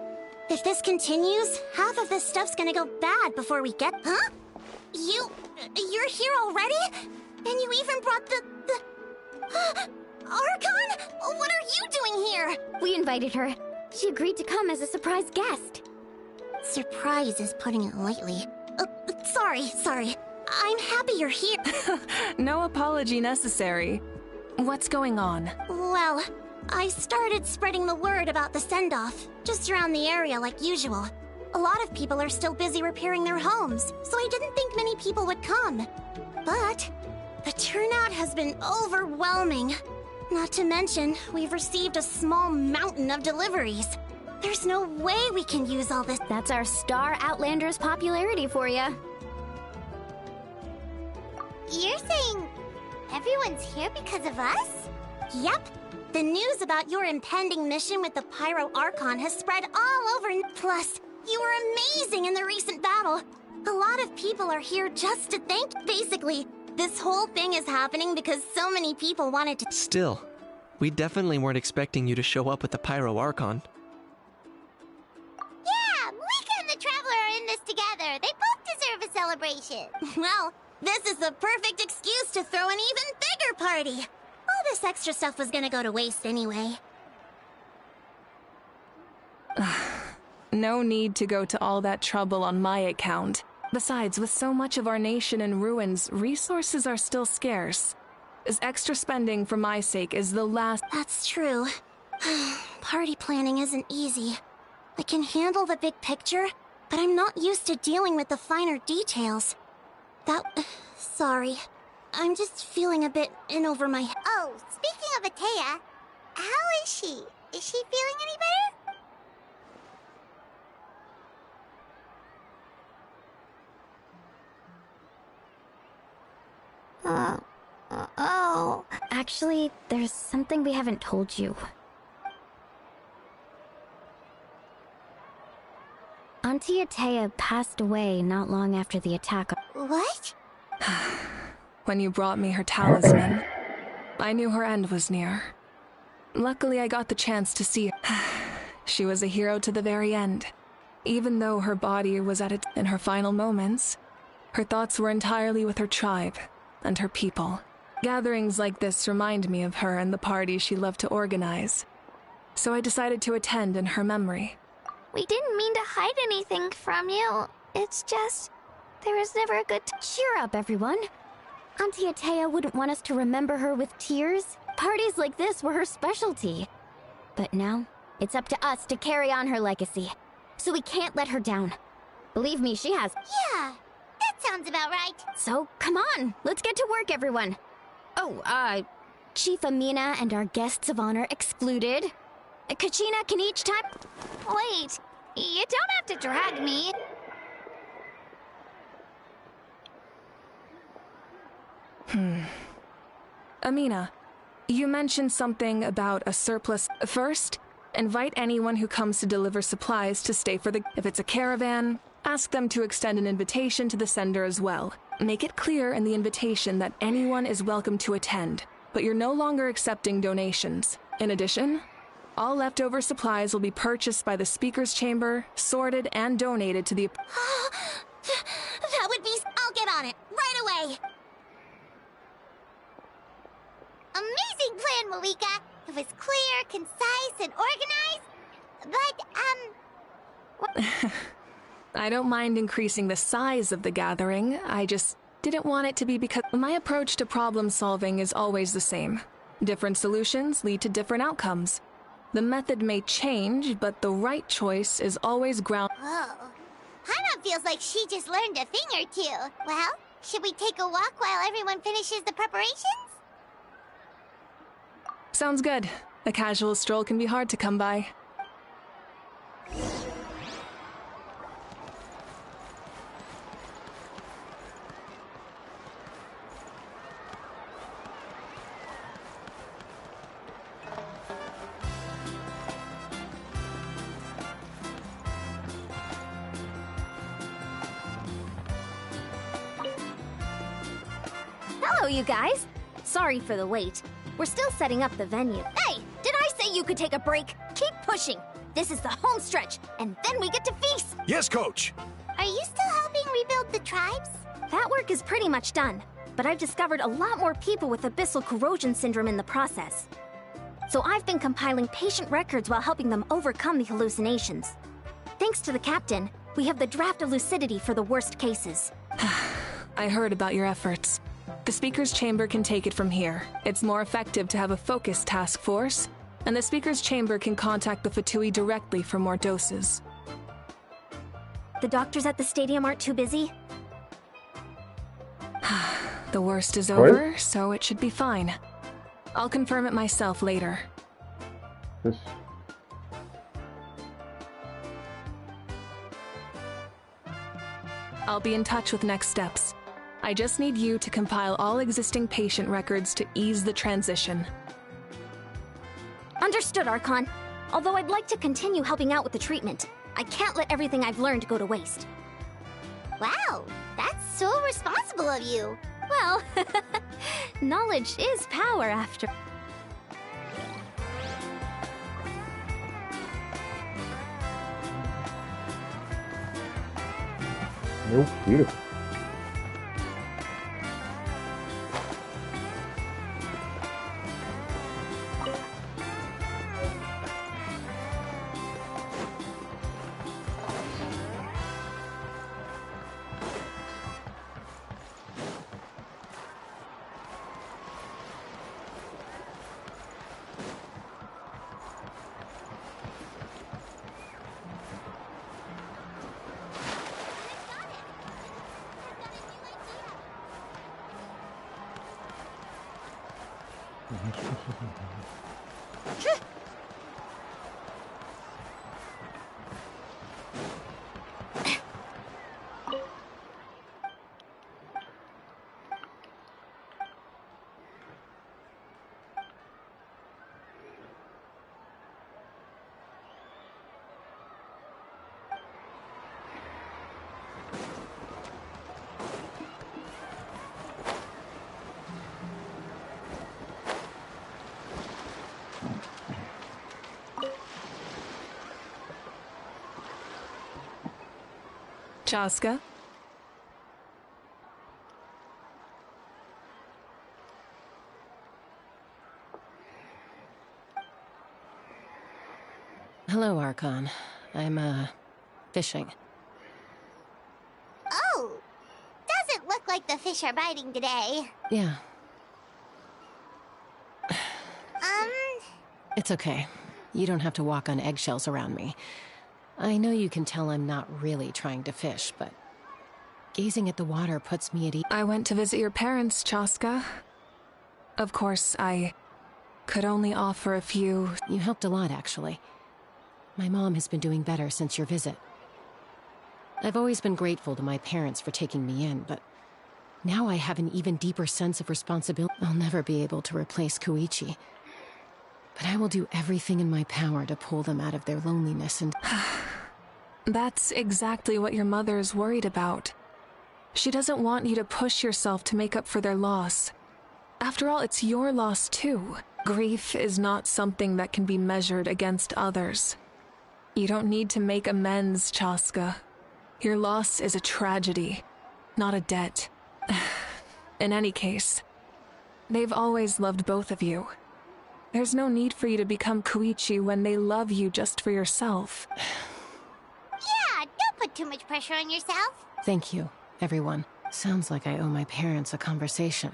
If this continues, half of this stuff's gonna go bad before we get— Huh? You're here already? And you even brought the Archon? What are you doing here? We invited her. She agreed to come as a surprise guest. Surprise is putting it lightly. Sorry. I'm happy you're here. No apology necessary. What's going on? Well, I started spreading the word about the send-off, just around the area like usual. A lot of people are still busy repairing their homes, so I didn't think many people would come. But the turnout has been overwhelming. Not to mention, we've received a small mountain of deliveries. There's no way we can use all this. That's our Star Outlander's popularity for you. You're saying everyone's here because of us? Yep. The news about your impending mission with the Pyro Archon has spread all over. Plus, you were amazing in the recent battle. A lot of people are here just to thank. Basically, this whole thing is happening because so many people wanted to. Still, we definitely weren't expecting you to show up with the Pyro Archon. Yeah, Mika and the Traveler are in this together. They both deserve a celebration. Well, this is the perfect excuse to throw an even bigger party. All this extra stuff was gonna go to waste anyway. No need to go to all that trouble on my account. Besides, with so much of our nation in ruins, resources are still scarce. This extra spending for my sake is the last— That's true. Party planning isn't easy. I can handle the big picture, but I'm not used to dealing with the finer details. Sorry. I'm just feeling a bit in over my head. Oh, speaking of Atea, how is she? Is she feeling any better? Oh. Actually, there's something we haven't told you. Auntie Atea passed away not long after the attack. What? When you brought me her talisman, I knew her end was near. Luckily, I got the chance to see her. She was a hero to the very end. Even though her body was in her final moments, her thoughts were entirely with her tribe and her people. Gatherings like this remind me of her and the parties she loved to organize. So I decided to attend in her memory. We didn't mean to hide anything from you. It's just, there was never a good Cheer up, everyone. Auntie Atea wouldn't want us to remember her with tears. Parties like this were her specialty. But now, it's up to us to carry on her legacy. So we can't let her down. Believe me, she has. Yeah, that sounds about right. So, come on, let's get to work, everyone. Oh, Chief Amina and our guests of honor excluded. Kachina can each time— Wait, you don't have to drag me. Amina, you mentioned something about a surplus. First, invite anyone who comes to deliver supplies to stay for the... If it's a caravan, ask them to extend an invitation to the sender as well. Make it clear in the invitation that anyone is welcome to attend, but you're no longer accepting donations. In addition, all leftover supplies will be purchased by the speaker's chamber, sorted, and donated to the... That would be... I'll get on it, right away! Amazing plan, Malika! It was clear, concise, and organized, but, I don't mind increasing the size of the gathering, I just didn't want it to be because my approach to problem solving is always the same. Different solutions lead to different outcomes. The method may change, but the right choice is always ground... Whoa. Hana feels like she just learned a thing or two. Well, should we take a walk while everyone finishes the preparations? Sounds good. A casual stroll can be hard to come by. Hello, you guys. Sorry for the wait. We're still setting up the venue. Hey, did I say you could take a break? Keep pushing. This is the home stretch, and then we get to feast. Yes, Coach. Are you still helping rebuild the tribes? That work is pretty much done, but I've discovered a lot more people with abyssal corrosion syndrome in the process. So I've been compiling patient records while helping them overcome the hallucinations. Thanks to the captain, we have the draft of lucidity for the worst cases. I heard about your efforts. The speaker's chamber can take it from here. It's more effective to have a focused task force, and the speaker's chamber can contact the Fatui directly for more doses. The doctors at the stadium aren't too busy? The worst is over, so it should be fine. I'll confirm it myself later. Yes. I'll be in touch with next steps. I just need you to compile all existing patient records to ease the transition. Understood, Archon. Although I'd like to continue helping out with the treatment, I can't let everything I've learned go to waste. Wow, that's so responsible of you. Well, knowledge is power after... Meu filho. Chaska? Hello, Archon. I'm, fishing. Oh, doesn't look like the fish are biting today. Yeah. It's okay. You don't have to walk on eggshells around me. I know you can tell I'm not really trying to fish, but gazing at the water puts me at ease. I went to visit your parents, Chaska. Of course, I could only offer a few... You helped a lot, actually. My mom has been doing better since your visit. I've always been grateful to my parents for taking me in, but Now I have an even deeper sense of responsibility. I'll never be able to replace Koichi. But I will do everything in my power to pull them out of their loneliness and... That's exactly what your mother is worried about. She doesn't want you to push yourself to make up for their loss. After all, it's your loss too. Grief is not something that can be measured against others. You don't need to make amends, Chaska. Your loss is a tragedy, not a debt. In any case, they've always loved both of you. There's no need for you to become Koichi when they love you just for yourself. Yeah, don't put too much pressure on yourself. Thank you, everyone. Sounds like I owe my parents a conversation.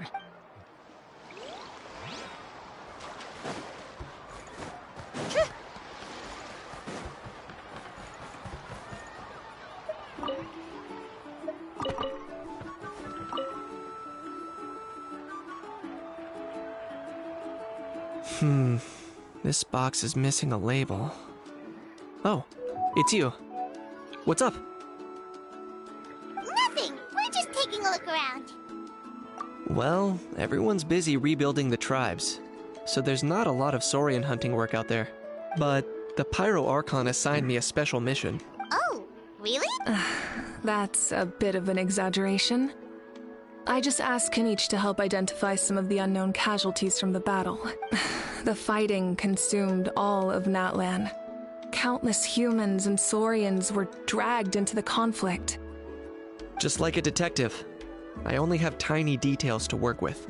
This box is missing a label. Oh, it's you. What's up? Nothing. We're just taking a look around. Well, everyone's busy rebuilding the tribes, so there's not a lot of Saurian hunting work out there. But the Pyro Archon assigned me a special mission. Oh, really? That's a bit of an exaggeration. I just asked Kinich to help identify some of the unknown casualties from the battle. The fighting consumed all of Natlan. Countless humans and Saurians were dragged into the conflict. Just like a detective, I only have tiny details to work with.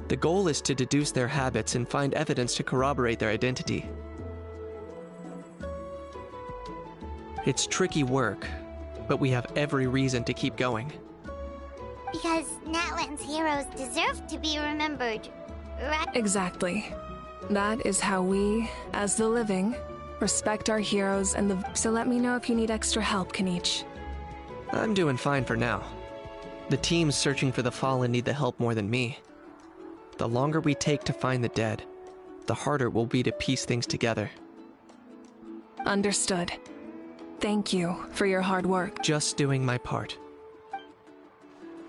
The goal is to deduce their habits and find evidence to corroborate their identity. It's tricky work, but we have every reason to keep going. Because Natlan's heroes deserve to be remembered, right? Exactly. That is how we, as the living, respect our heroes and the... So let me know if you need extra help, Kinich. I'm doing fine for now. The teams searching for the fallen need the help more than me. The longer we take to find the dead, the harder it will be to piece things together. Understood. Thank you for your hard work. Just doing my part.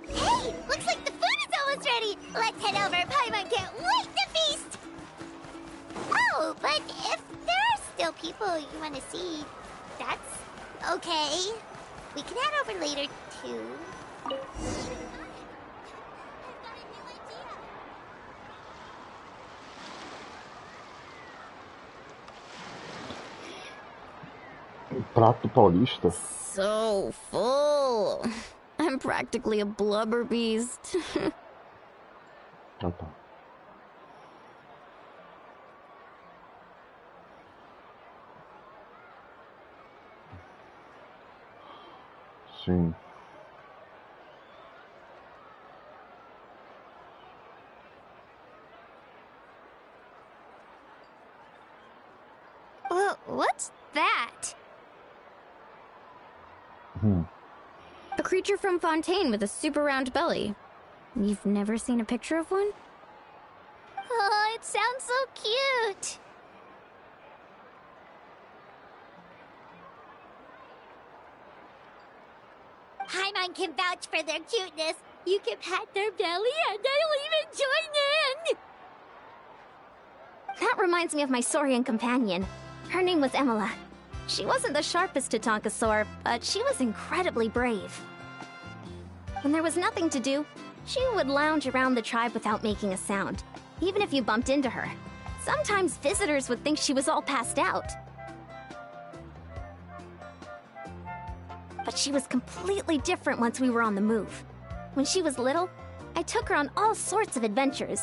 Hey, looks like the food is almost ready. Let's head over. Paimon can't wait to feast. Oh, but if there are still people you want to see, that's okay. We can head over later, too. Prato paulista. So full. I'm practically a blubber beast. Ah, tá. Sim. What's that? A creature from Fontaine with a super round belly. You've never seen a picture of one? Oh, it sounds so cute. Paimon can vouch for their cuteness. You can pat their belly and they'll even join in. That reminds me of my Saurian companion. Her name was Emila. She wasn't the sharpest Tatankasaur, but she was incredibly brave. When there was nothing to do, she would lounge around the tribe without making a sound, even if you bumped into her. Sometimes visitors would think she was all passed out. But she was completely different once we were on the move. When she was little, I took her on all sorts of adventures.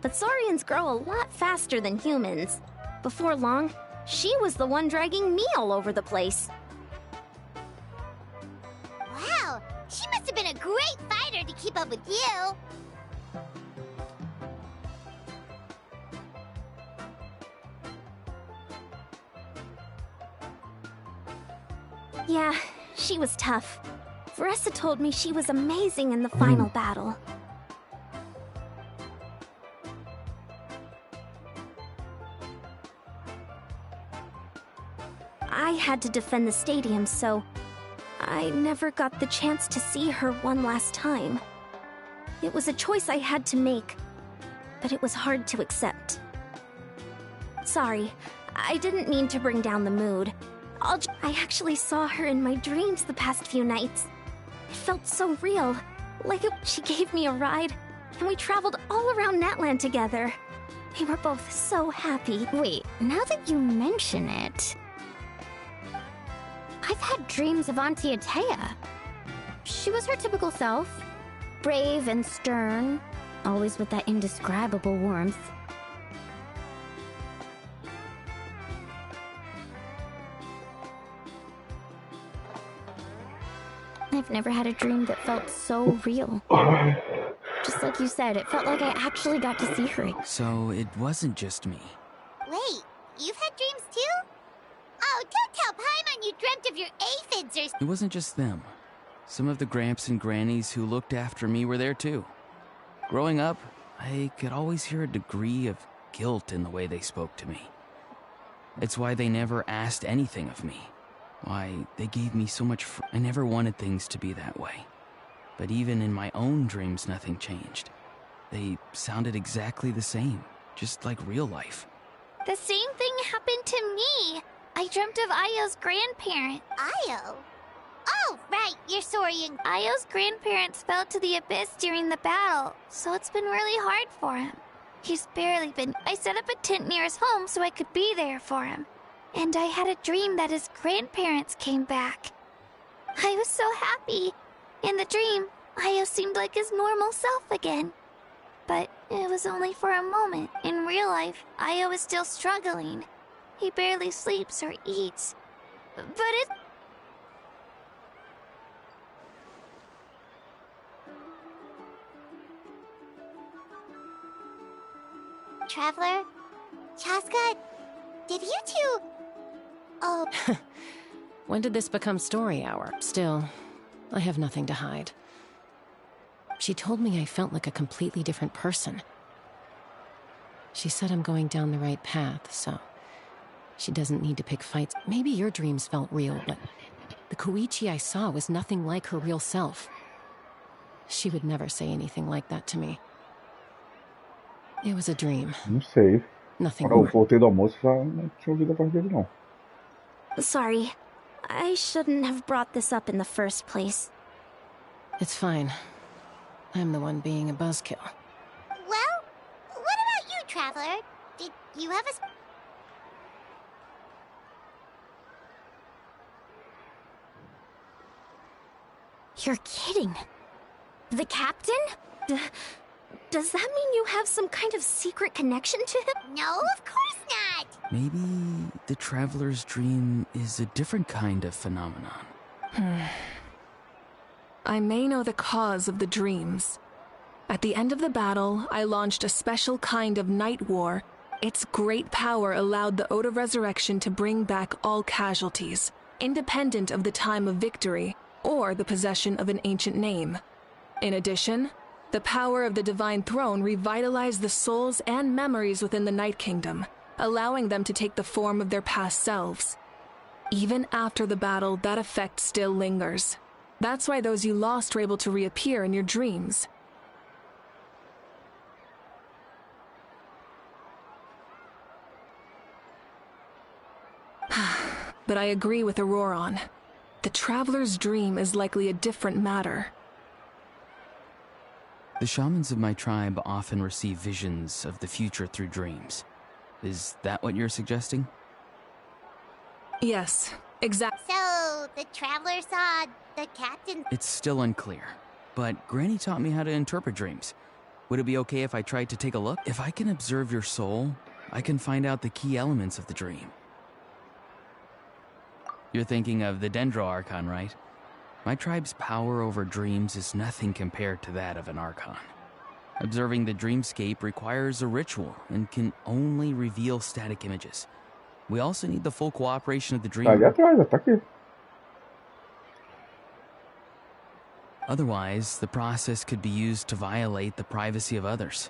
But Saurians grow a lot faster than humans. Before long, she was the one dragging me all over the place. Wow, she must have been a great fighter to keep up with you. Yeah, she was tough. Veressa told me she was amazing in the final battle. I had to defend the stadium, so I never got the chance to see her one last time. It was a choice I had to make, but it was hard to accept. Sorry, I didn't mean to bring down the mood. I actually saw her in my dreams the past few nights. It felt so real, she gave me a ride, and we traveled all around Natland together. We were both so happy. Wait, now that you mention it, I've had dreams of Auntie Atea. She was her typical self, brave and stern, always with that indescribable warmth. I've never had a dream that felt so real. Just like you said, it felt like I actually got to see her. So it wasn't just me. Wait, you've had dreams too? Oh, don't tell Paimon you dreamt of your aphids or... It wasn't just them. Some of the Gramps and Grannies who looked after me were there too. Growing up, I could always hear a degree of guilt in the way they spoke to me. It's why they never asked anything of me. Why they gave me so much I never wanted things to be that way. But even in my own dreams, nothing changed. They sounded exactly the same, just like real life. The same thing happened to me. I dreamt of Io's grandparent. Io? Oh, right, you're Saurian. Io's grandparents fell to the abyss during the battle, so it's been really hard for him. He's barely been... I set up a tent near his home so I could be there for him. And I had a dream that his grandparents came back. I was so happy. In the dream, Io seemed like his normal self again. But it was only for a moment. In real life, Io is still struggling. He barely sleeps or eats. But it... Traveler? Chaska? Did you two... Oh... When did this become story hour? Still, I have nothing to hide. She told me I felt like a completely different person. She said I'm going down the right path, so she doesn't need to pick fights. Maybe your dreams felt real, but the Koichi I saw was nothing like her real self. She would never say anything like that to me. It was a dream. Não sei. Nothing Quando eu more. voltei do almoço, já não tinha ouvido a voz dele, não. Sorry, I shouldn't have brought this up in the first place. It's fine. I'm the one being a buzzkill. Well, what about you, Traveler? Did you have a... You're kidding. The captain? Does that mean you have some kind of secret connection to him? No, of course not! Maybe the Traveler's dream is a different kind of phenomenon. I may know the cause of the dreams. At the end of the battle, I launched a special kind of night war. Its great power allowed the Ode of Resurrection to bring back all casualties, independent of the time of victory or the possession of an ancient name. In addition, the power of the Divine Throne revitalized the souls and memories within the Night Kingdom, allowing them to take the form of their past selves. Even after the battle, that effect still lingers. That's why those you lost were able to reappear in your dreams. But I agree with Auroron. The Traveler's dream is likely a different matter. The shamans of my tribe often receive visions of the future through dreams. Is that what you're suggesting? Yes, exactly. So, the Traveler saw the captain... It's still unclear, but Granny taught me how to interpret dreams. Would it be okay if I tried to take a look? If I can observe your soul, I can find out the key elements of the dream. You're thinking of the Dendro Archon, right? My tribe's power over dreams is nothing compared to that of an Archon. Observing the dreamscape requires a ritual and can only reveal static images. We also need the full cooperation of the dreamer. Ali atrás, tá aqui. Otherwise, the process could be used to violate the privacy of others.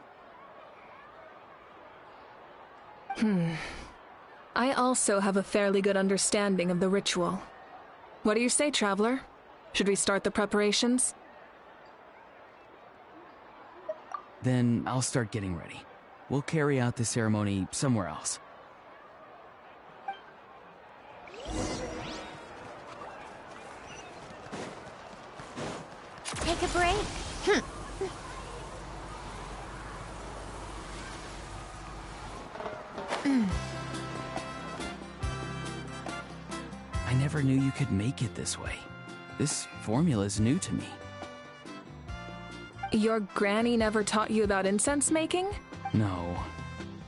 I also have a fairly good understanding of the ritual. What do you say, Traveler? Should we start the preparations? Then I'll start getting ready. We'll carry out the ceremony somewhere else. Take a break. I never knew you could make it this way. This formula's new to me. Your granny never taught you about incense making? No.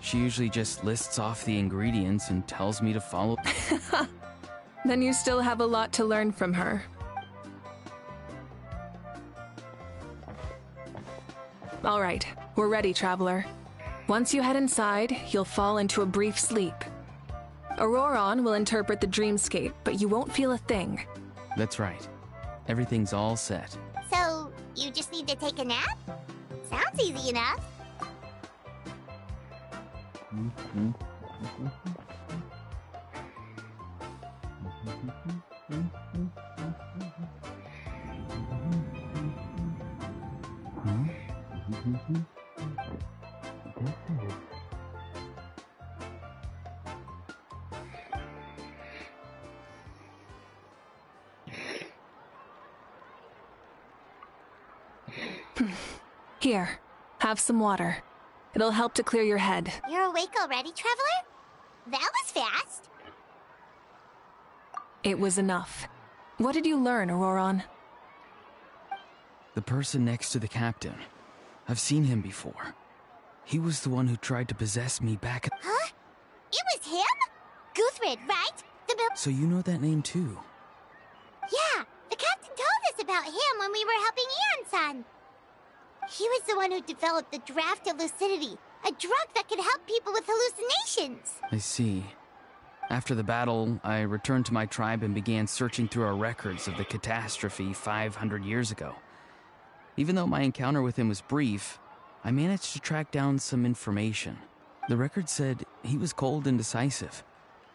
She usually just lists off the ingredients and tells me to follow. Then you still have a lot to learn from her. All right, we're ready, traveler. Once you head inside, you'll fall into a brief sleep. Auroron will interpret the dreamscape, but you won't feel a thing. That's right. Everything's all set. So, you just need to take a nap? Sounds easy enough. Here, have some water. It'll help to clear your head. You're awake already, traveler? That was fast. It was enough. What did you learn, Auroron? The person next to the captain. I've seen him before. He was the one who tried to possess me back at... Huh? It was him? Guthrid, right? So you know that name too? Yeah, the captain told us about him when we were helping Eon-san. He was the one who developed the draft of lucidity, a drug that could help people with hallucinations. I see. After the battle, I returned to my tribe and began searching through our records of the catastrophe 500 years ago. Even though my encounter with him was brief, I managed to track down some information. The record said he was cold and decisive.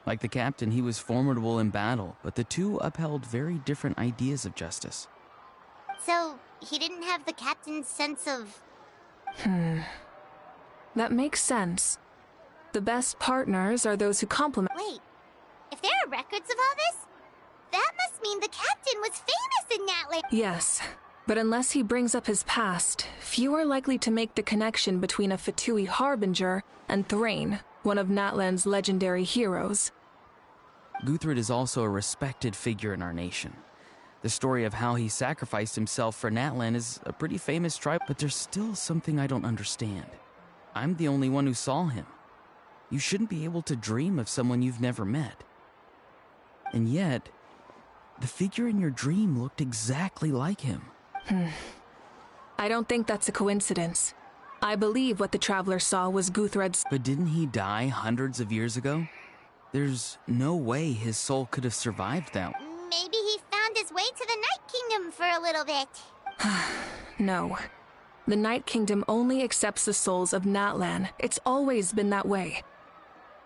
Like the captain, he was formidable in battle, but the two upheld very different ideas of justice. So, he didn't have the captain's sense of... That makes sense. The best partners are those who complement... Wait, if there are records of all this, that must mean the captain was famous in Natlan. Yes, but unless he brings up his past, few are likely to make the connection between a Fatui harbinger and Thrain, one of Natlan's legendary heroes. Guthrid is also a respected figure in our nation. The story of how he sacrificed himself for Natlan is a pretty famous tribe, but there's still something I don't understand. I'm the only one who saw him. You shouldn't be able to dream of someone you've never met. And yet, the figure in your dream looked exactly like him. I don't think that's a coincidence. I believe what the traveler saw was Guthred's... But didn't he die hundreds of years ago? There's no way his soul could have survived that. Maybe he found his way to the Night Kingdom for a little bit. No. The Night Kingdom only accepts the souls of Natlan. It's always been that way.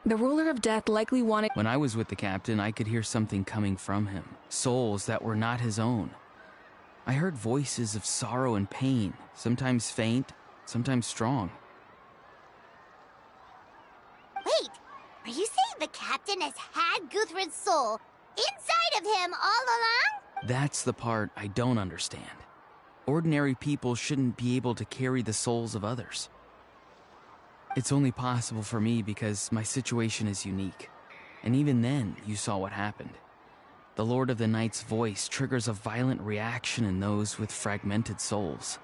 The ruler of death likely wanted... When I was with the captain, I could hear something coming from him. Souls that were not his own. I heard voices of sorrow and pain, sometimes faint, sometimes strong. Wait, are you saying the captain has had Guthrid's soul inside of him all along? That's the part I don't understand. Ordinary people shouldn't be able to carry the souls of others. It's only possible for me because my situation is unique. And even then, you saw what happened. The Lord of the Night's voice triggers a violent reaction in those with fragmented souls.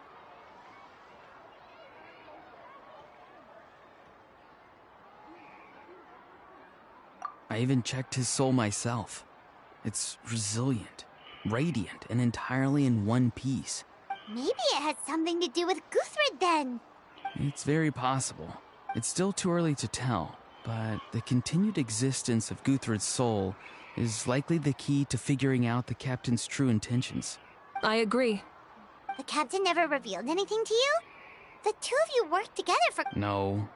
I even checked his soul myself. It's resilient, radiant, and entirely in one piece. Maybe it has something to do with Guthrid then. It's very possible. It's still too early to tell, but the continued existence of Guthrid's soul is likely the key to figuring out the captain's true intentions. I agree. The captain never revealed anything to you? The two of you worked together for... No,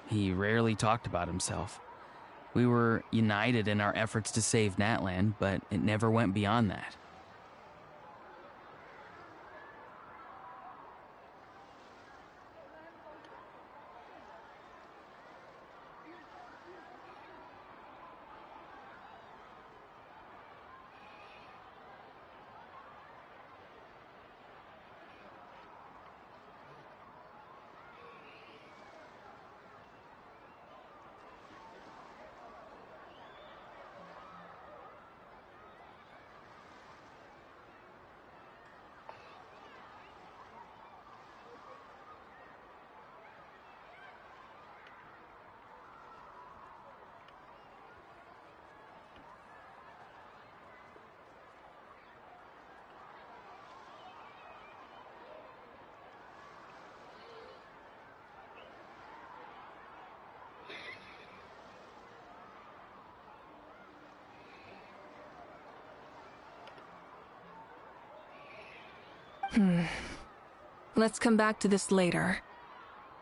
he rarely talked about himself. We were united in our efforts to save Natlan, but it never went beyond that. Let's come back to this later.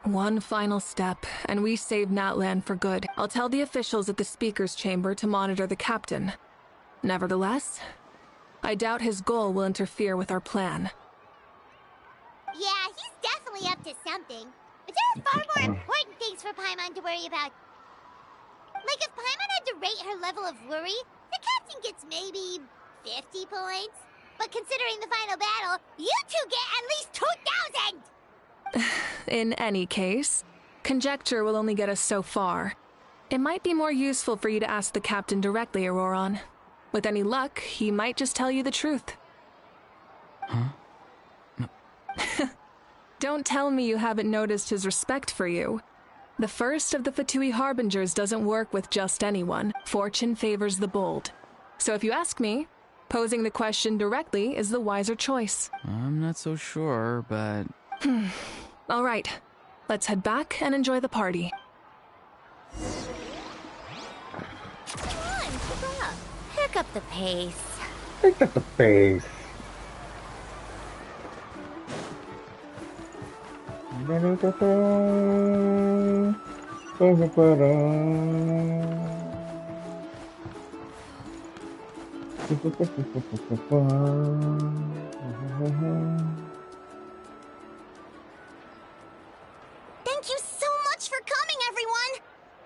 One final step, and we save Natlan for good. I'll tell the officials at the speaker's chamber to monitor the captain. Nevertheless, I doubt his goal will interfere with our plan. Yeah, he's definitely up to something. But there are far more important things for Paimon to worry about. Like if Paimon had to rate her level of worry, the captain gets maybe 50 points. But considering the final battle, you two get at least 2,000! In any case, conjecture will only get us so far. It might be more useful for you to ask the captain directly, Auroron. With any luck, he might just tell you the truth. Huh? Don't tell me you haven't noticed his respect for you. The first of the Fatui Harbingers doesn't work with just anyone. Fortune favors the bold. So if you ask me, posing the question directly is the wiser choice. I'm not so sure, but... All right, let's head back and enjoy the party. Come on, keep up. Pick up the pace. Pick up the pace. Thank you so much for coming, everyone!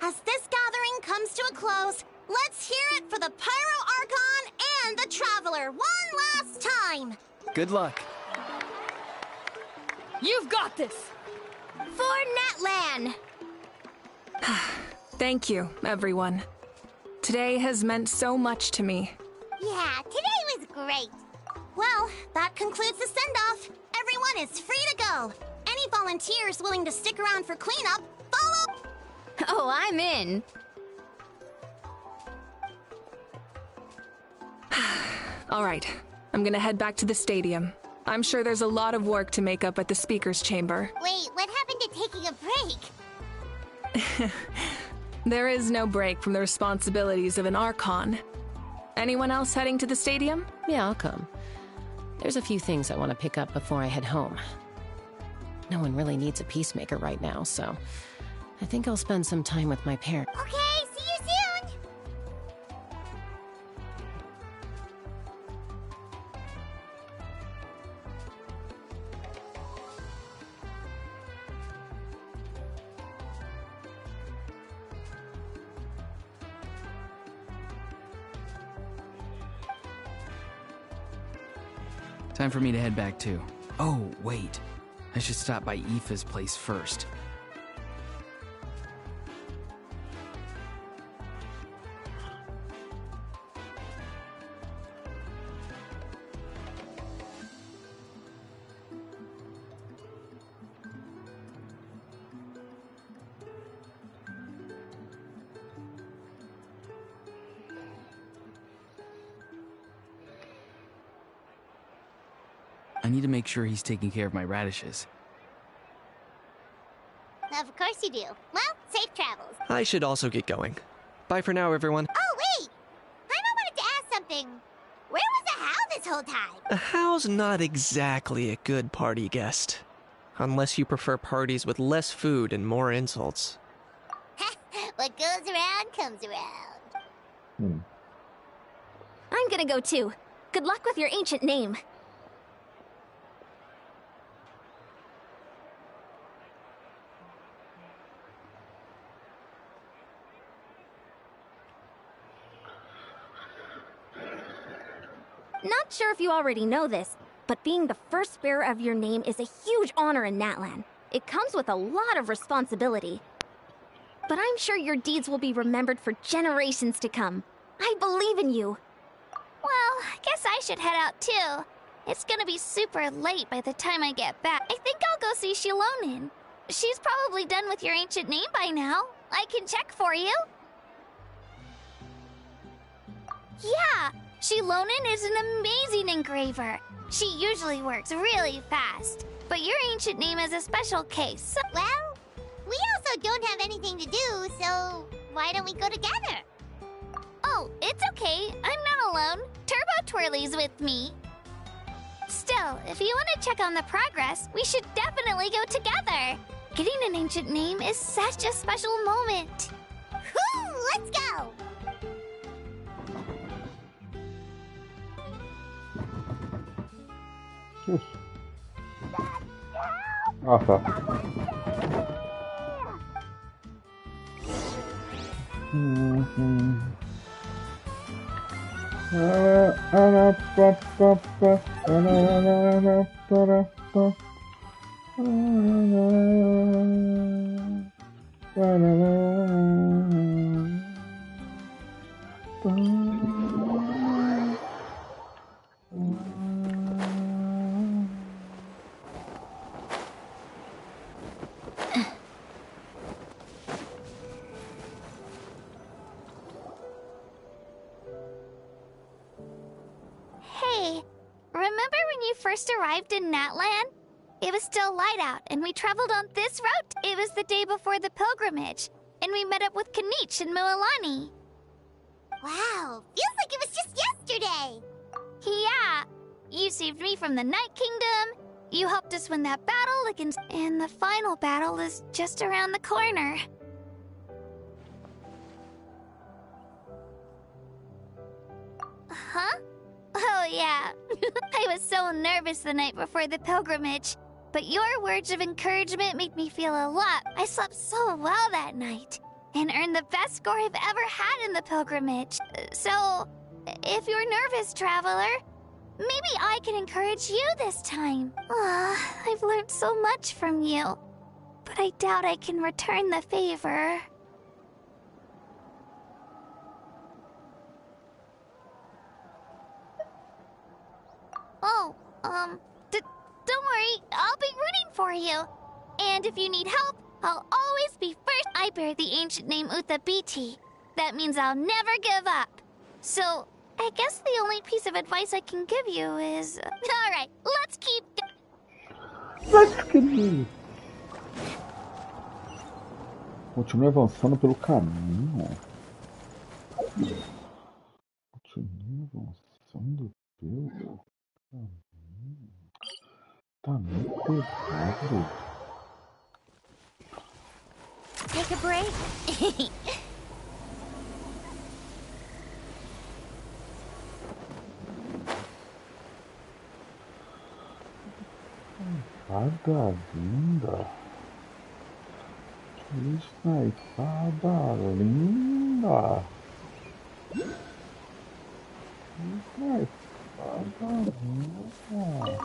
As this gathering comes to a close, let's hear it for the Pyro Archon and the Traveler one last time! Good luck. You've got this! For Natlan! Thank you, everyone. Today has meant so much to me. Yeah, today was great. Well, that concludes the send-off. Everyone is free to go. Any volunteers willing to stick around for cleanup, follow... Oh, I'm in. All right, I'm gonna head back to the stadium. I'm sure there's a lot of work to make up at the speaker's chamber. Wait, what happened to taking a break? There is no break from the responsibilities of an Archon. Anyone else heading to the stadium? Yeah, I'll come. There's a few things I want to pick up before I head home. No one really needs a peacemaker right now, so I think I'll spend some time with my parents. Okay, see you soon! Time for me to head back too. Oh, wait. I should stop by Aoife's place first. I need to make sure he's taking care of my radishes. Of course you do. Well, safe travels. I should also get going. Bye for now, everyone. Oh, wait! I wanted to ask something. Where was the Hal this whole time? A Hal's not exactly a good party guest. Unless you prefer parties with less food and more insults. What goes around comes around. I'm gonna go too. Good luck with your ancient name. Not sure if you already know this, but being the first bearer of your name is a huge honor in Natlan. It comes with a lot of responsibility. But I'm sure your deeds will be remembered for generations to come. I believe in you. Well, I guess I should head out too. It's gonna be super late by the time I get back. I think I'll go see Shilonin. She's probably done with your ancient name by now. I can check for you. Yeah! Shilonin is an amazing engraver. She usually works really fast. But your ancient name is a special case. Well, we also don't have anything to do, so why don't we go together? Oh, it's okay. I'm not alone. Turbo Twirly's with me. Stay Still, if you want to check on the progress, we should definitely go together. Getting an ancient name is such a special moment. Whoo! Let's go! Ah, tá. Hey, remember when you first arrived in Natlan? It was still light out, and we traveled on this route. It was the day before the pilgrimage, and we met up with Kanich and Mualani. Wow, feels like it was just yesterday. Yeah, you saved me from the Night Kingdom. You helped us win that battle against... And the final battle is just around the corner. Huh? Oh, yeah. I was so nervous the night before the pilgrimage. But your words of encouragement made me feel a lot. I slept so well that night and earned the best score I've ever had in the pilgrimage. So, if you're nervous, traveler, maybe I can encourage you this time. I've learned so much from you, but I doubt I can return the favor. Oh, don't worry, I'll be rooting for you. And if you need help, I'll always be first. I bear the ancient name Uthabiti. That means I'll never give up. So, I guess the only piece of advice I can give you is... Alright, let's keep... Continue avançando pelo caminho. Continue avançando pelo caminho. Tá muito pesado. Take a break. Espada linda. Que espada linda. Que espada linda.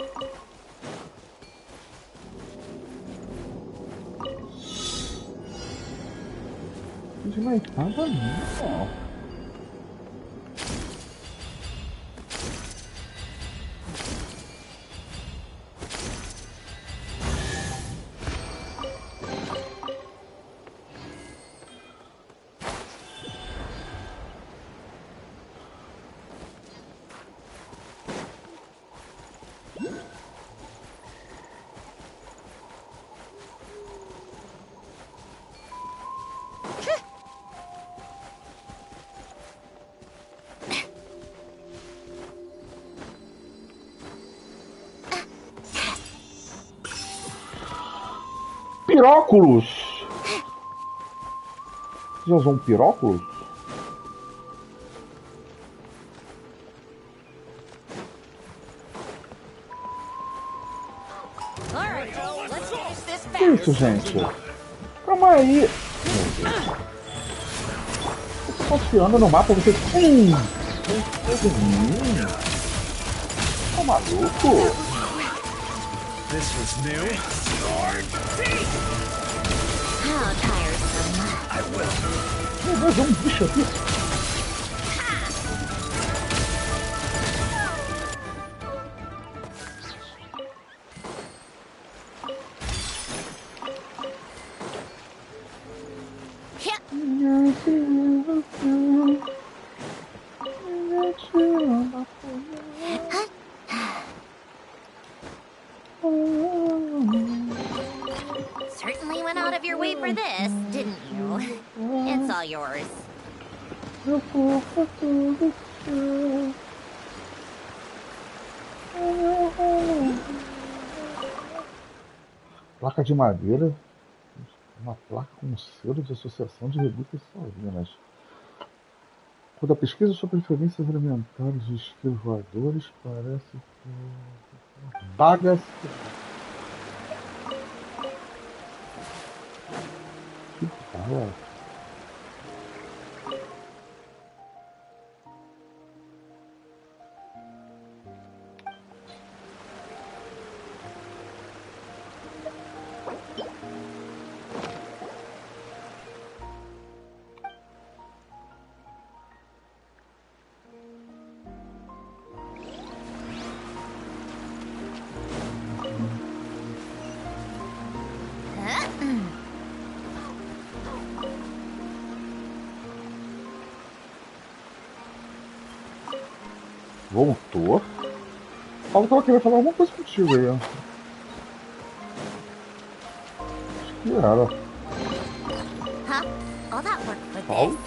Isso não é espada linda. Piróculos! Já usou um piróculos? Que isso, gente? Calma aí! Meu Deus. Você anda no mapa, você... Tá maluco? This was new. How tiresome. I will. Meu Deus, é um bicho aqui. Certainly went out of your way for this, didn't you? It's all yours. Placa de madeira. Uma placa com um selo de associação de redutas saurinas. Quando a pesquisa sobre referências alimentares de esquilos voadores parece que... Bagas... Que cara? Voltou? Paulo tava querendo falar alguma coisa contigo aí, ó. Acho que era. Huh? All that work for Paulo? this?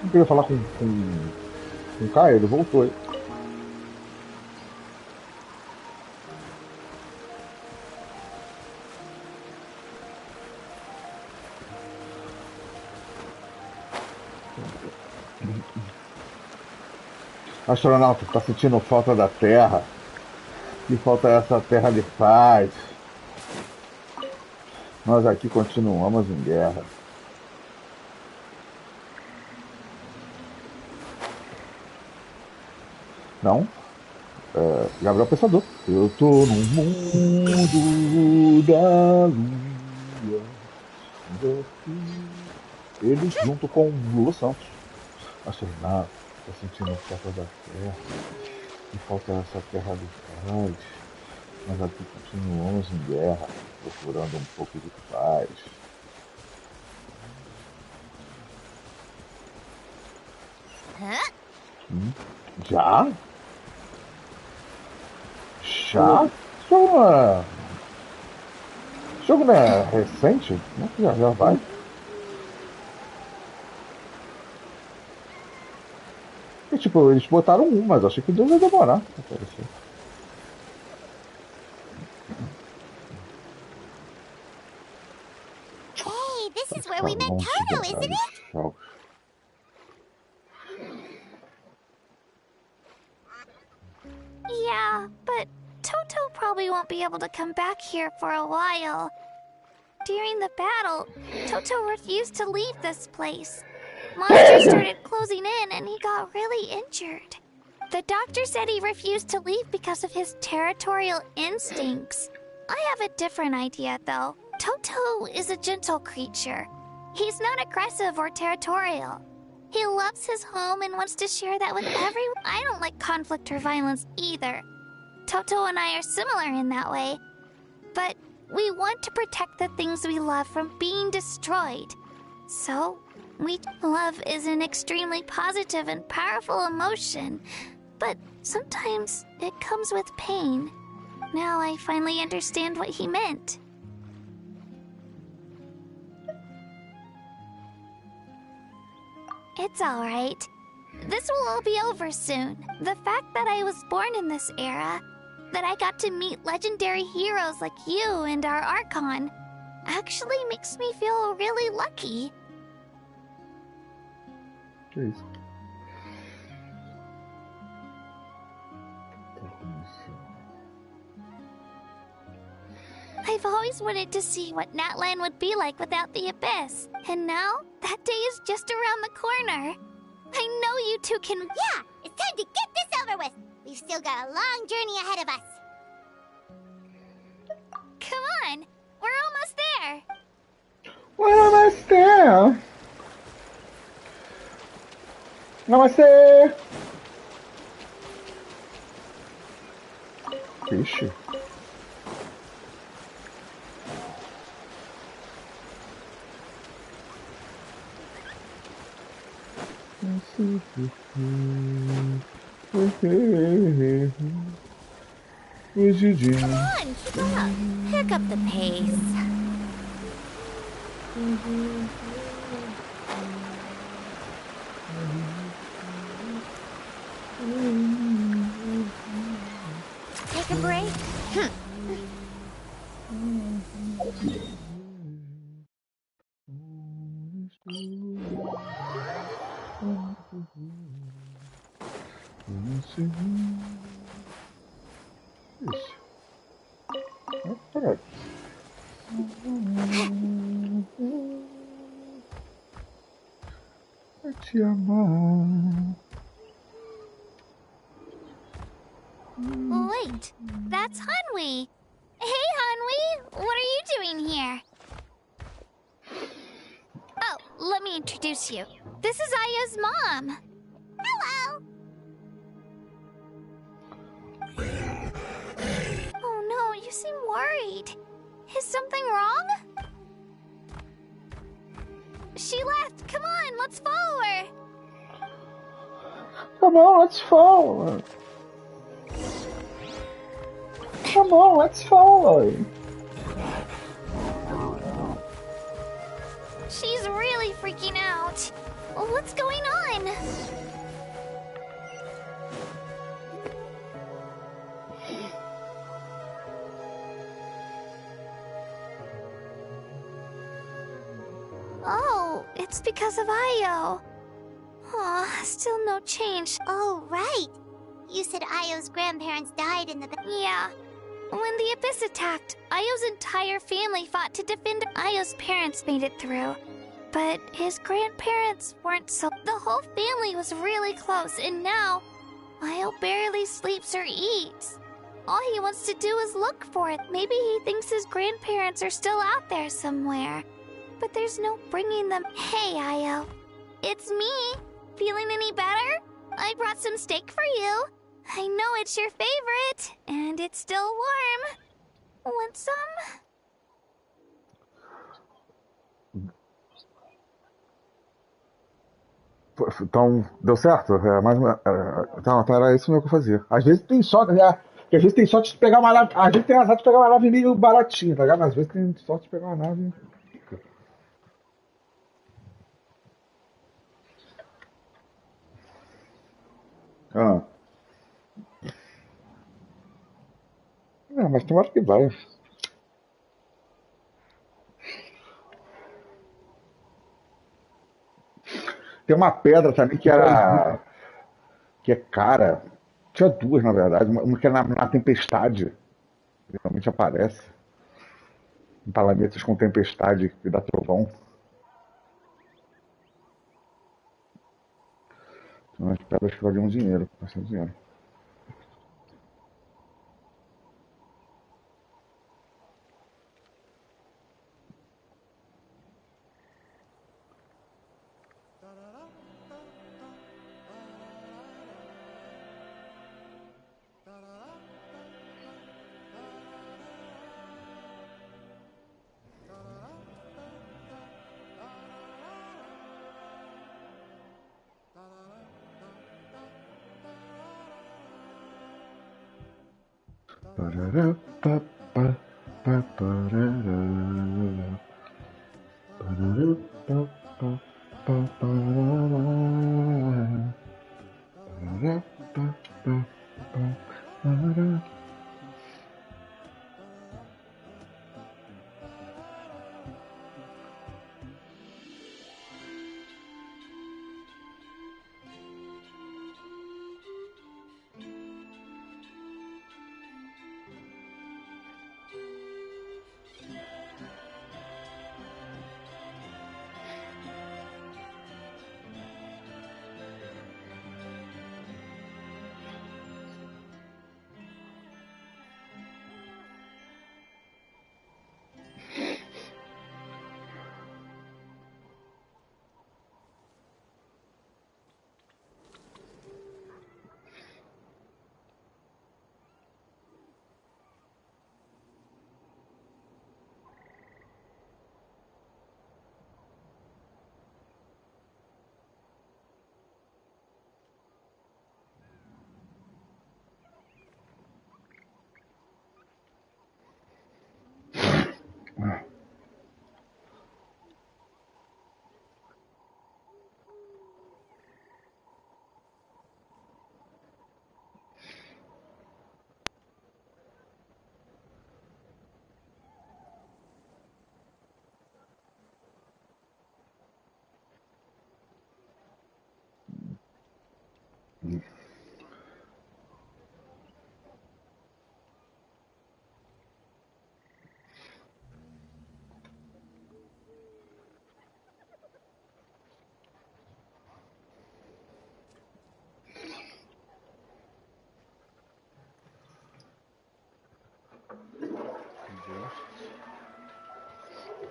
Não queria falar com o Caio, ele voltou aí. Astronauta, tá sentindo falta da Terra? Que falta essa Terra lhe faz? Nós aqui continuamos em guerra. Não? Gabriel Pensador. Eu tô no mundo da lua. Ele junto com Lula Santos. Astronauta, tá sentindo falta da Terra? Que falta essa Terra lhe faz? Nós aqui continuamos em guerra, procurando um pouco de paz. Já? Já? Esse jogo não é recente? Como é que já vai? E, tipo, eles botaram um, mas achei que Deus ia demorar pra aparecer. Hey, this is where we met Toto, isn't it? Yeah, but Toto probably won't be able to come back here for a while. During the battle, Toto refused to leave this place. Monsters started closing in and he got really injured. The doctor said he refused to leave because of his territorial instincts. I have a different idea, though. Toto is a gentle creature. He's not aggressive or territorial. He loves his home and wants to share that with everyone. I don't like conflict or violence either. Toto and I are similar in that way. But we want to protect the things we love from being destroyed. So, love is an extremely positive and powerful emotion. But sometimes it comes with pain. Now I finally understand what he meant. It's alright. This will all be over soon. The fact that I was born in this era, that I got to meet legendary heroes like you and our Archon, actually makes me feel really lucky. Jeez. I've always wanted to see what Natlan would be like without the Abyss. And now, that day is just around the corner. I know you two can... Yeah, it's time to get this over with. We've still got a long journey ahead of us. Come on, we're almost there. We're almost there. Namaste. Vixe. Come on, keep up. Pick up the pace. Take a break? Ixi. Peraí. Pra te amar. Wait, that's Hanwi. Hey, Hanwi, what are you doing here? Oh, let me introduce you. This is Aya's mom. Hello. Oh no, you seem worried. Is something wrong? She left. Come on, let's follow her. Come on, let's follow. Come on, let's follow. She's really freaking out. What's going on? Oh, it's because of Io. Aw, still no change. Oh, right. You said Io's grandparents died in the... Yeah. When the Abyss attacked, Io's entire family fought to defend her. Io's parents made it through. But his grandparents weren't so... The whole family was really close, and now Io barely sleeps or eats. All he wants to do is look for it. Maybe he thinks his grandparents are still out there somewhere. But there's no bringing them... Hey, Io. It's me. Feeling any better? I brought some steak for you. I know it's your favorite, and it's still warm. Want some? Então, deu certo? Então, era isso mesmo que eu fazia. Às vezes tem sorte, né? Porque às vezes tem sorte de pegar uma nave. A gente tem azar de pegar uma nave meio baratinha, tá ligado? Mas às vezes tem sorte de pegar uma nave. Ah. Mas tem hora que vai. Tem uma pedra também que era. Que é cara. Tinha duas, na verdade. Uma que é na tempestade. Geralmente aparece. Em planetas com tempestade que dá trovão. São as pedras que valiam dinheiro. Bastante dinheiro.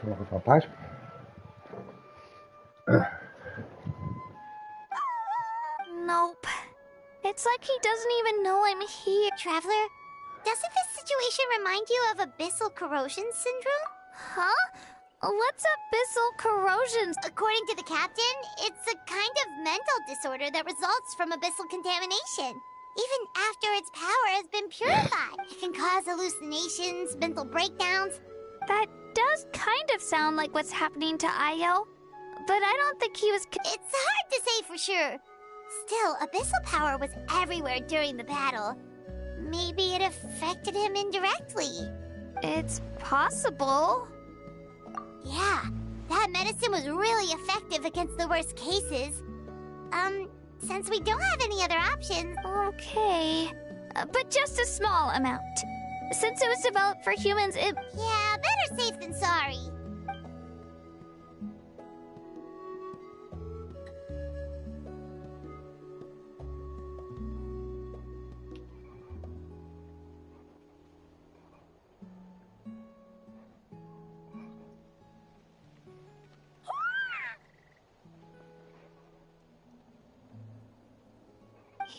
Pela última página. Nope. It's like he doesn't even know I'm here. Traveler, doesn't this situation remind you of abyssal corrosion syndrome? Huh? What's abyssal corrosion? According to the captain, it's a kind of mental disorder that results from abyssal contamination. Even after its power has been purified, it can cause hallucinations, mental breakdowns. That does kind of sound like what's happening to Io, but I don't think he was... It's hard to say for sure. Still, abyssal power was everywhere during the battle. Maybe it affected him indirectly. It's possible. Yeah, that medicine was really effective against the worst cases. Since we don't have any other options... Okay. But just a small amount. Since it was developed for humans, it... Yeah, better safe than sorry.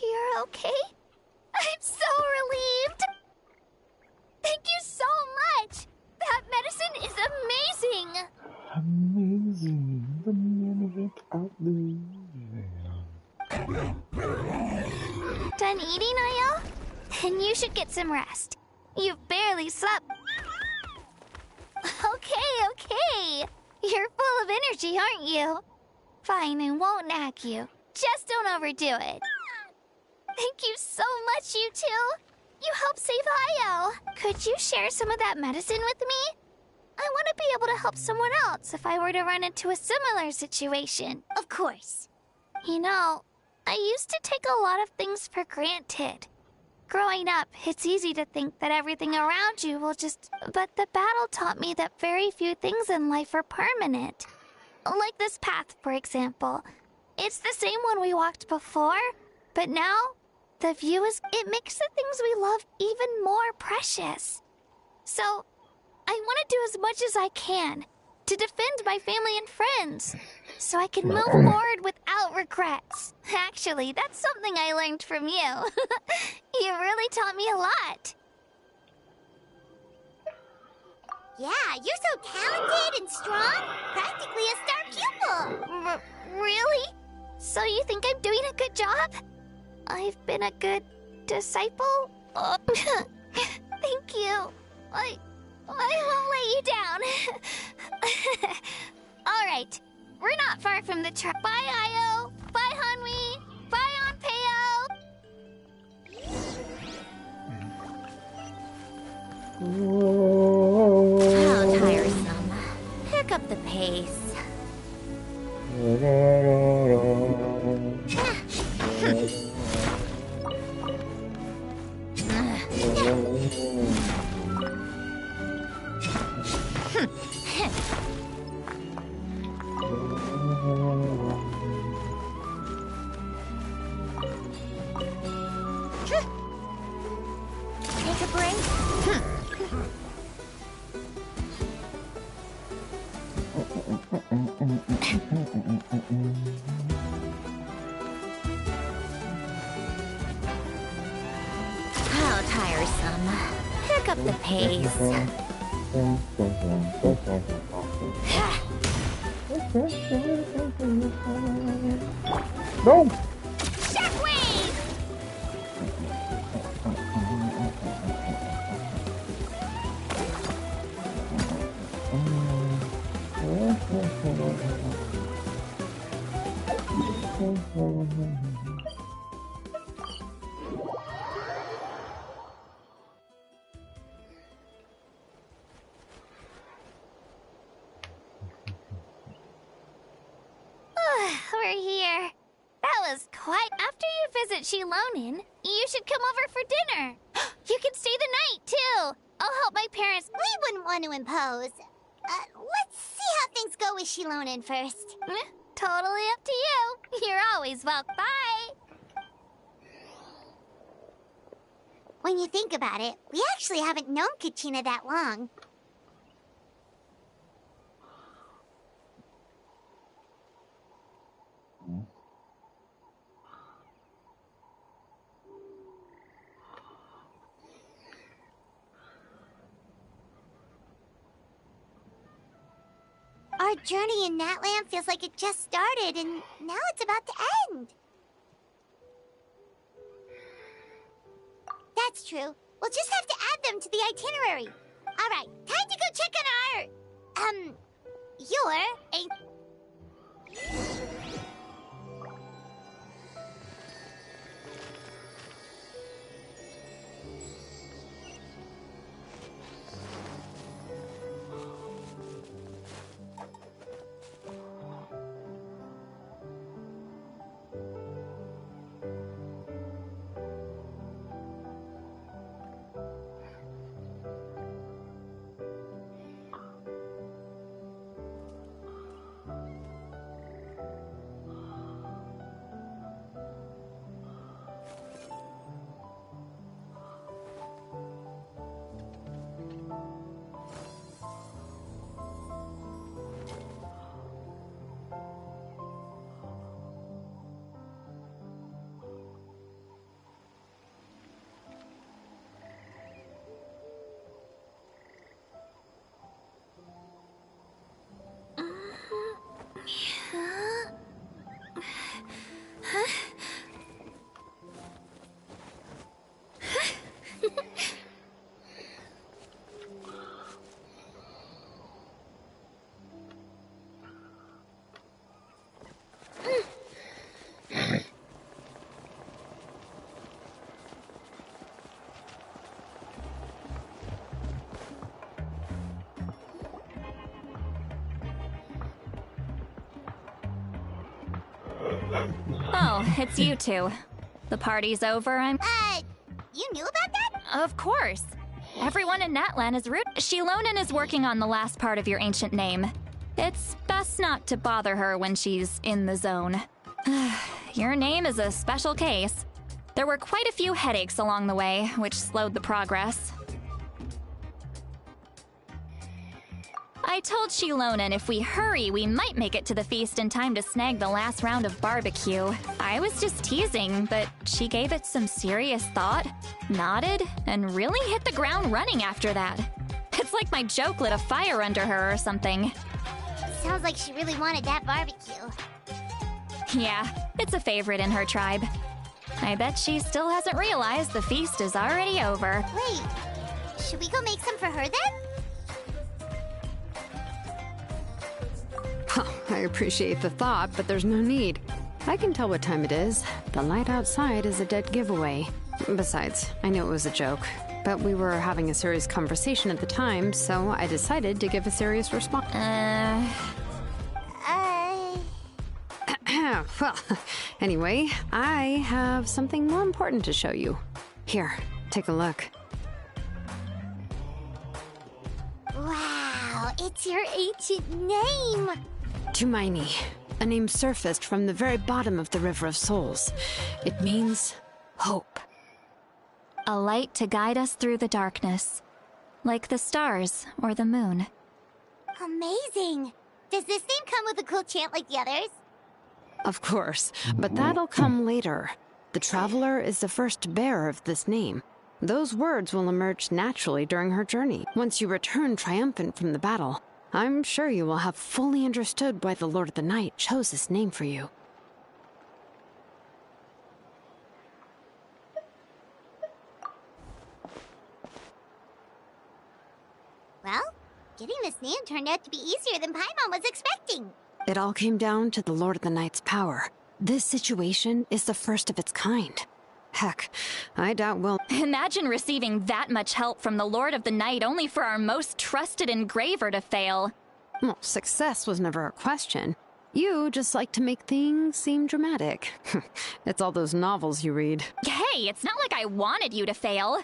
You're okay? I'm so relieved! Thank you so much! That medicine is amazing! Amazing. The man went out there. Done eating, Io? Then you should get some rest. You've barely slept. Okay. You're full of energy, aren't you? Fine, I won't nag you. Just don't overdo it. Thank you so much, you two. You helped save Io. Could you share some of that medicine with me? I want to be able to help someone else if I were to run into a similar situation. Of course. You know, I used to take a lot of things for granted. Growing up, it's easy to think that everything around you will just... But the battle taught me that very few things in life are permanent. Like this path, for example. It's the same one we walked before, but now... The view is... It makes the things we love even more precious. So, I want to do as much as I can to defend my family and friends, so I can move forward without regrets. Actually, that's something I learned from you. You really taught me a lot. Yeah, you're so talented and strong. Practically a star pupil. Really? So you think I'm doing a good job? I've been a good disciple? Thank you. I won't let you down. All right. We're not far from the truck. Bye, Io. Bye, Hanwi. Bye, Onpeo. How tiresome. Pick up the pace. Take a break. How tiresome. Pick up the pace. No! Shockwave! We're here. That was quite... After you visit Shilonin, you should come over for dinner. You can stay the night, too. I'll help my parents. We wouldn't want to impose. Let's see how things go with Shilonin first. Totally up to you. You're always welcome. Bye. When you think about it, we actually haven't known Kachina that long. Our journey in Natland feels like it just started, and now it's about to end. That's true. We'll just have to add them to the itinerary. All right, time to go check on our, Oh, it's you two. The party's over, you knew about that? Of course. Everyone in Natlan is rude. Shilonen is working on the last part of your ancient name. It's best not to bother her when she's in the zone. Your name is a special case. There were quite a few headaches along the way, which slowed the progress. I told Shilonen if we hurry, we might make it to the feast in time to snag the last round of barbecue. I was just teasing, but she gave it some serious thought, nodded, and really hit the ground running after that. It's like my joke lit a fire under her or something. Sounds like she really wanted that barbecue. Yeah, it's a favorite in her tribe. I bet she still hasn't realized the feast is already over. Wait, should we go make some for her then? Oh, I appreciate the thought, but there's no need. I can tell what time it is. The light outside is a dead giveaway. Besides, I knew it was a joke, but we were having a serious conversation at the time, so I decided to give a serious response. Well, anyway, I have something more important to show you. Here, take a look. Wow, it's your ancient name! Tumaini, a name surfaced from the very bottom of the River of Souls. It means hope. A light to guide us through the darkness, like the stars or the moon. Amazing! Does this name come with a cool chant like the others? Of course, but that'll come later. The Traveler is the first bearer of this name. Those words will emerge naturally during her journey. Once you return triumphant from the battle, I'm sure you will have fully understood why the Lord of the Night chose this name for you. Well, getting this name turned out to be easier than Paimon was expecting. It all came down to the Lord of the Night's power. This situation is the first of its kind. Heck, I doubt we'll... Imagine receiving that much help from the Lord of the Night only for our most trusted engraver to fail. Well, success was never a question. You just like to make things seem dramatic. It's all those novels you read. Hey, it's not like I wanted you to fail.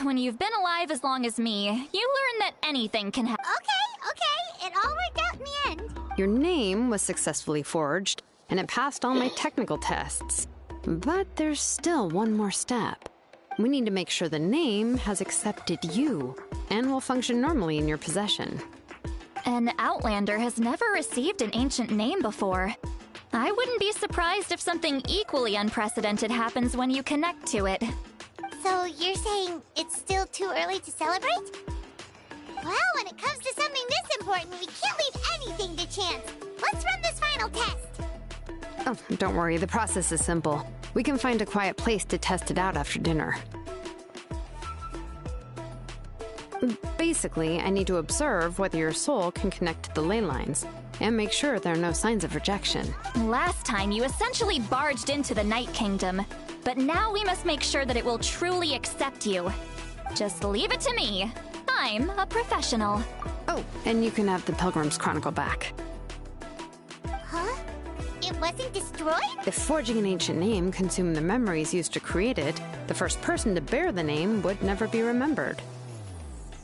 When you've been alive as long as me, you learn that anything can happen. Okay, it all worked out in the end. Your name was successfully forged, and it passed all my technical tests. But there's still one more step. We need to make sure the name has accepted you, and will function normally in your possession. An Outlander has never received an ancient name before. I wouldn't be surprised if something equally unprecedented happens when you connect to it. So you're saying it's still too early to celebrate? Well, when it comes to something this important, we can't leave anything to chance. Let's run this final test. Oh, don't worry, the process is simple. We can find a quiet place to test it out after dinner. Basically, I need to observe whether your soul can connect to the ley lines, and make sure there are no signs of rejection. Last time, you essentially barged into the Night Kingdom, but now we must make sure that it will truly accept you. Just leave it to me. I'm a professional. Oh, and you can have the Pilgrim's Chronicle back. Huh? It wasn't destroyed? If forging an ancient name consumed the memories used to create it, the first person to bear the name would never be remembered.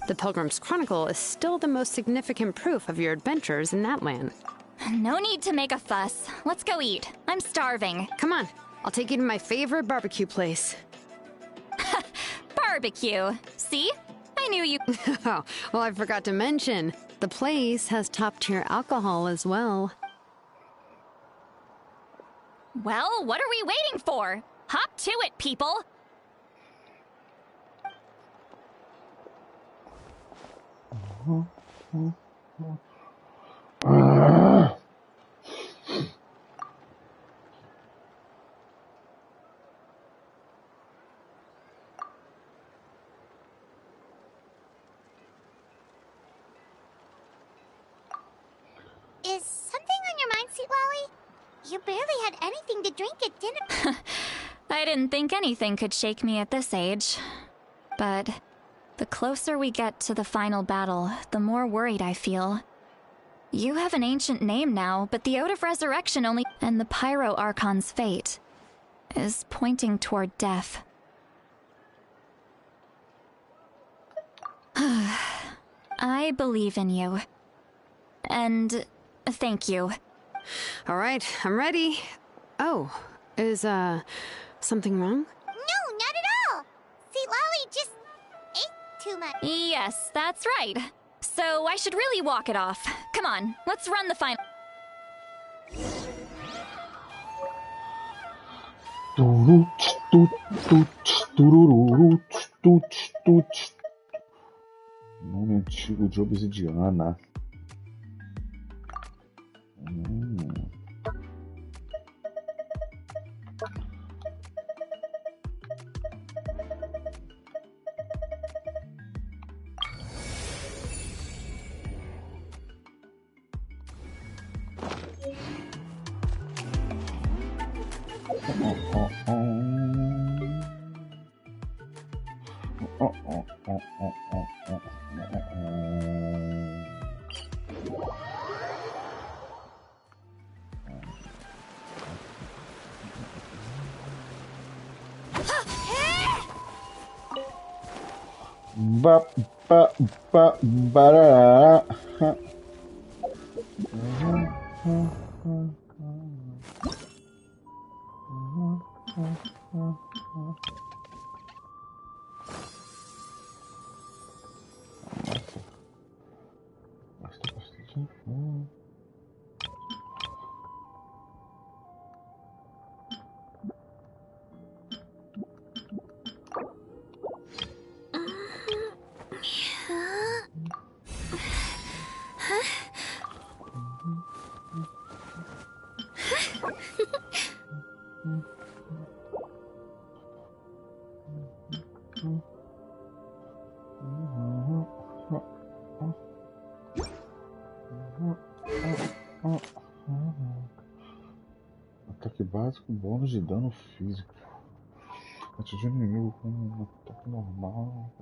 The Pilgrim's Chronicle is still the most significant proof of your adventures in that land. No need to make a fuss. Let's go eat. I'm starving. Come on, I'll take you to my favorite barbecue place. Barbecue. See? I knew you. Oh, well, I forgot to mention, the place has top-tier alcohol as well. Well, what are we waiting for? Hop to it, people! Is something on your mind, Sweet Lolly? You barely had anything to drink at dinner. I didn't think anything could shake me at this age. But the closer we get to the final battle, the more worried I feel. You have an ancient name now, but the Ode of Resurrection only— and the Pyro Archon's fate is pointing toward death. I believe in you. And thank you. All right, I'm ready. Oh, is, something wrong? No, not at all. Sweet Lolly just ate too much. Yes, that's right. So I should really walk it off. Come on, let's run the final— Nome antigo de obsidiana. Ataque básico, bônus de dano físico. Atingir o inimigo com um ataque normal.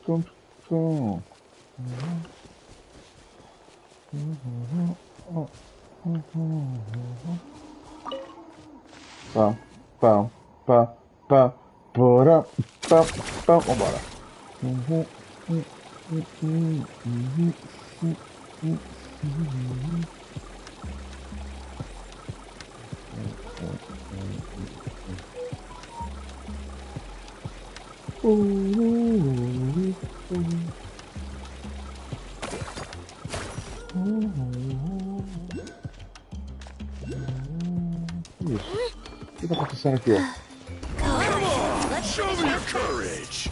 tum, tum. Pam, pam, pam, pam, pam, pam, pam. Vambora. Isso. O que tá acontecendo aqui? Show me your courage!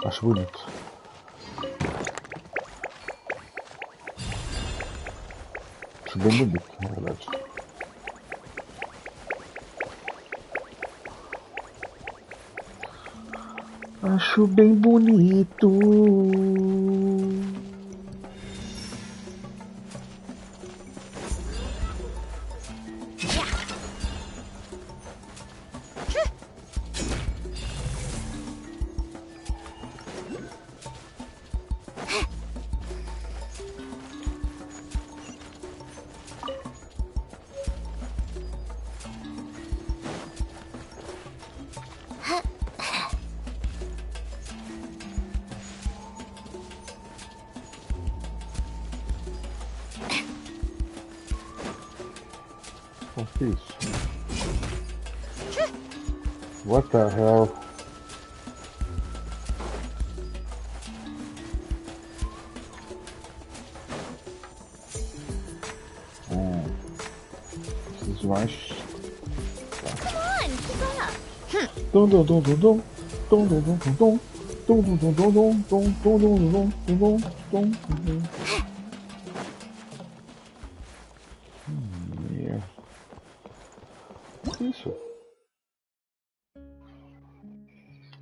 Acho bonito. Acho bem bonito, na verdade. Acho bem bonito. What the hell? Preciso mais. Come on, keep up. Dum dum dum dum dum. Dum dum dum dum dum. Dum dum dum dum dum. Dum dum dum dum dum dum dum. Isso.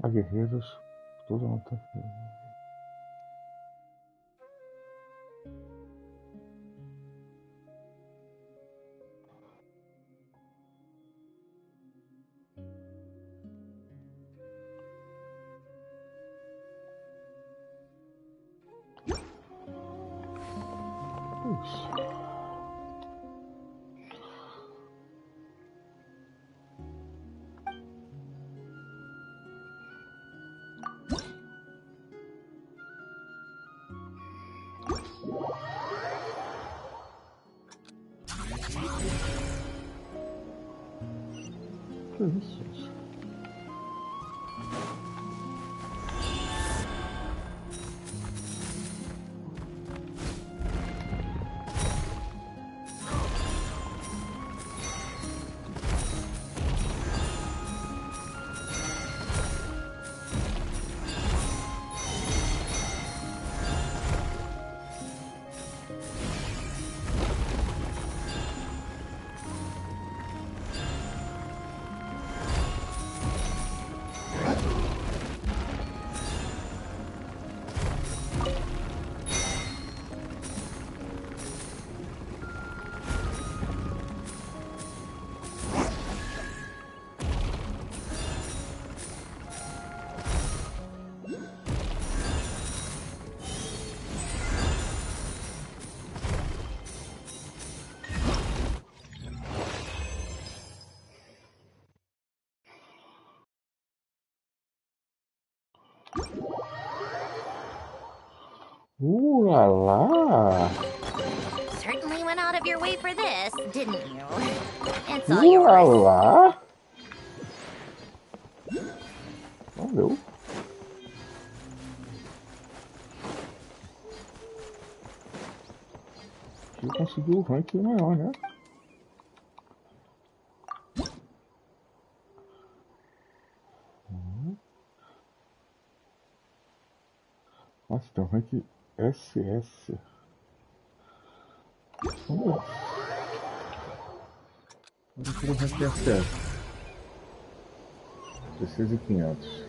Há guerreiros. Tudo não tá. Que isso? La la. Certainly went out of your way for this, didn't you? It's all La yours. la. Valeu. Eu consegui o rank maior, né? Nossa, tem um rank SS. Vamos ver o rank SS. 16.500.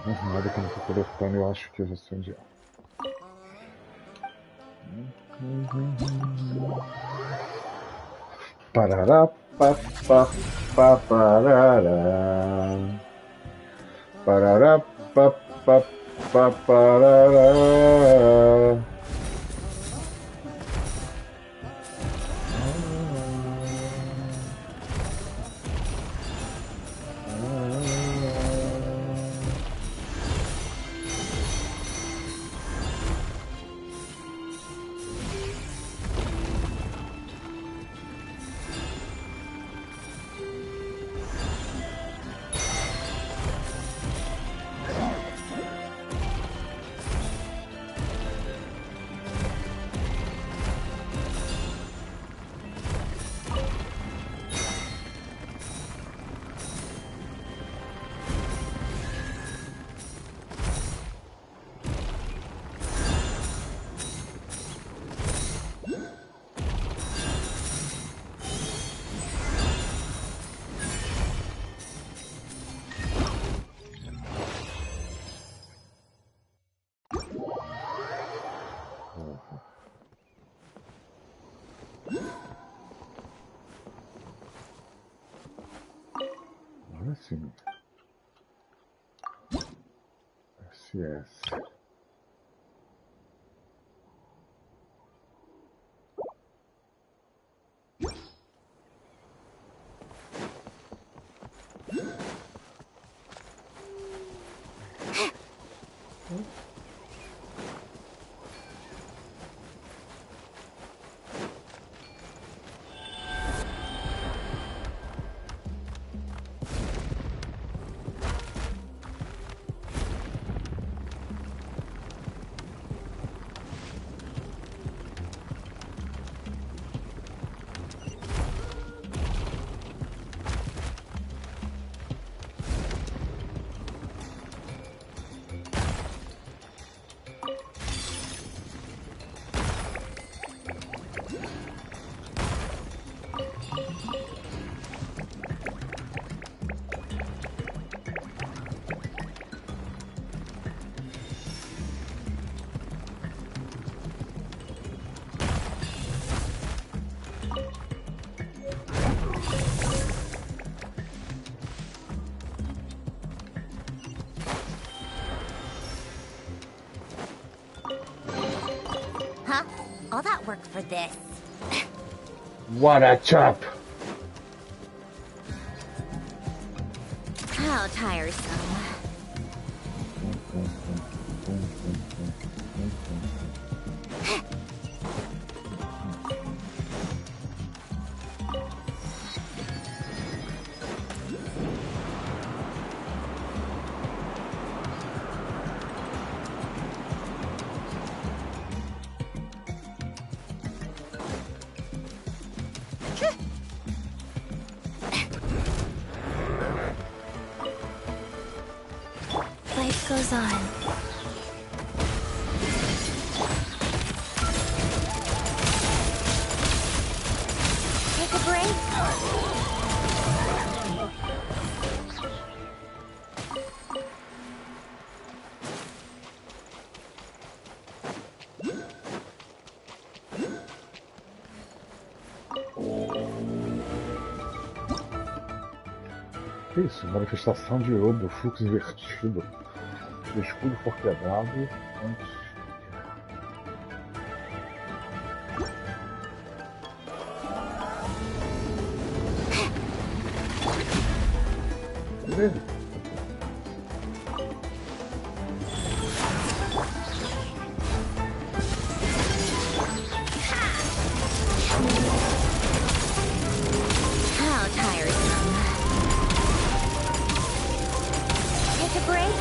Mais nada que eu não tô coletando, eu acho que eu já sei onde é. Parará, pa, pa, pa, parará. Parará, pa, pa, pa, parará. Agora sim. SS. all that work for this. What a chop! How tiresome. Life goes on. Take a break. Isso, manifestação de Odo, fluxo invertido. O escudo for quebrado antes. Beleza. How tiresome. Take a break.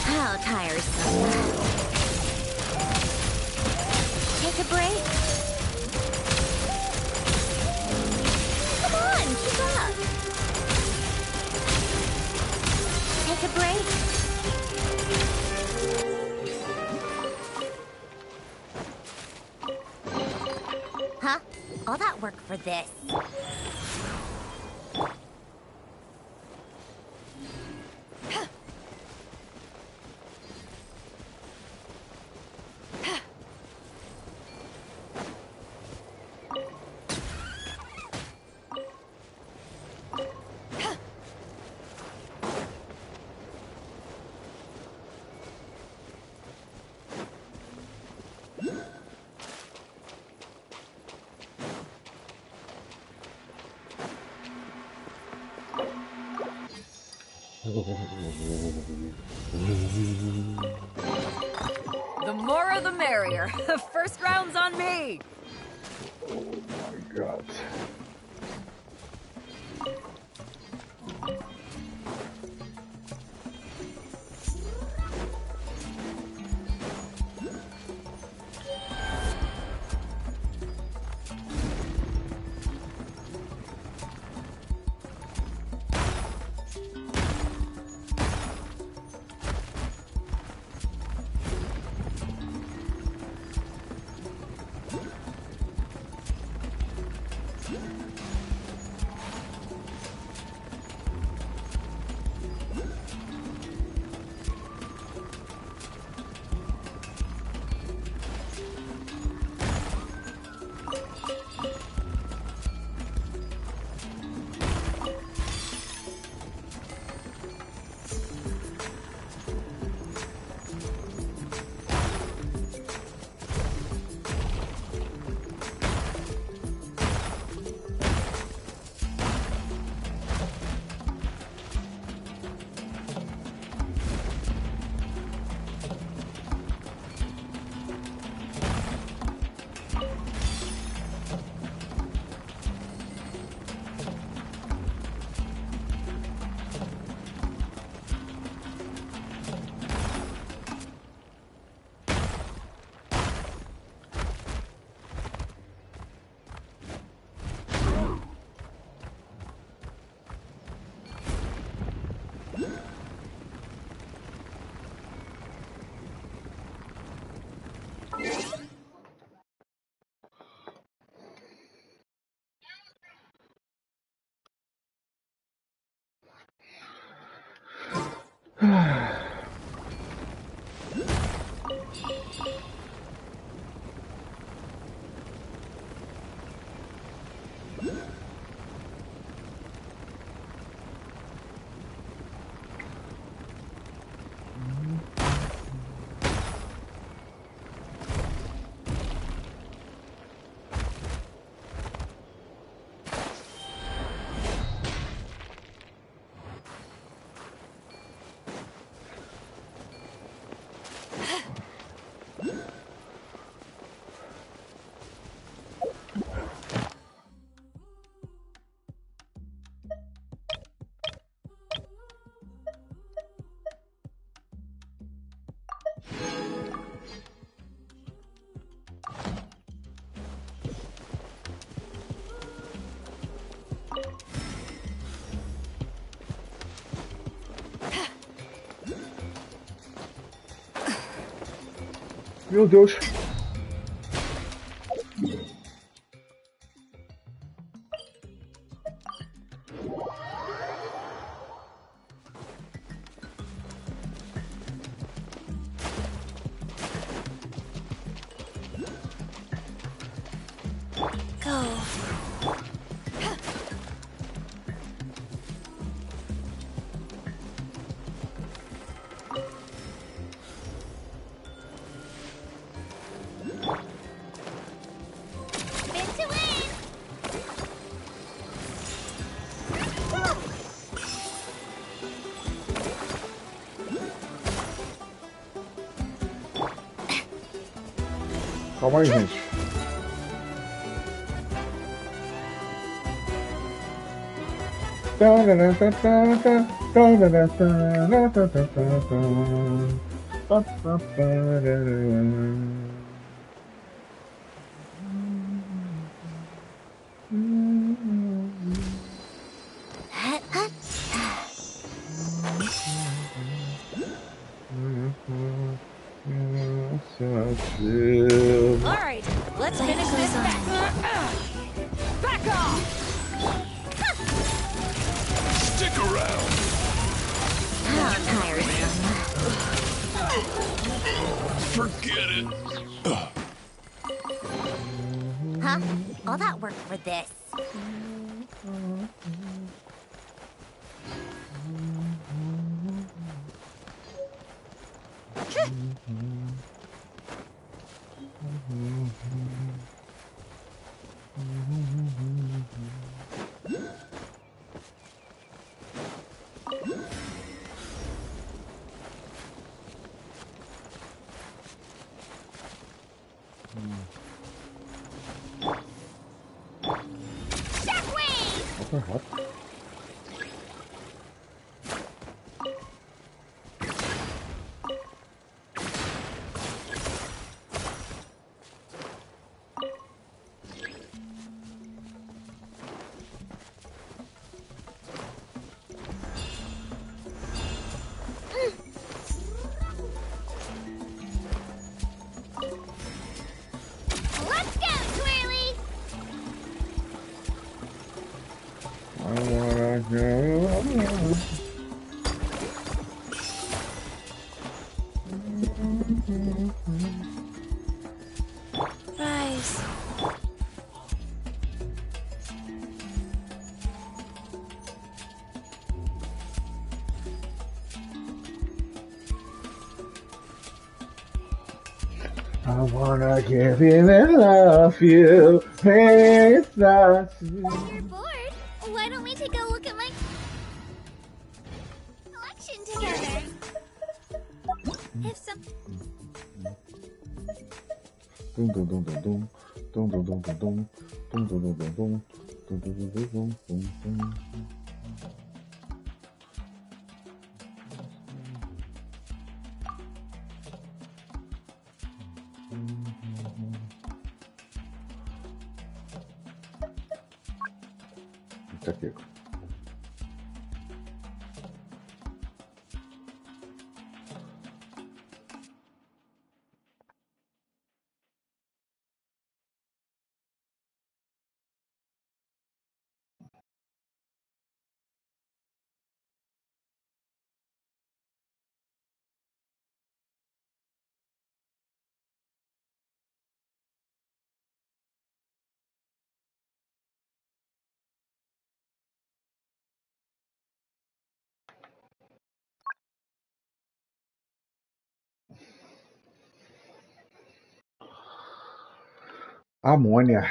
How tiresome. Take a break. Come on, keep up. Take a break. Huh? All that work for this. The more the merrier. First round's on me. Oh my god. Meu Deus. Go. Calma aí, gente. Alright, let's finish this back off! Stick around! How tiresome. Forget it. Huh? All that work for this. Super rápido. Let's go, Twirly! I wanna go. Rise. I wanna give in and love you. Hey, it's not you. You're bored? Why don't we take a look at my collection together? If some... Dum dum dum dum dum. Dum dum dum dum dum. Dum dum dum dum dum. Dum dum dum dum dum dum. Tá aqui. Amônia.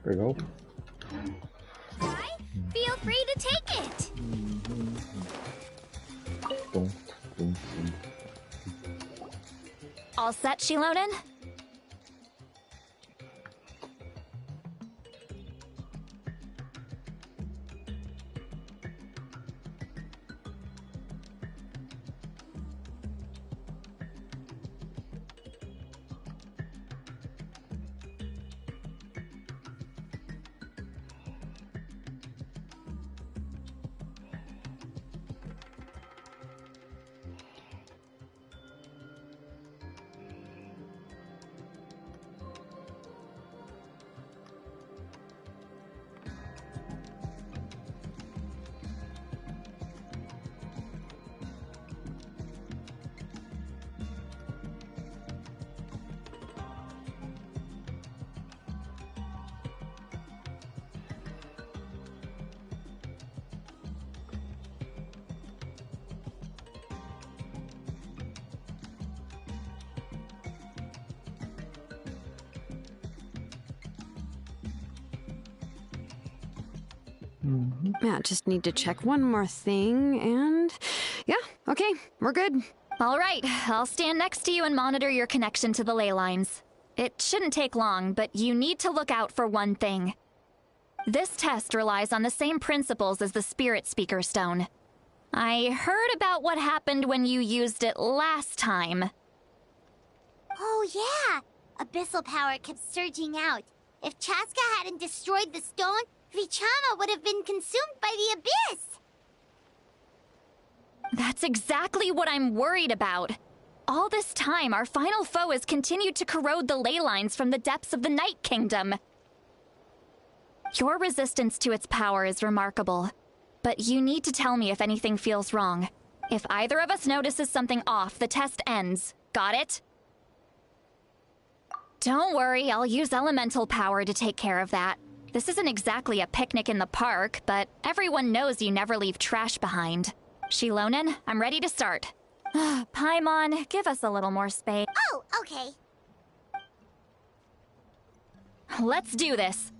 Que legal. Feel free to take it. All set, Shilonen? Yeah, just need to check one more thing, and yeah, okay, we're good. All right, I'll stand next to you and monitor your connection to the ley lines. It shouldn't take long, but you need to look out for one thing. This test relies on the same principles as the Spirit Speaker Stone. I heard about what happened when you used it last time. Oh yeah! Abyssal power kept surging out. If Chaska hadn't destroyed the stone, Vichama would have been consumed by the abyss! That's exactly what I'm worried about. All this time, our final foe has continued to corrode the ley lines from the depths of the Night Kingdom. Your resistance to its power is remarkable, but you need to tell me if anything feels wrong. If either of us notices something off, the test ends. Got it? Don't worry, I'll use elemental power to take care of that. This isn't exactly a picnic in the park, but everyone knows you never leave trash behind. Shilonen, I'm ready to start. Paimon, give us a little more space. Oh, okay. Let's do this.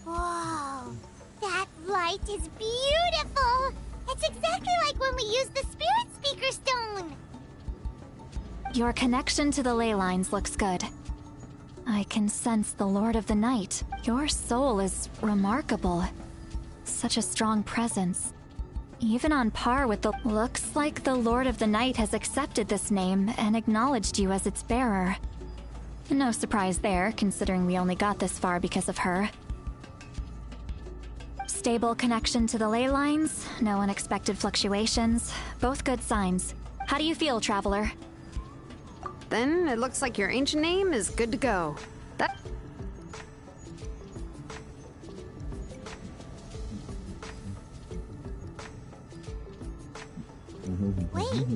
Whoa, that light is beautiful! It's exactly like when we used the Spirit Speaker Stone! Your connection to the ley lines looks good. I can sense the Lord of the Night. Your soul is remarkable. Such a strong presence. Even on par with the... Looks like the Lord of the Night has accepted this name and acknowledged you as its bearer. No surprise there, considering we only got this far because of her. Stable connection to the ley lines, no unexpected fluctuations, both good signs. How do you feel, Traveler? Then it looks like your ancient name is good to go. That... Wait,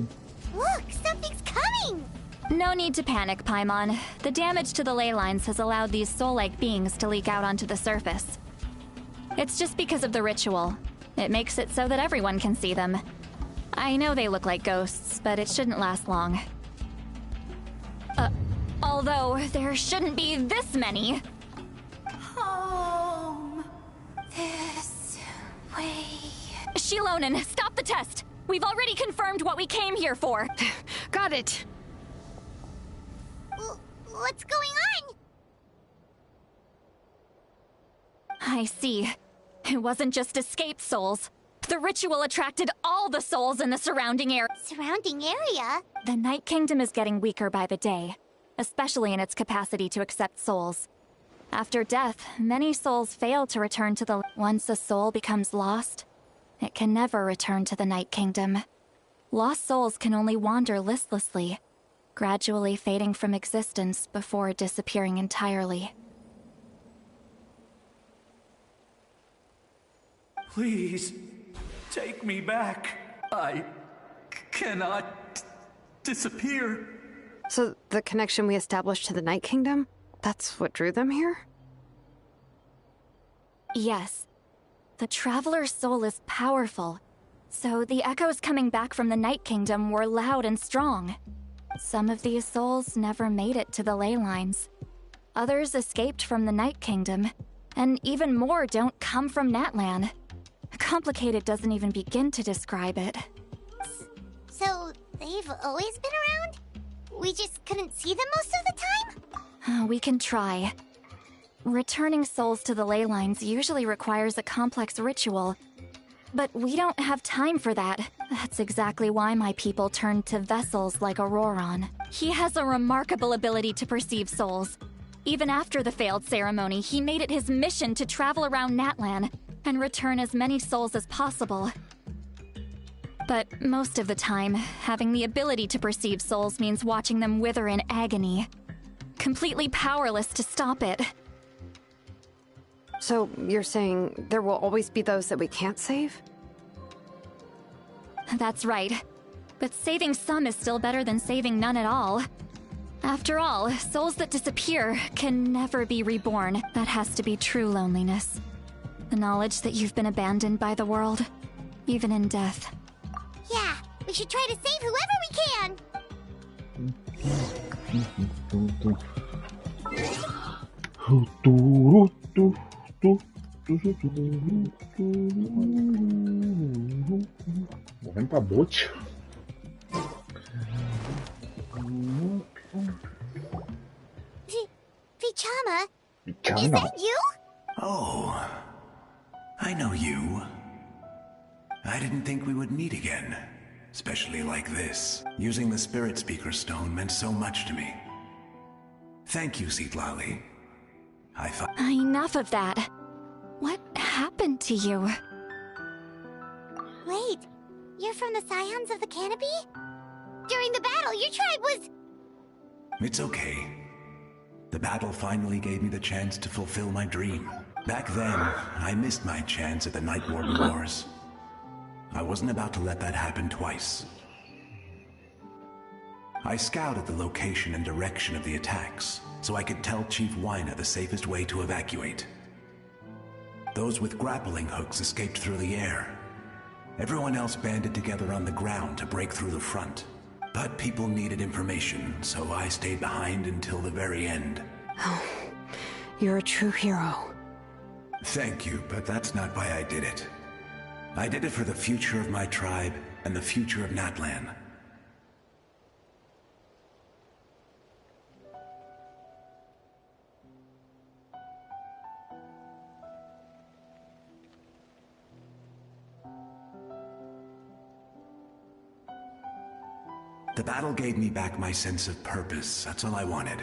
look, something's coming! No need to panic, Paimon. The damage to the ley lines has allowed these soul-like beings to leak out onto the surface. It's just because of the ritual. It makes it so that everyone can see them. I know they look like ghosts, but it shouldn't last long. Although, there shouldn't be this many. Home. This way. Shilonen, stop the test! We've already confirmed what we came here for. Got it. What's going on? I see. It wasn't just escaped souls. The ritual attracted all the souls in the surrounding area. Surrounding area? The Night Kingdom is getting weaker by the day, especially in its capacity to accept souls. After death, many souls fail to return to the... Once a soul becomes lost, it can never return to the Night Kingdom. Lost souls can only wander listlessly, gradually fading from existence before disappearing entirely. Please, take me back. I cannot disappear. So the connection we established to the Night Kingdom, that's what drew them here? Yes. The Traveler's soul is powerful. So the echoes coming back from the Night Kingdom were loud and strong. Some of these souls never made it to the ley lines. Others escaped from the Night Kingdom, and even more don't come from Natlan. Complicated doesn't even begin to describe it. So, they've always been around? We just couldn't see them most of the time? We can try. Returning souls to the ley lines usually requires a complex ritual, but we don't have time for that. That's exactly why my people turned to vessels like Auroron. He has a remarkable ability to perceive souls. Even after the failed ceremony, he made it his mission to travel around Natlan and return as many souls as possible. But most of the time, having the ability to perceive souls means watching them wither in agony. Completely powerless to stop it. So, you're saying there will always be those that we can't save? That's right. But saving some is still better than saving none at all. After all, souls that disappear can never be reborn. That has to be true loneliness. The knowledge that you've been abandoned by the world, even in death. Yeah, we should try to save whoever we can! Morrendo pra bote. Vichama? Vichama Is não. that you? Oh, I know you. I didn't think we would meet again, especially like this. Using the Spirit Speaker Stone meant so much to me. Thank you, Zitlali. I thought... Enough of that. What happened to you? Wait, you're from the Scions of the Canopy? During the battle, your tribe was... It's okay. The battle finally gave me the chance to fulfill my dream. Back then, I missed my chance at the Night Warden Wars. I wasn't about to let that happen twice. I scouted the location and direction of the attacks, so I could tell Chief Wyna the safest way to evacuate. Those with grappling hooks escaped through the air. Everyone else banded together on the ground to break through the front. But people needed information, so I stayed behind until the very end. Oh, you're a true hero. Thank you, but that's not why I did it. I did it for the future of my tribe and the future of Natlan. The battle gave me back my sense of purpose, that's all I wanted.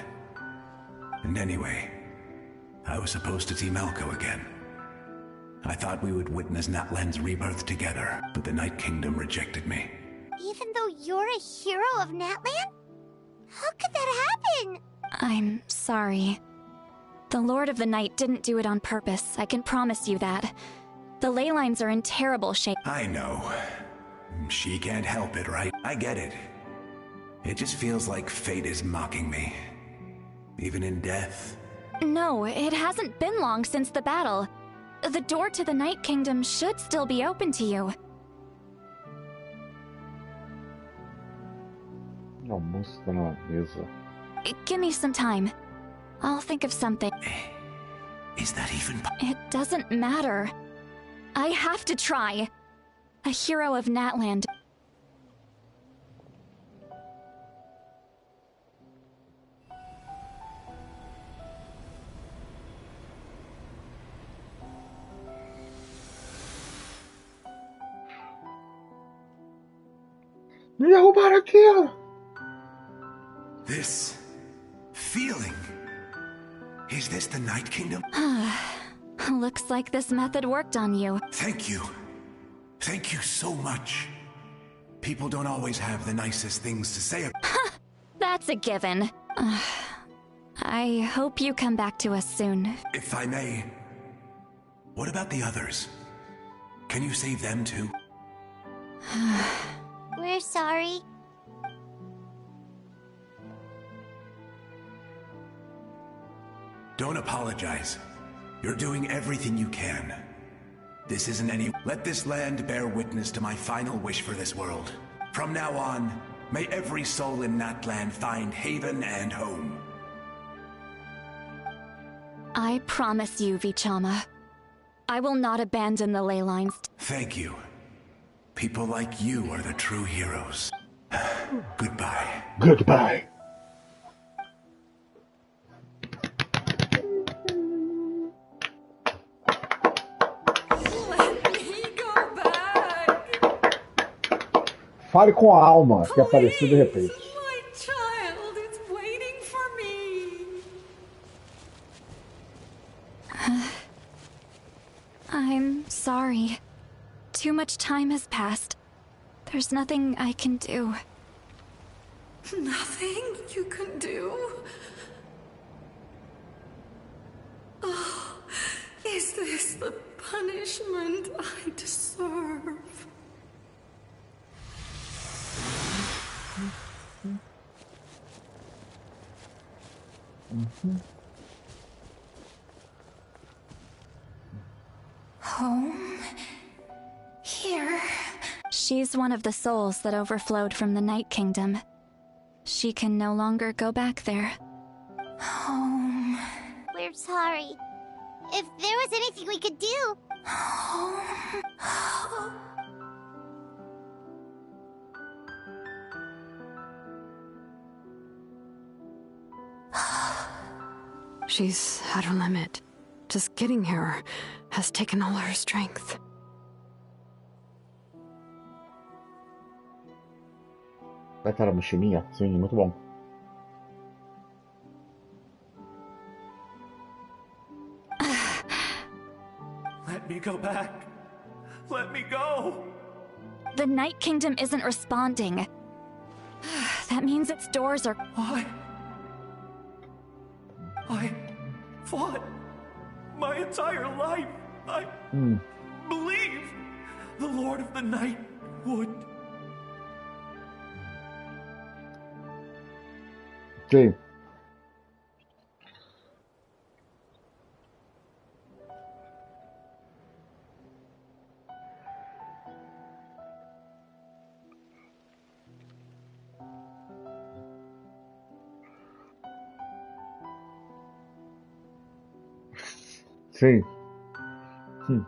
And anyway, I was supposed to see Malco again. I thought we would witness Natlan's rebirth together, but the Night Kingdom rejected me. Even though you're a hero of Natlan? How could that happen? I'm sorry. The Lord of the Night didn't do it on purpose, I can promise you that. The ley lines are in terrible shape. I know. She can't help it, right? I get it. It just feels like fate is mocking me. Even in death. No, it hasn't been long since the battle. The door to the Night Kingdom should still be open to you. Almoço tá na mesa. Give me some time. I'll think of something. Is that even... It doesn't matter. I have to try. A hero of Natlan. Me derrubaram aqui, ó. This feeling. Is this the Night Kingdom? Looks like this method worked on you. Thank you. Thank you so much. People don't always have the nicest things to say. That's a given. I hope you come back to us soon. If I may, what about the others? Can you save them too? We're sorry. Don't apologize. You're doing everything you can. This isn't any... Let this land bear witness to my final wish for this world. From now on, may every soul in that land find haven and home. I promise you, Vichama. I will not abandon the ley lines. Thank you. People like you are the true heroes. Goodbye. Goodbye. Fale com a alma que apareceu de repente. My child is waiting for me. I'm sorry. Too much time has passed. There's nothing I can do. Nothing you can do? Oh, is this the punishment I deserve? Home? Here? She's one of the souls that overflowed from the Night Kingdom. She can no longer go back there. Home. We're sorry. If there was anything we could do. She's at her limit. Just getting here has taken all her strength. Vai estar a mochilinha? Sim, muito bom. Let me go back. Let me go. The Night Kingdom isn't responding. That means its doors are... I fought my entire life. I believe the Lord of the Night would. Sim. Sim.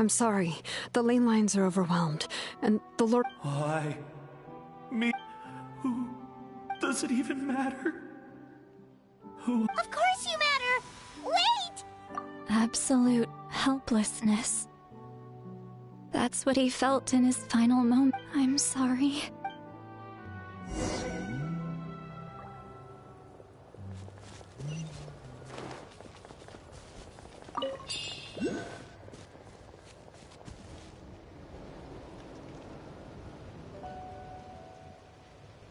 I'm sorry. The ley lines are overwhelmed, and the Lord... Why? Me? Who? Does it even matter? Who? Of course you matter! Wait! Absolute helplessness. That's what he felt in his final moment. I'm sorry.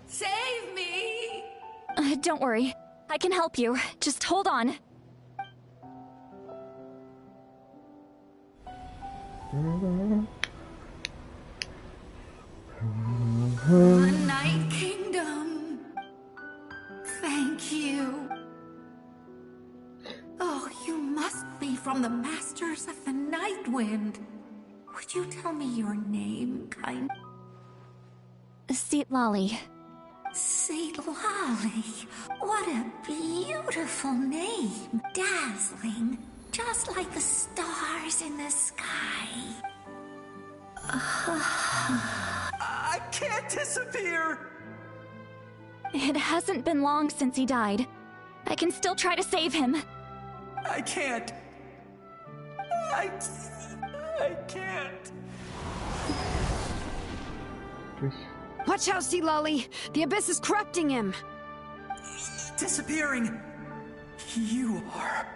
Save me! Don't worry. I can help you. Just hold on. The Night Nightwind. Would you tell me your name, kind? Seat Lolly. Saint Lolly. What a beautiful name. Dazzling. Just like the stars in the sky. I can't disappear! It hasn't been long since he died. I can still try to save him. I can't. I can't. Watch out, Sea Lolly! The Abyss is corrupting him! Disappearing. You are.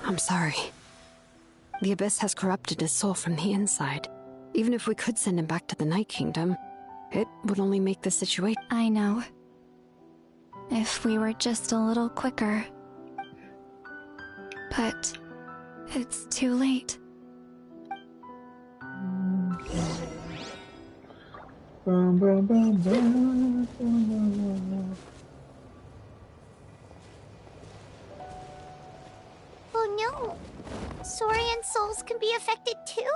I'm sorry. The Abyss has corrupted his soul from the inside. Even if we could send him back to the Night Kingdom, it would only make the situation— I know. If we were just a little quicker. But it's too late. Oh no! Saurian souls can be affected too?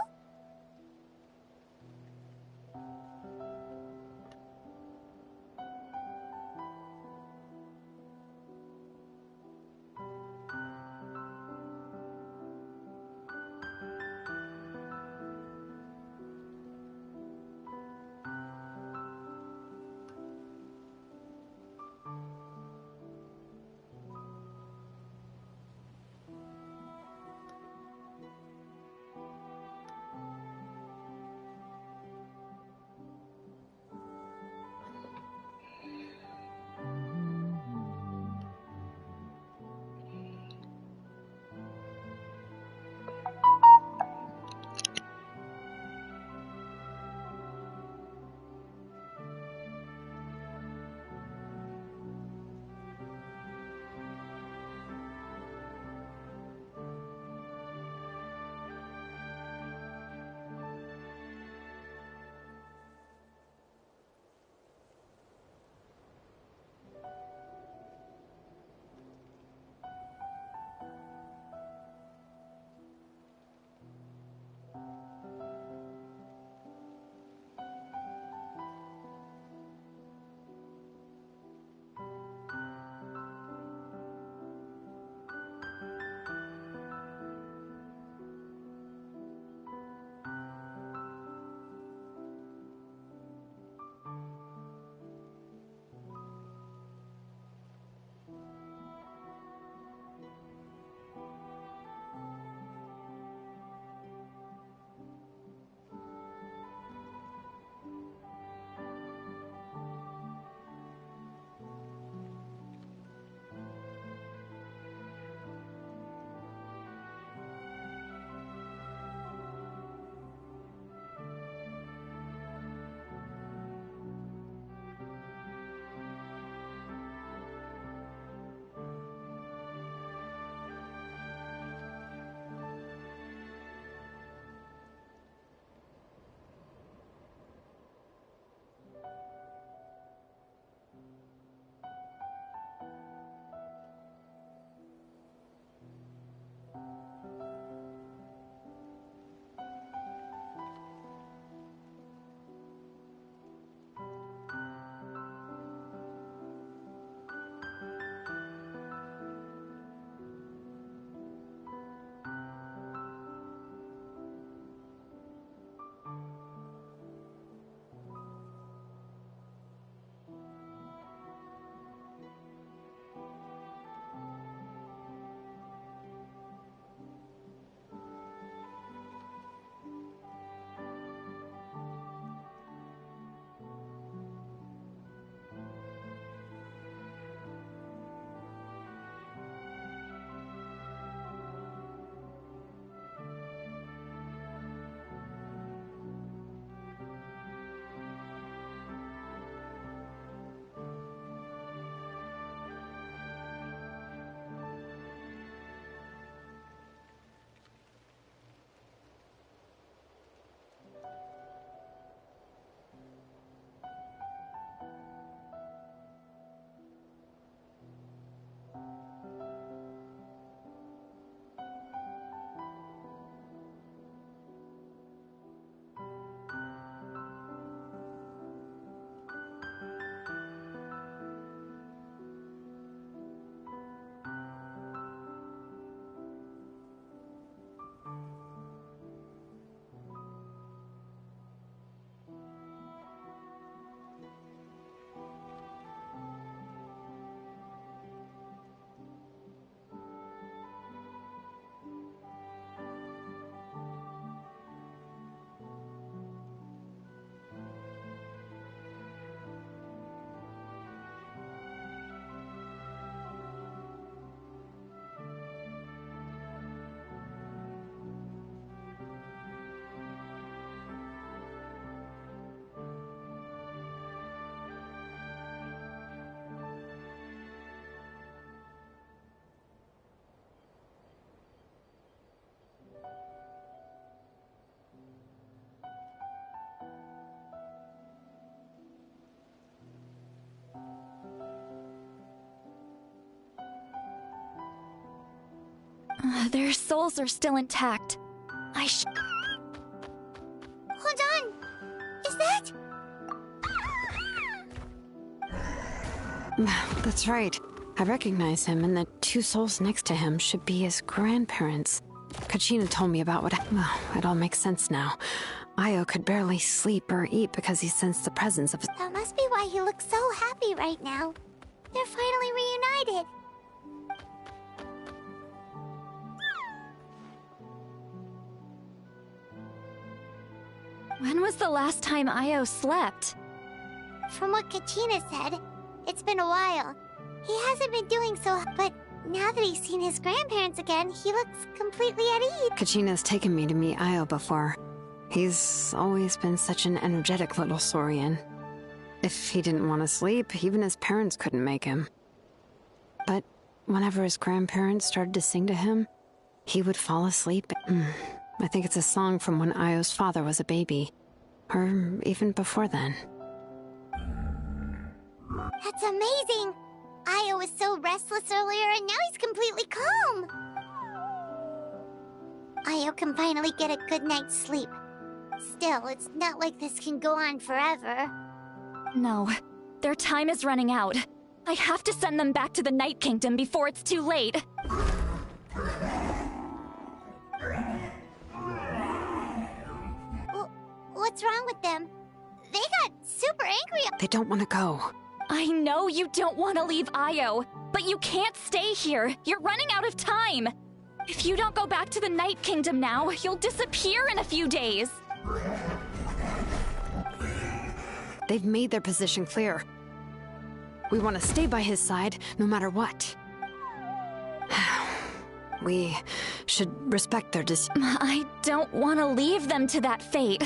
Their souls are still intact. Hold on! Is that? That's right. I recognize him, and the two souls next to him should be his grandparents. Kachina told me about well, it all makes sense now. Io could barely sleep or eat because he sensed the presence of... That must be why he looks so happy right now. They're finally reunited. When was the last time Io slept? From what Kachina said, it's been a while. He hasn't been doing so, but now that he's seen his grandparents again, he looks completely at ease. Kachina's taken me to meet Io before. He's always been such an energetic little Saurian. If he didn't want to sleep, even his parents couldn't make him. But whenever his grandparents started to sing to him, he would fall asleep. I think it's a song from when Io's father was a baby. Or even before then. That's amazing! Io was so restless earlier, and now he's completely calm! Io can finally get a good night's sleep. Still, it's not like this can go on forever. No, their time is running out. I have to send them back to the Night Kingdom before it's too late. What's wrong with them? They got super angry. They don't want to go. I know you don't want to leave Io, but you can't stay here. You're running out of time. If you don't go back to the Night Kingdom now, you'll disappear in a few days. They've made their position clear. We want to stay by his side, no matter what. We should respect their decision. I don't want to leave them to that fate.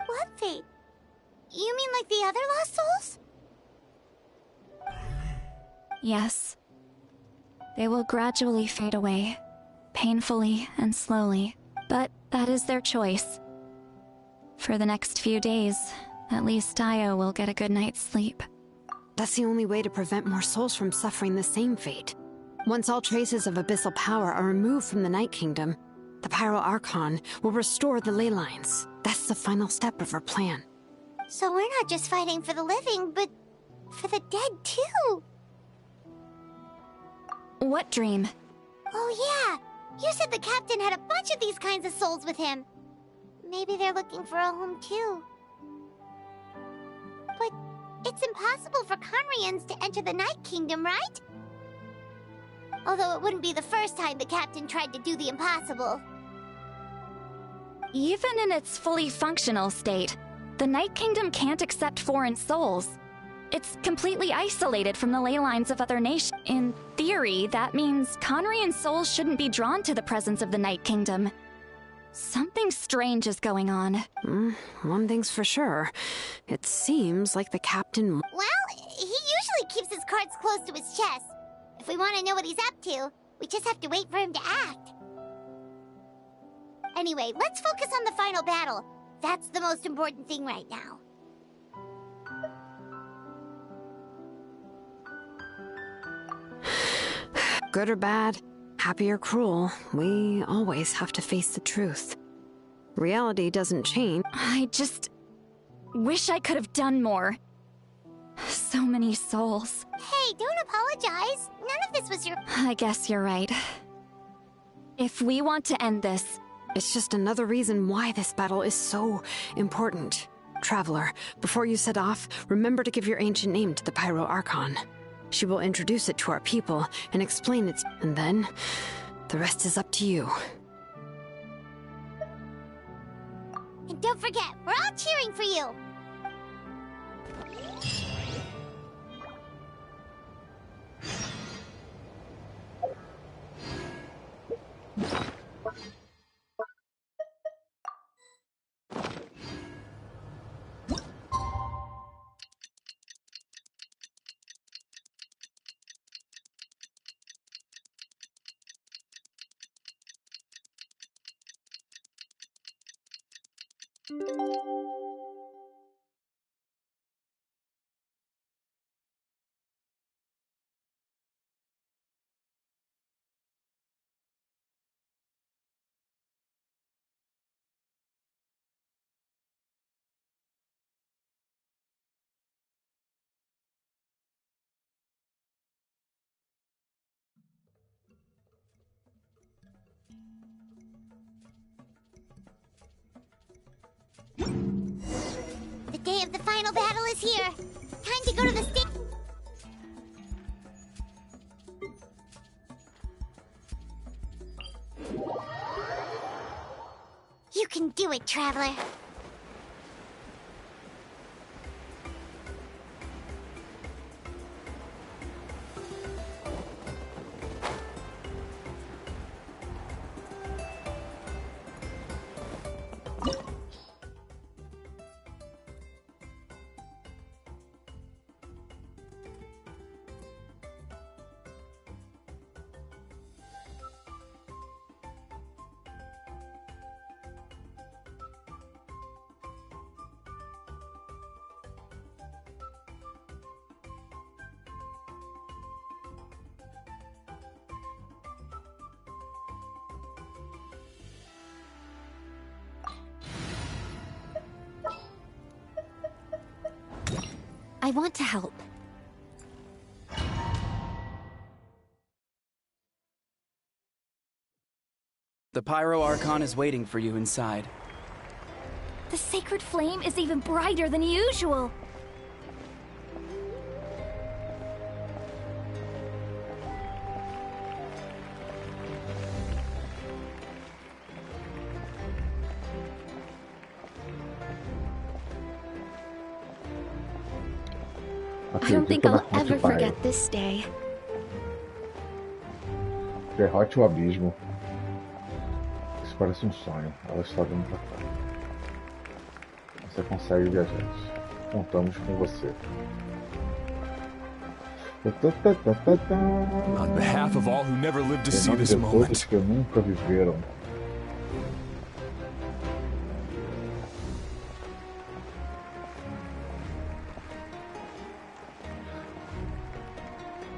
What fate? You mean like the other lost souls? Yes. They will gradually fade away, painfully and slowly, but that is their choice. For the next few days, at least Io will get a good night's sleep. That's the only way to prevent more souls from suffering the same fate. Once all traces of abyssal power are removed from the Night Kingdom, the Pyro Archon will restore the ley lines. That's the final step of our plan. So we're not just fighting for the living, but for the dead too. What dream? Oh yeah, you said the captain had a bunch of these kinds of souls with him. Maybe they're looking for a home too. But it's impossible for Conrians to enter the Night Kingdom, right? Although it wouldn't be the first time the captain tried to do the impossible. Even in its fully functional state, the Night Kingdom can't accept foreign souls. It's completely isolated from the ley lines of other nations. In theory, that means Conrian souls shouldn't be drawn to the presence of the Night Kingdom. Something strange is going on. One thing's for sure. It seems like the captain... Well, he usually keeps his cards close to his chest. If we want to know what he's up to, we just have to wait for him to act. Anyway, let's focus on the final battle. That's the most important thing right now. Good or bad, happy or cruel, we always have to face the truth. Reality doesn't change. I just wish I could have done more. So many souls. Hey, don't apologize. None of this was your... I guess you're right. If we want to end this... It's just another reason why this battle is so important. Traveler, before you set off, remember to give your ancient name to the Pyro Archon. She will introduce it to our people and explain its... And then, the rest is up to you. And don't forget, we're all cheering for you! of the final battle is here. Time to go to the stage. You can do it, Traveler. I want to help. The Pyro Archon is waiting for you inside. The sacred flame is even brighter than usual. I don't think I'll ever forget this day. Derrote o abismo. Isso parece um sonho. Ela está vindo pra cá. Você consegue, viajantes. Contamos com você. On behalf of all who never lived to see this moment. Todos que nunca viveram.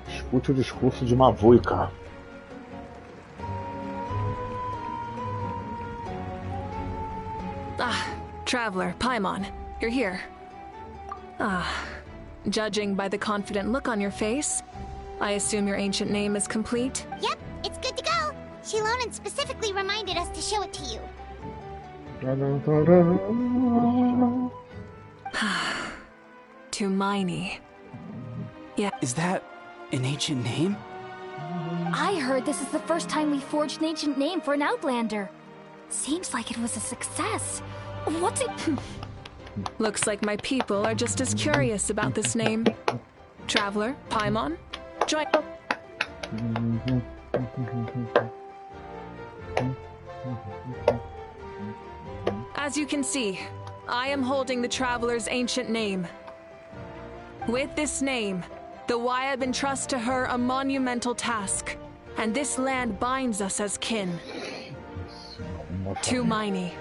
Escute o discurso de uma voica. Traveler, Paimon, you're here. Judging by the confident look on your face, I assume your ancient name is complete? Yep, it's good to go. Shilonen specifically reminded us to show it to you. To Miney. Yeah. Is that an ancient name? I heard this is the first time we forged an ancient name for an Outlander. Seems like it was a success. What's it? Looks like my people are just as curious about this name. Traveler, Paimon, join. As you can see, I am holding the Traveler's ancient name. With this name, the Wyab entrusts to her a monumental task, and this land binds us as kin. To Miney.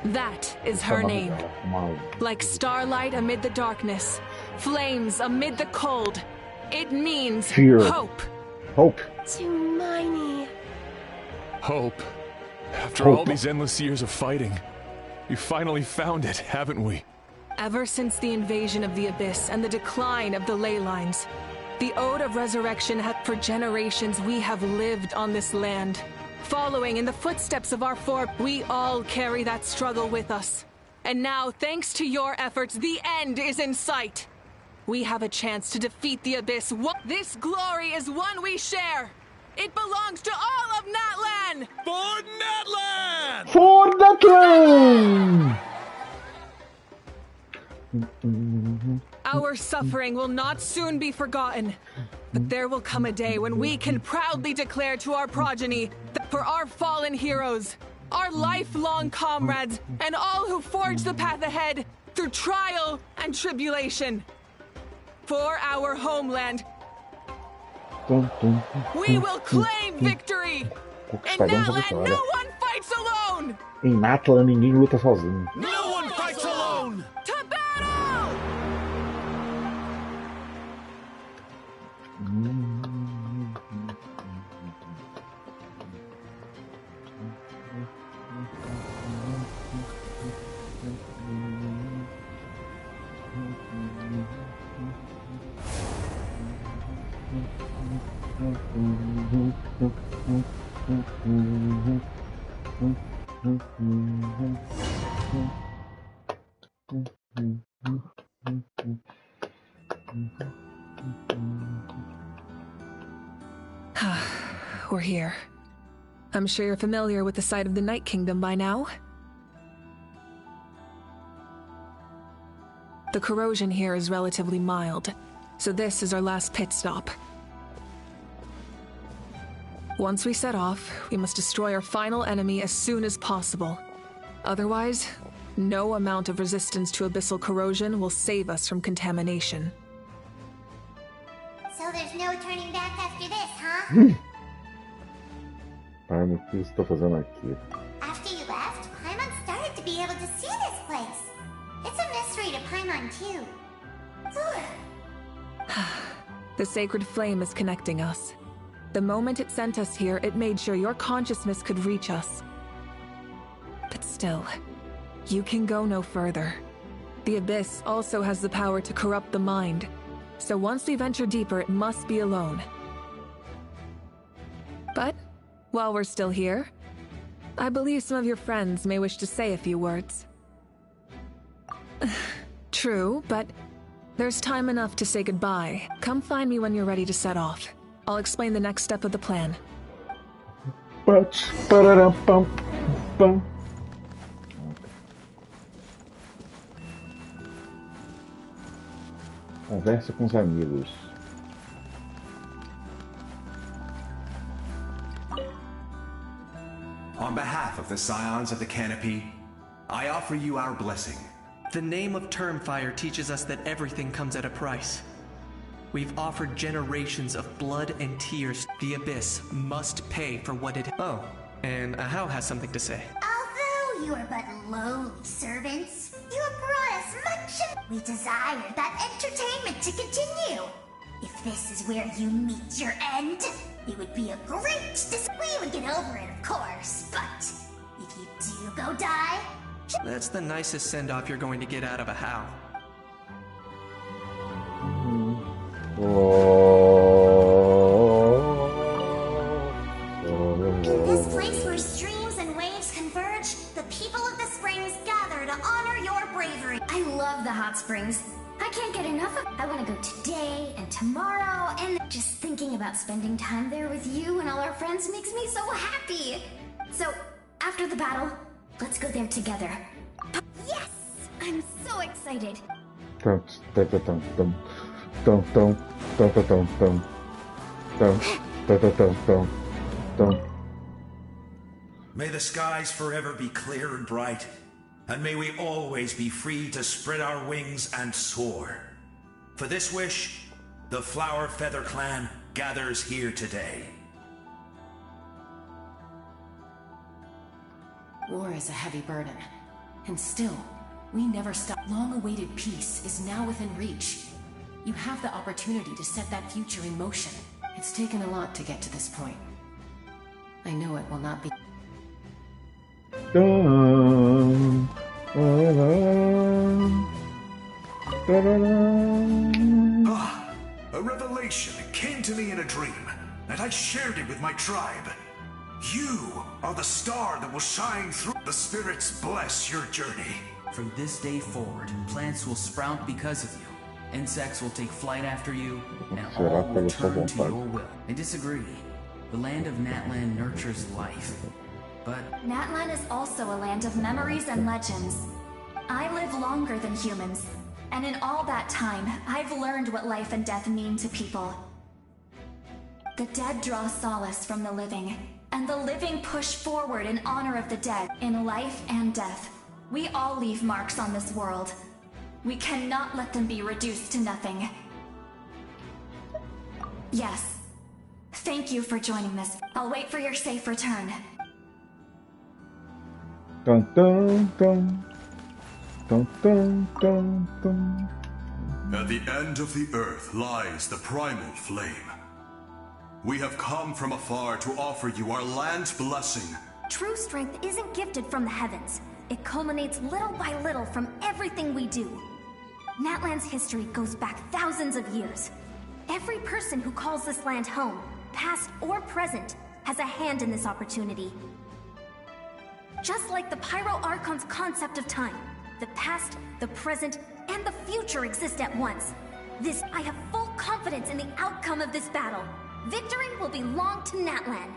That is her name. Like starlight amid the darkness, flames amid the cold. It means fear. Hope. Hope. To Miney. Hope. After all these endless years of fighting, we finally found it, haven't we? Ever since the invasion of the Abyss and the decline of the ley lines, the Ode of Resurrection for generations we have lived on this land. Following in the footsteps of our we all carry that struggle with us. And now, thanks to your efforts, the end is in sight. We have a chance to defeat the Abyss. This glory is one we share. It belongs to all of Natlan! For Natlan! For Natlan! Our suffering will not soon be forgotten. But there will come a day when we can proudly declare to our progeny that for our fallen heroes, our lifelong comrades, and all who forge the path ahead through trial and tribulation. For our homeland, we will claim victory! In Natlan, no one fights alone! Em Natlan, ninguém luta sozinho. No one fights alone! To battle! We're here. I'm sure you're familiar with the site of the Night Kingdom by now. The corrosion here is relatively mild, so this is our last pit stop. Once we set off, we must destroy our final enemy as soon as possible. Otherwise, no amount of resistance to abyssal corrosion will save us from contamination. So there's no turning back after this, huh? Paimon, o que você tá fazendo aqui? After you left, Paimon started to be able to see this place. It's a mystery to Paimon, too. The sacred flame is connecting us. The moment it sent us here, it made sure your consciousness could reach us. But still, you can go no further. The Abyss also has the power to corrupt the mind, so once we venture deeper, it must be alone. But, while we're still here, I believe some of your friends may wish to say a few words. True, but there's time enough to say goodbye. Come find me when you're ready to set off. I'll explain the next step of the plan. Conversa com os amigos. On behalf of the Scions of the Canopy, I offer you our blessing. The name of Termfire teaches us that everything comes at a price. We've offered generations of blood and tears. The Abyss must pay for what it... Oh, and Ahau has something to say. Although you are but lowly servants, you have brought us much. We desire that entertainment to continue. If this is where you meet your end, it would be a great we would get over it, of course, but if you do go die... That's the nicest send-off you're going to get out of Ahau. In this place where streams and waves converge, the people of the springs gather to honor your bravery. I love the hot springs. I can't get enough of. I want to go today and tomorrow, and just thinking about spending time there with you and all our friends makes me so happy. So, after the battle, let's go there together. Yes! I'm so excited. May the skies forever be clear and bright, and may we always be free to spread our wings and soar. For this wish, the Flower Feather Clan gathers here today. War is a heavy burden, and still, we never stop. Long-awaited peace is now within reach. You have the opportunity to set that future in motion. It's taken a lot to get to this point. I know it will not be. A revelation came to me in a dream, and I shared it with my tribe. You are the star that will shine through. The spirits bless your journey. From this day forward, plants will sprout because of you. Insects will take flight after you, and all will turn to your will. I disagree. The land of Natlan nurtures life. But Natlan is also a land of memories and legends. I live longer than humans, and in all that time, I've learned what life and death mean to people. The dead draw solace from the living, and the living push forward in honor of the dead. In life and death, we all leave marks on this world. We cannot let them be reduced to nothing. Yes. Thank you for joining this. I'll wait for your safe return. Dun, dun, dun. Dun, dun, dun, dun. At the end of the earth lies the primal flame. We have come from afar to offer you our land's blessing. True strength isn't gifted from the heavens. It culminates little by little from everything we do. Natlan's history goes back thousands of years. Every person who calls this land home, past or present, has a hand in this opportunity. Just like the Pyro Archon's concept of time, the past, the present, and the future exist at once. I have full confidence in the outcome of this battle. Victory will belong to Natlan.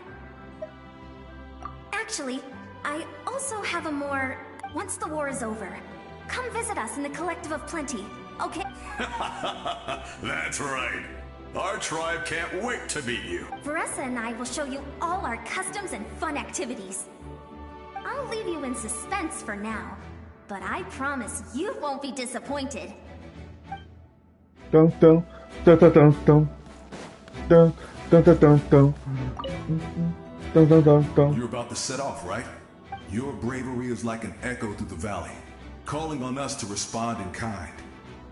Actually, I also have a more... Once the war is over, come visit us in the Collective of Plenty, okay? That's right. Our tribe can't wait to meet you. Veressa and I will show you all our customs and fun activities. I'll leave you in suspense for now, but I promise you won't be disappointed. Dun dun dun dun dun dun dun dun dun dun dun dun dun dun dun. You're about to set off, right? Your bravery is like an echo through the valley, calling on us to respond in kind.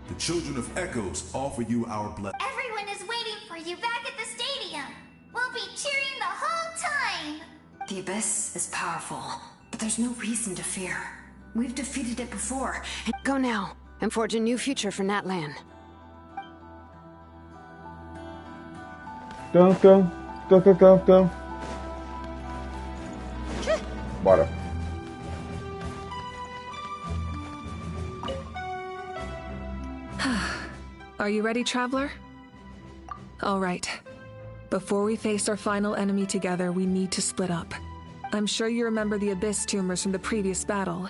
The children of Echoes offer you our blessing. Everyone is waiting for you back at the stadium. We'll be cheering the whole time. The Abyss is powerful, but there's no reason to fear. We've defeated it before. Go now and forge a new future for Natlan. Dun dun dun dun dun dun. Bora. Are you ready, Traveler? All right. Before we face our final enemy together, we need to split up. I'm sure you remember the Abyss tumors from the previous battle.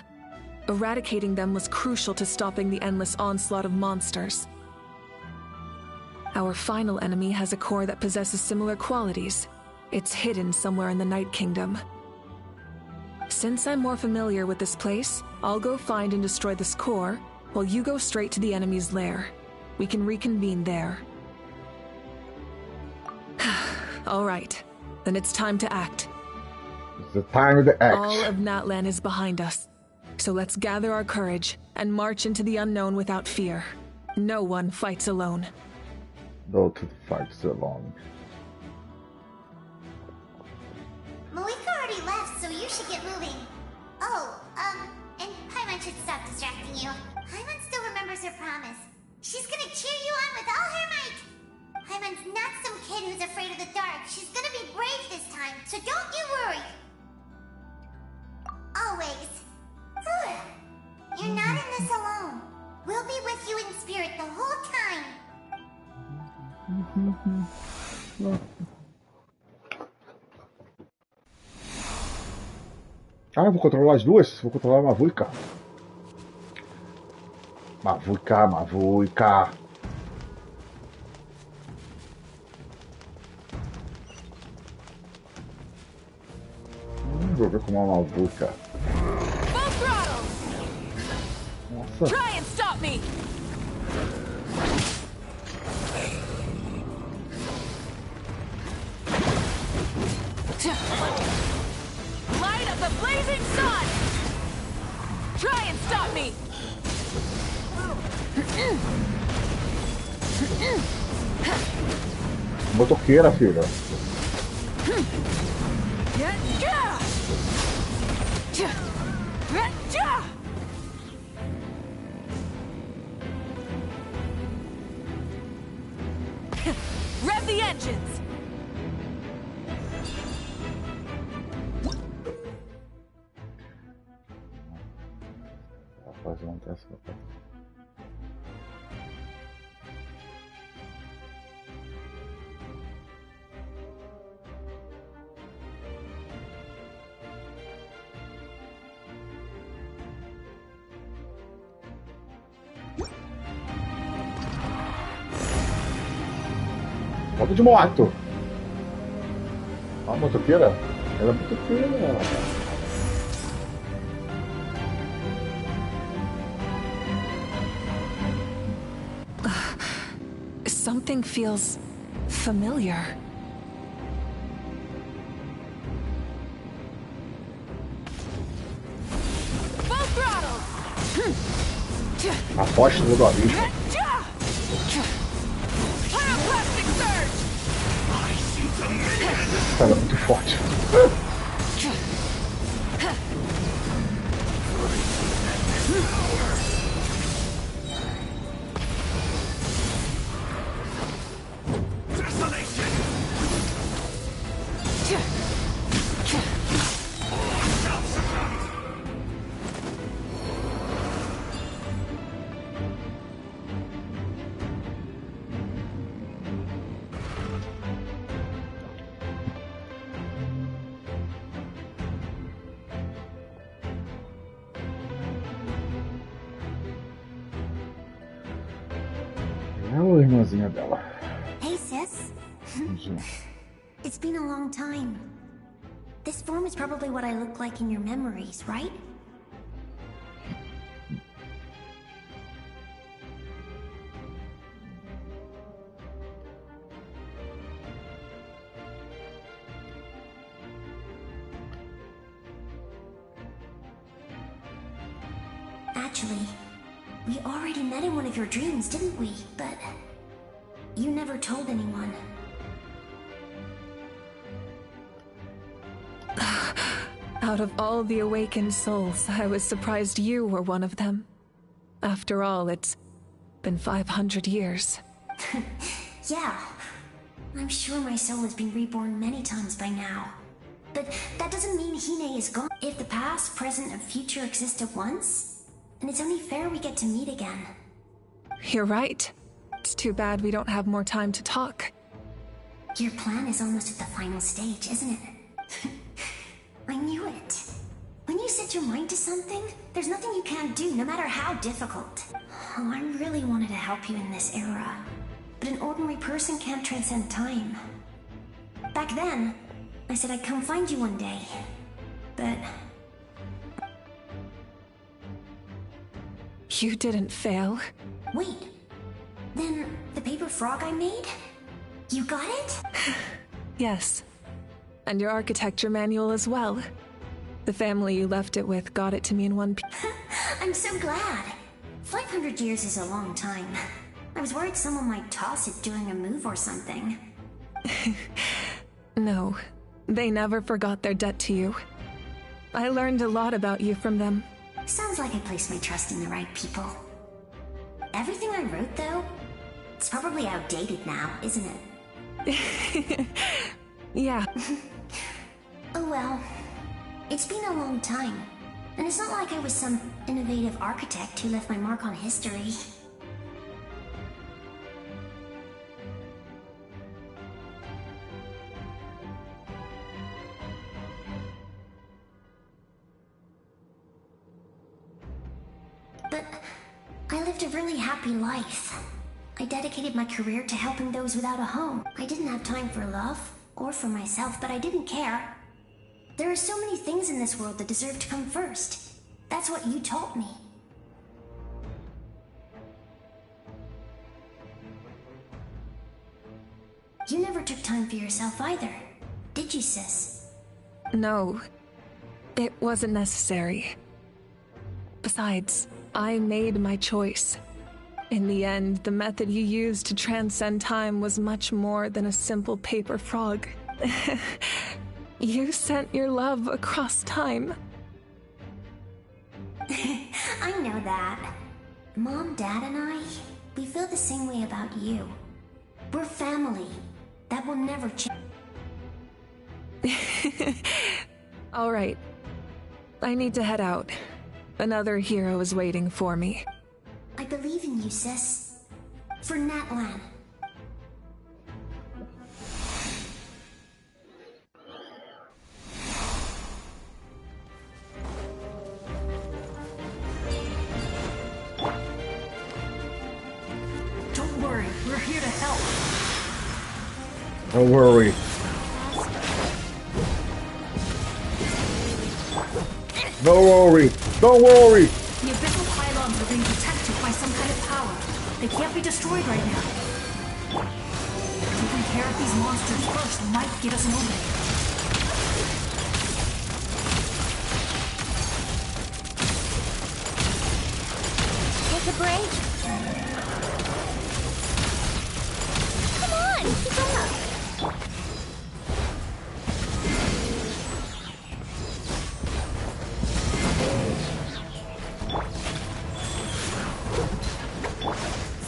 Eradicating them was crucial to stopping the endless onslaught of monsters. Our final enemy has a core that possesses similar qualities. It's hidden somewhere in the Night Kingdom. Since I'm more familiar with this place, I'll go find and destroy this core, while you go straight to the enemy's lair. We can reconvene there. All right, then it's time to act. It's the time to act. All of Natlan is behind us, so let's gather our courage and march into the unknown without fear. No one fights alone. No to the fights alone. Malika already left, so you should get moving. Oh, and Paimon should stop distracting you. Paimon still remembers her promise. She's gonna cheer you on with all her might. Paimon's not some kid who's afraid of the dark. She's gonna be brave this time, so don't you worry. Always. You're not in this alone. We'll be with you in spirit the whole time. Ah, eu vou controlar as duas? Vou controlar a Mavuika. Mavuika. Vou ver como é uma Mavuika. Nossa. Try and stop me. Light of the blazing sun. Try and stop me. Motoqueira, filha. Rev the engines. Rapaz, não tem essa. Moto de moto. Ó, a motoqueira. Ela é motoqueira. Something feels familiar. Full throttle. Aposta no abismo. Ela é muito forte. a irmãzinha dela. Hey, sis. It's been a long time. This form is probably what I look like in your memories, right? Actually, we already met in one of your dreams, didn't we? But you never told anyone. Out of all the awakened souls, I was surprised you were one of them. After all, it's been 500 years. Yeah. I'm sure my soul has been reborn many times by now. But that doesn't mean Hine is gone. If the past, present, and future exist at once, then it's only fair we get to meet again. You're right. It's too bad we don't have more time to talk. Your plan is almost at the final stage, isn't it? I knew it. When you set your mind to something, there's nothing you can't do, no matter how difficult. Oh, I really wanted to help you in this era. But an ordinary person can't transcend time. Back then, I said I'd come find you one day. But... You didn't fail. Wait. Then, the paper frog I made? You got it? Yes. And your architecture manual as well. The family you left it with got it to me in one piece. I'm so glad. 500 years is a long time. I was worried someone might toss it during a move or something. No, they never forgot their debt to you. I learned a lot about you from them. Sounds like I placed my trust in the right people. Everything I wrote, though, it's probably outdated now, isn't it? Yeah. Oh well. It's been a long time. And it's not like I was some innovative architect who left my mark on history. But I lived a really happy life. I dedicated my career to helping those without a home. I didn't have time for love, or for myself, but I didn't care. There are so many things in this world that deserve to come first. That's what you taught me. You never took time for yourself either, did you, sis? No, it wasn't necessary. Besides, I made my choice. In the end, the method you used to transcend time was much more than a simple paper frog. You sent your love across time. I know that. Mom, Dad, and I, we feel the same way about you. We're family. That will never change. All right. I need to head out. Another hero is waiting for me. I believe in you, sis. For Natlan. Don't worry, we're here to help. Don't worry. Don't worry. Don't worry. The abyssal pylons are being protected by some kind of power. They can't be destroyed right now. Taking care of these monsters first might get us an opening. Take a break. Come on, keep up.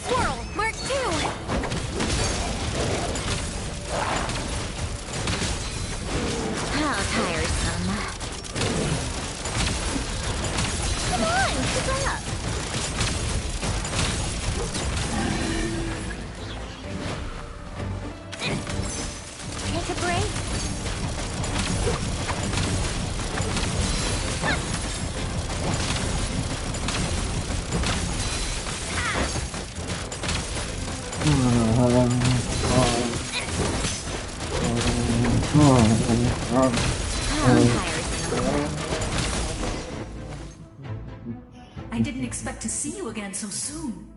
Swirl, Mark 2. How tiresome. Come on, keep up. Take a break. I didn't expect to see you again so soon.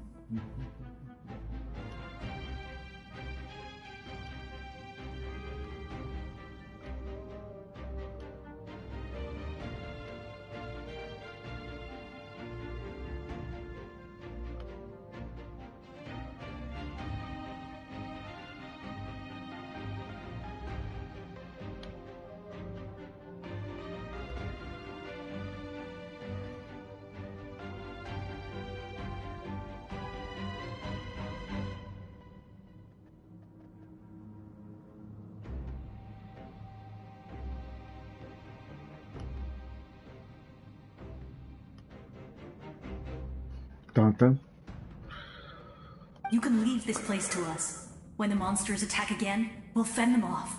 Dun. You can leave this place to us. When the monsters attack again, we'll fend them off.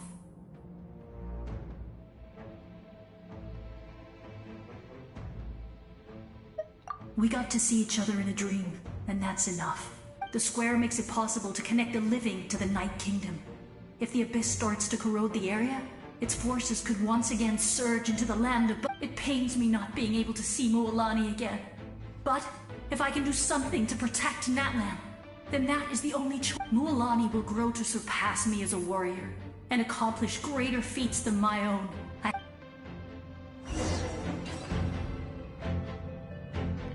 We got to see each other in a dream, and that's enough. The square makes it possible to connect the living to the Night Kingdom. If the Abyss starts to corrode the area, its forces could once again surge into the land of... It pains me not being able to see Mualani again. But if I can do something to protect Natlan, then that is the only choice. Mualani will grow to surpass me as a warrior and accomplish greater feats than my own.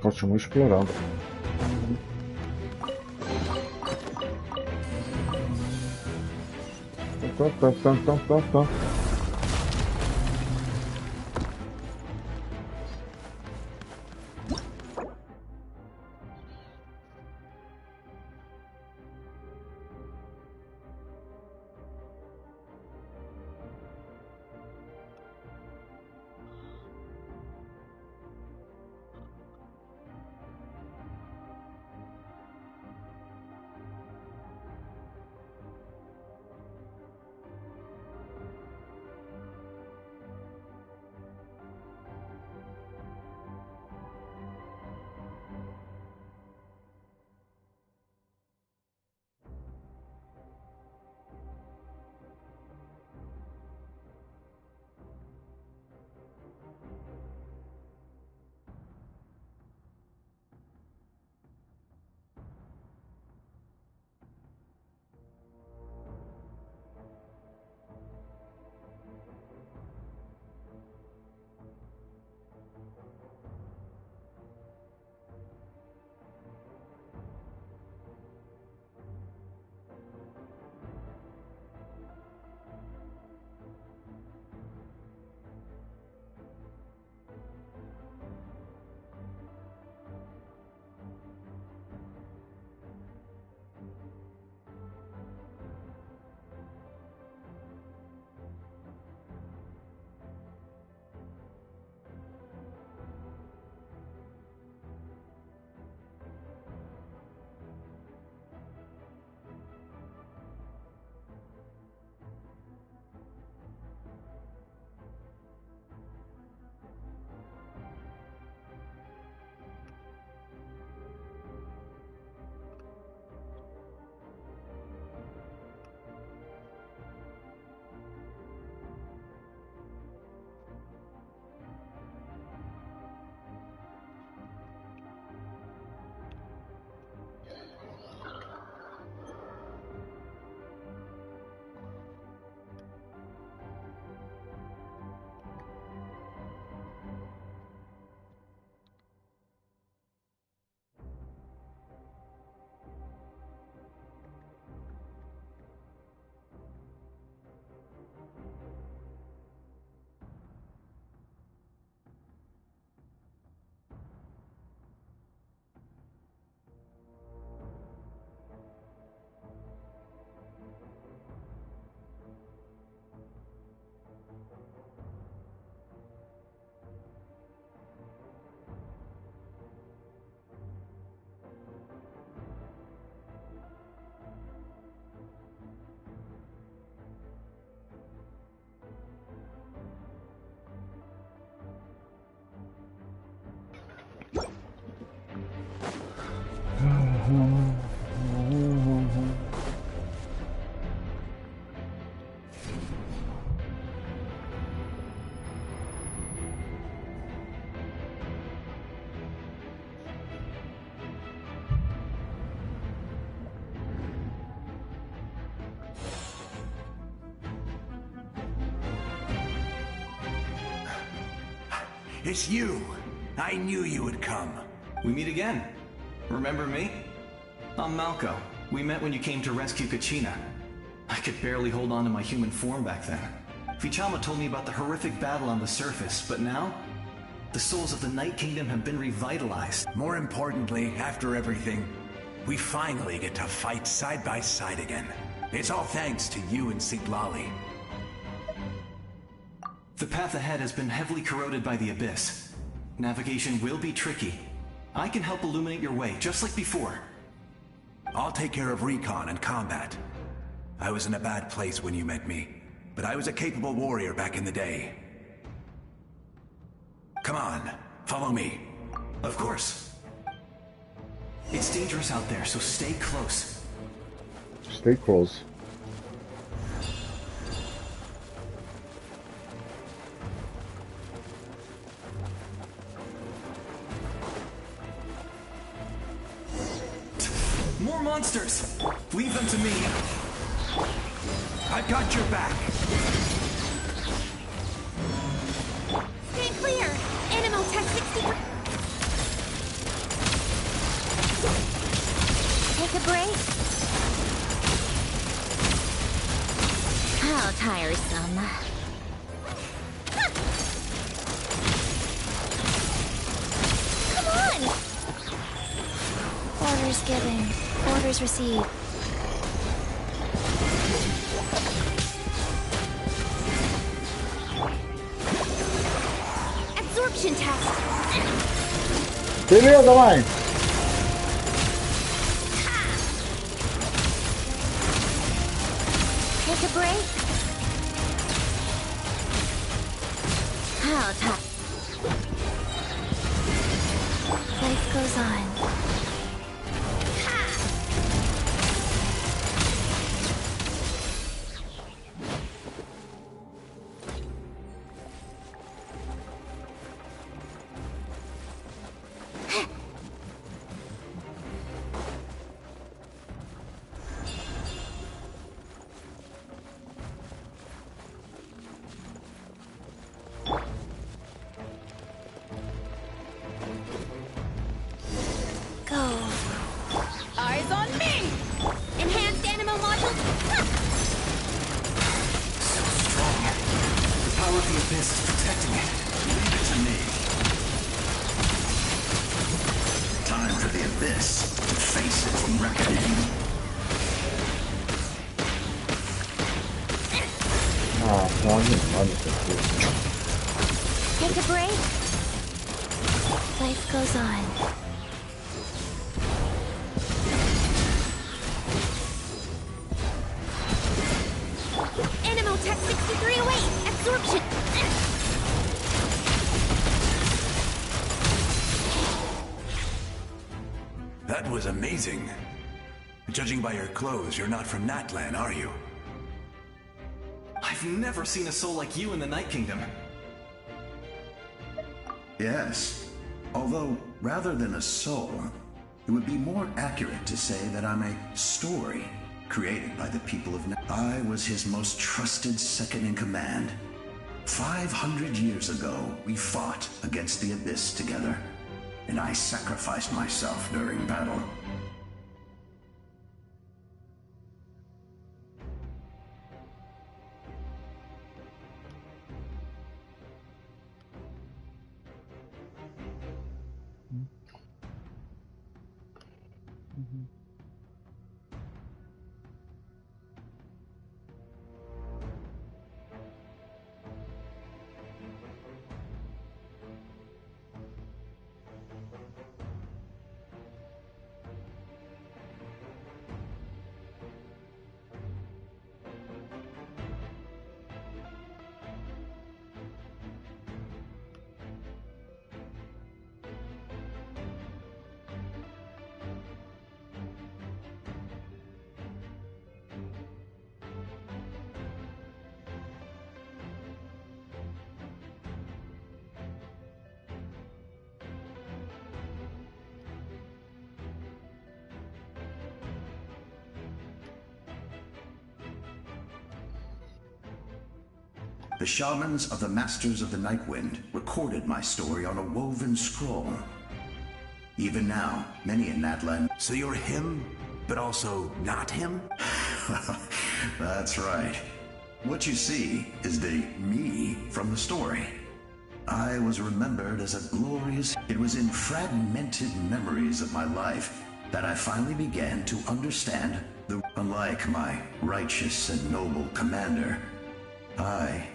Continua explorando. Tá. It's you! I knew you would come. We meet again. Remember me? I'm Malco. We met when you came to rescue Kachina. I could barely hold on to my human form back then. Vichama told me about the horrific battle on the surface, but now, the souls of the Night Kingdom have been revitalized. More importantly, after everything, we finally get to fight side by side again. It's all thanks to you and Siglali. The path ahead has been heavily corroded by the Abyss. Navigation will be tricky. I can help illuminate your way, just like before. I'll take care of recon and combat. I was in a bad place when you met me, but I was a capable warrior back in the day. Come on, follow me. Of course. It's dangerous out there, so stay close. Stay close. More monsters! Leave them to me. I've got your back. Stay clear! Animal Tech 63. Take a break. How tiresome. Come on! Orders given. Orders received. Absorption test. Beleza, mãe. Take a break. How tough. Life goes on. Take a break. Life goes on. Animal Tech 63 away. Absorption. That was amazing. Judging by your clothes, you're not from Natlan, are you? I've never seen a soul like you in the Night Kingdom. Yes. Although, rather than a soul, it would be more accurate to say that I'm a story created by the people of I was his most trusted second-in-command. 500 years ago, we fought against the Abyss together, and I sacrificed myself during battle. The shamans of the Masters of the Nightwind recorded my story on a woven scroll. Even now, many in Natlan... So you're him, but also not him? That's right. What you see is the me from the story. I was remembered as a glorious... It was in fragmented memories of my life that I finally began to understand the... Unlike my righteous and noble commander, I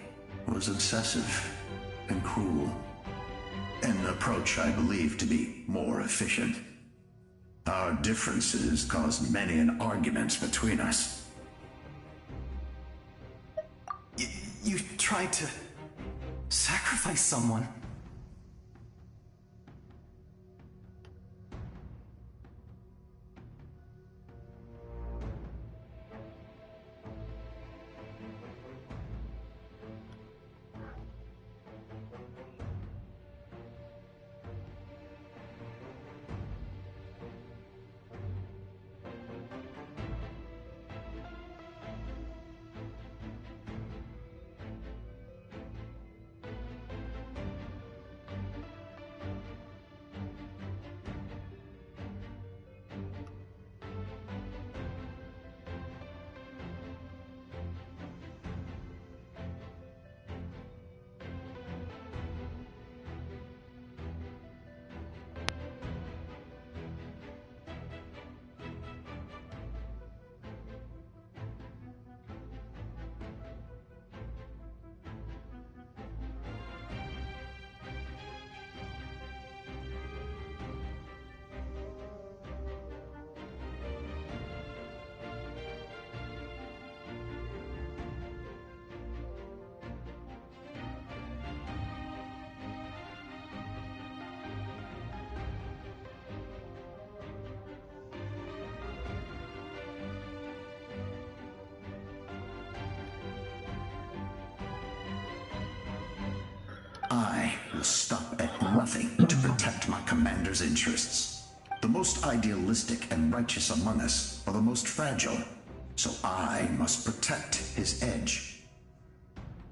was obsessive and cruel. An approach I believe to be more efficient. Our differences caused many an arguments between us. You tried to sacrifice someone. I will stop at nothing to protect my commander's interests. The most idealistic and righteous among us are the most fragile, so I must protect his edge.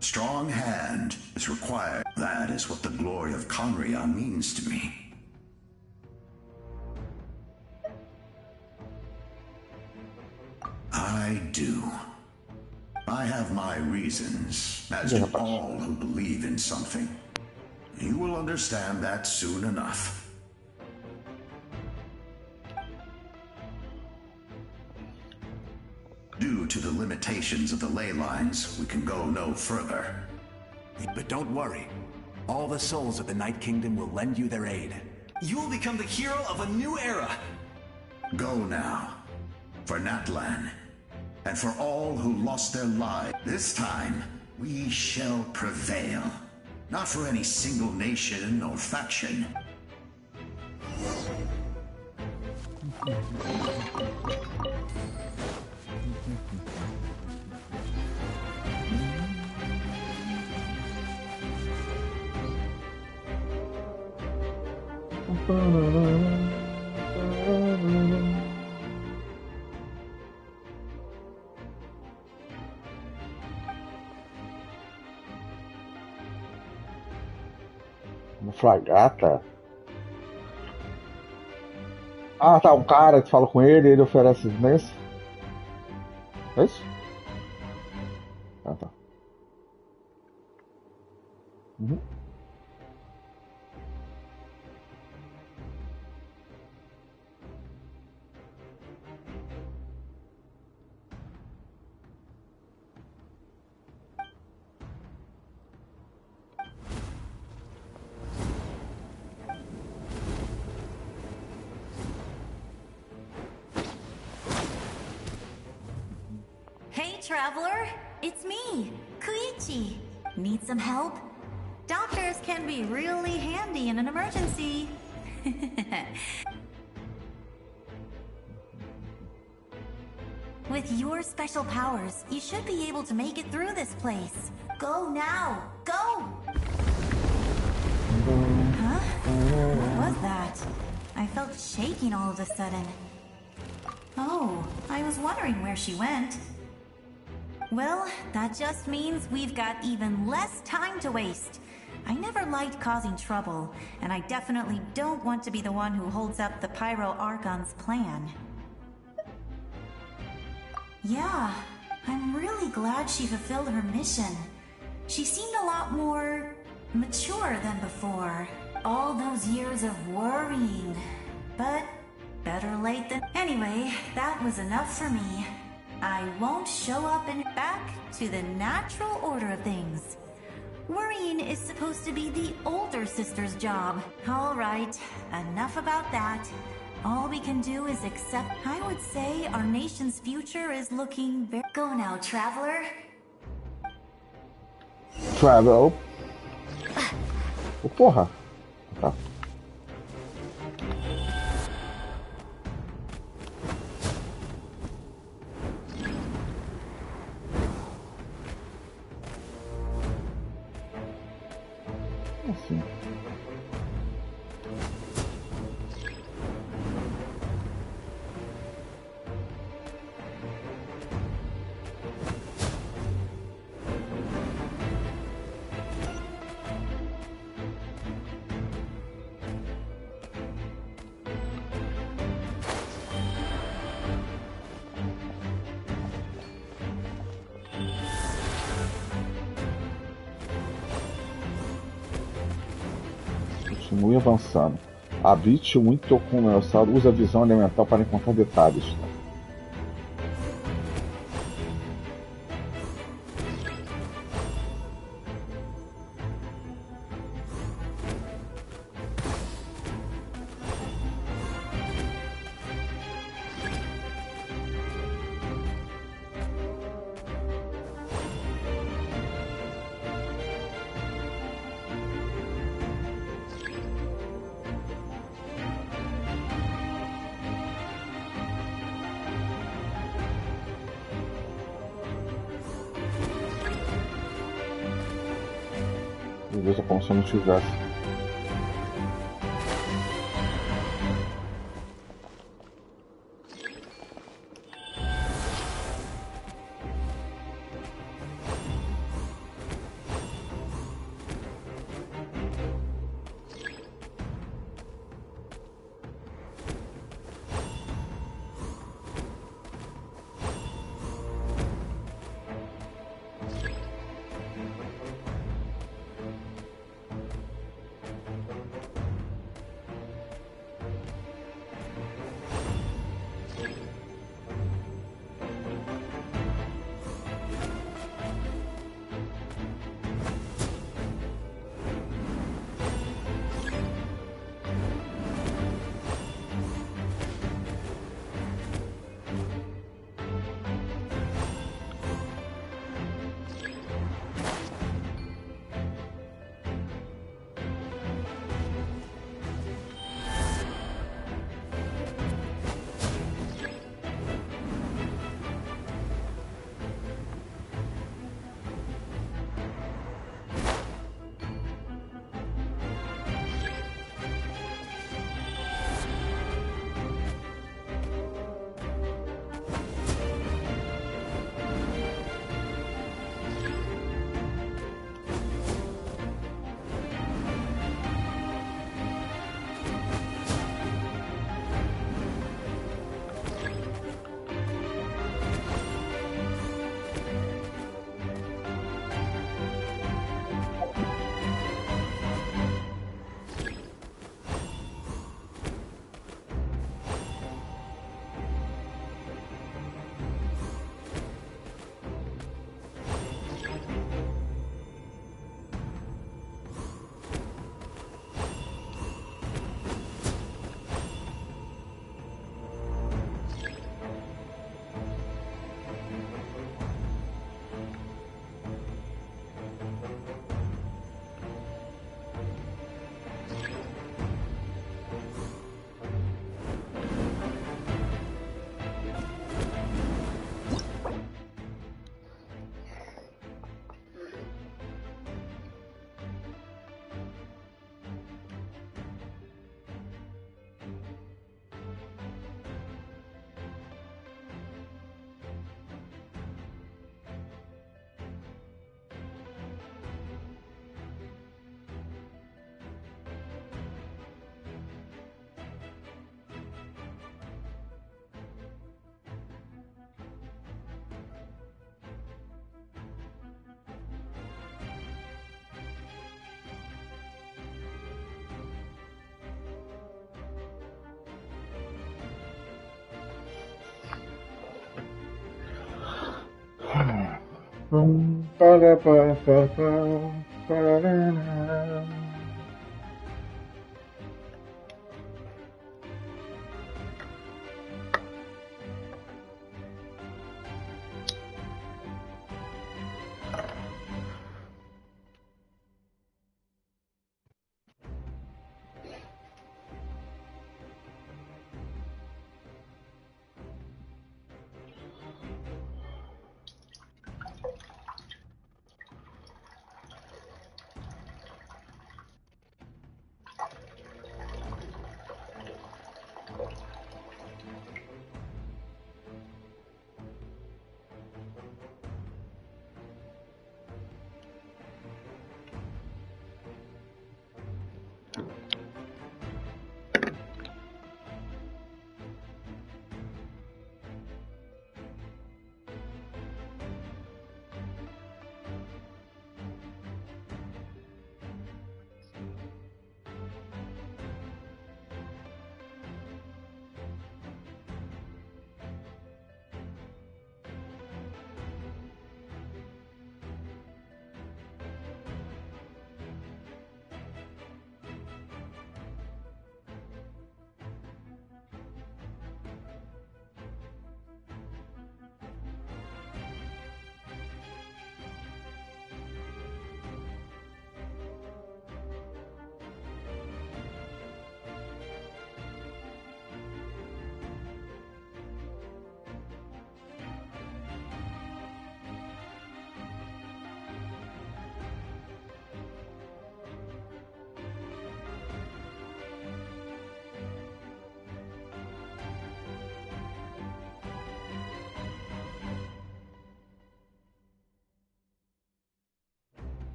Strong hand is required. That is what the glory of Conria means to me. I do. I have my reasons, as do all who believe in something. You will understand that soon enough. Due to the limitations of the ley lines, we can go no further. But don't worry. All the souls of the Night Kingdom will lend you their aid. You will become the hero of a new era. Go now. For Natlan. And for all who lost their lives. This time, we shall prevail. Not for any single nation or faction. Uma fragata? Ah, tá, um cara que fala com ele e ele oferece nesse. É isso? Ah, tá. Uhum. Hey, traveler! It's me, Koichi. Need some help? Doctors can be really handy in an emergency. With your special powers, you should be able to make it through this place. Go now! Go! Huh? What was that? I felt shaking all of a sudden. Oh, I was wondering where she went. Well, that just means we've got even less time to waste. I never liked causing trouble, and I definitely don't want to be the one who holds up the Pyro Archon's plan. Yeah, I'm really glad she fulfilled her mission. She seemed a lot more mature than before. All those years of worrying. But better late than... Anyway, that was enough for me. I won't show up and back to the natural order of things. Worrying is supposed to be the older sister's job. All right, enough about that. All we can do is accept. I would say our nation's future is looking very... Go now, traveler. Travel. Oh, porra. Tá. Assim. Continue avançando. Habite o intercomunicador, usa a visão elemental para encontrar detalhes. Beleza, como se eu não tivesse.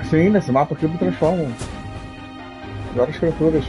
Sim, nesse mapa aqui me transformam várias criaturas.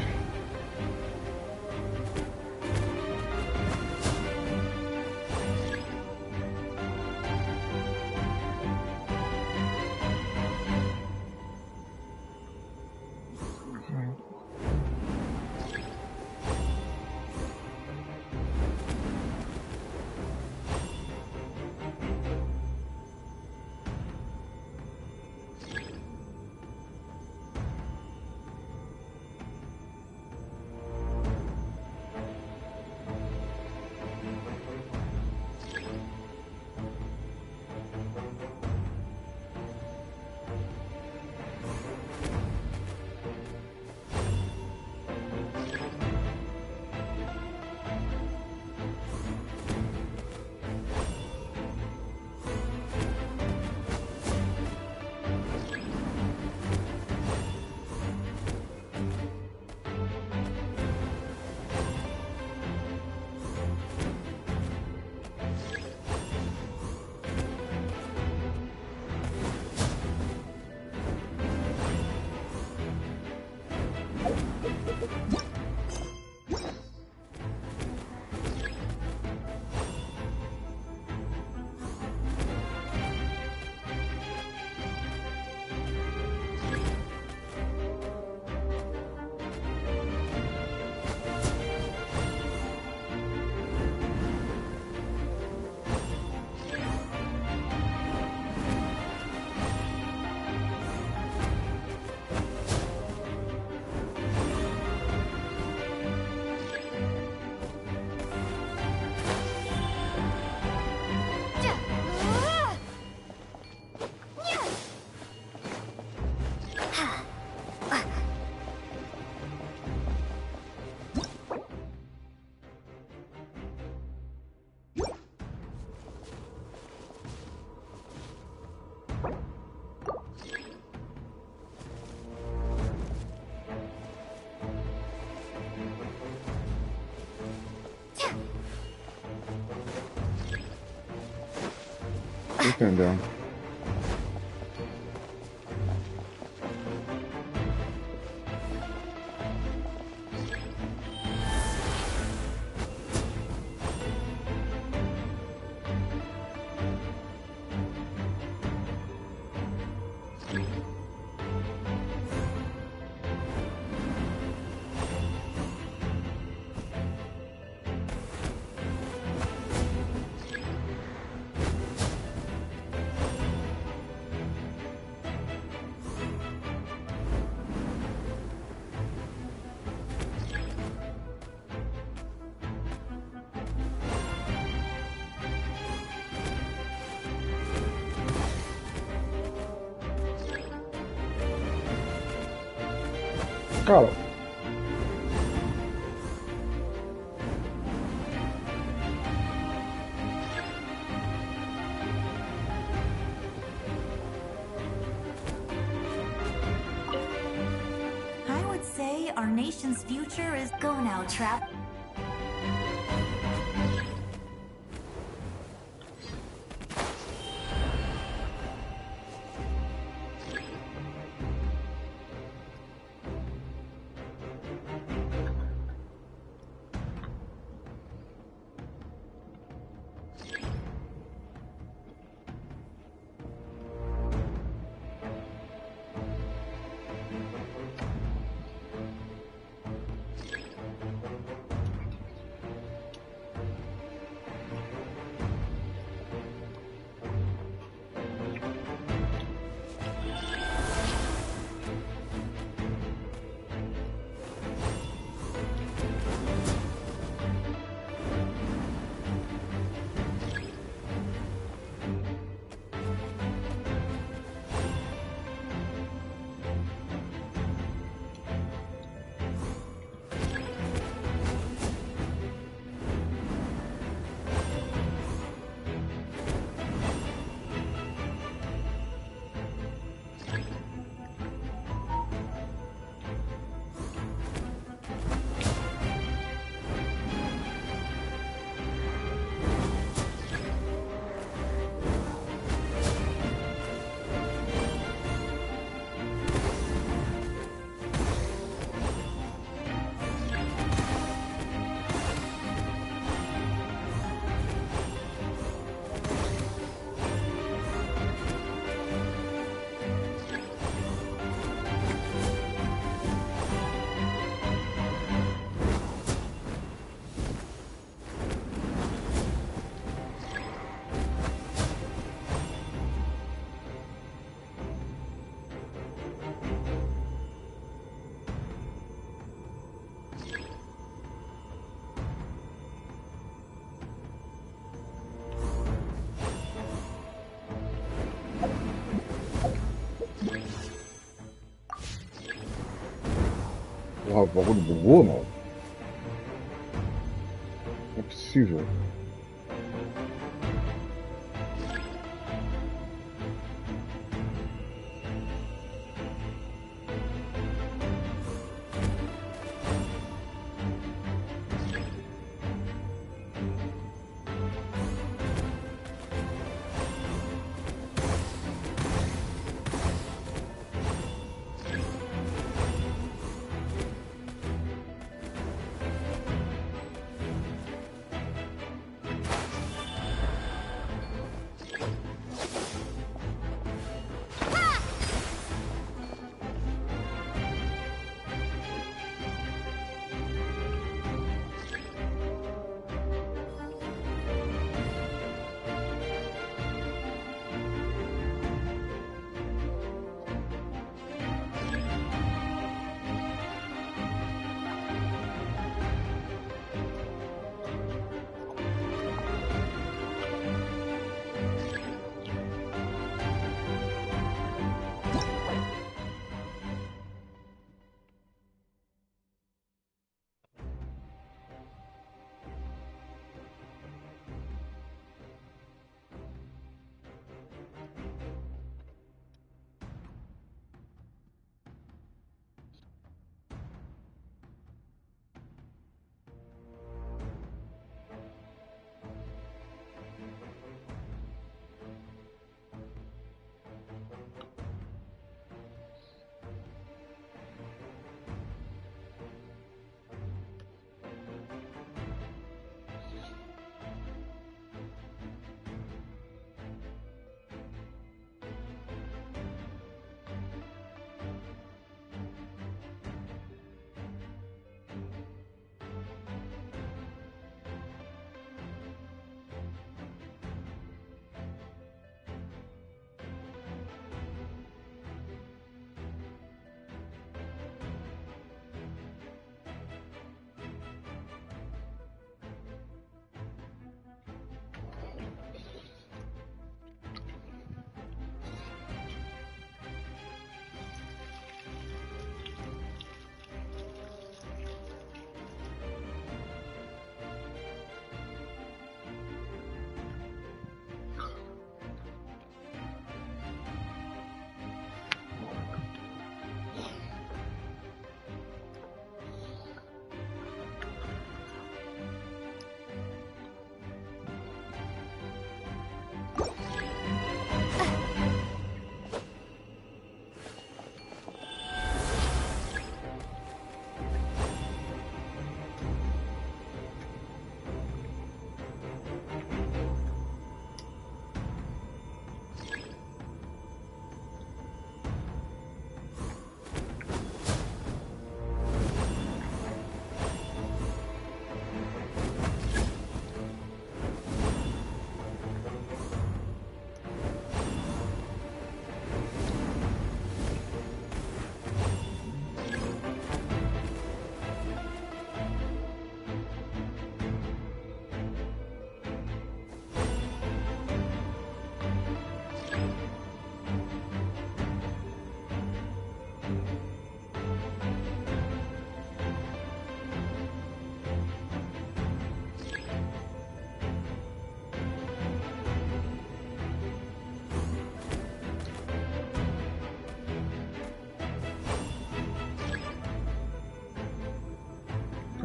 Entendeu? Cara, I would say our nation's future is go now, Trap. o bagulho bugou, não? Não é possível.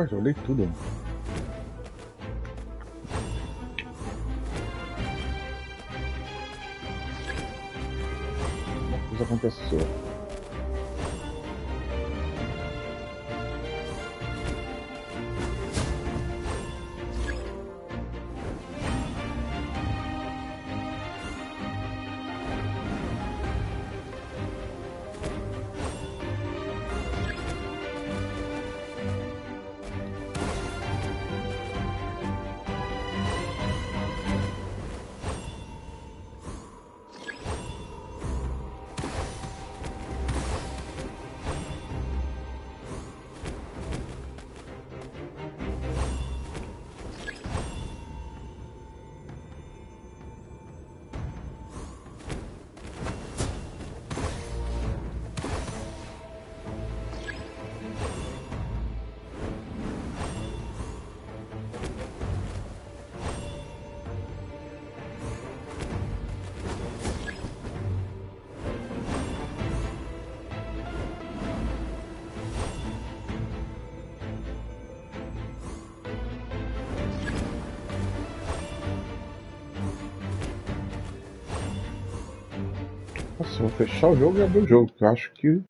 Cara, já olhei tudo. Uma coisa aconteceu. Nossa, vou fechar o jogo e abrir o jogo, porque eu acho que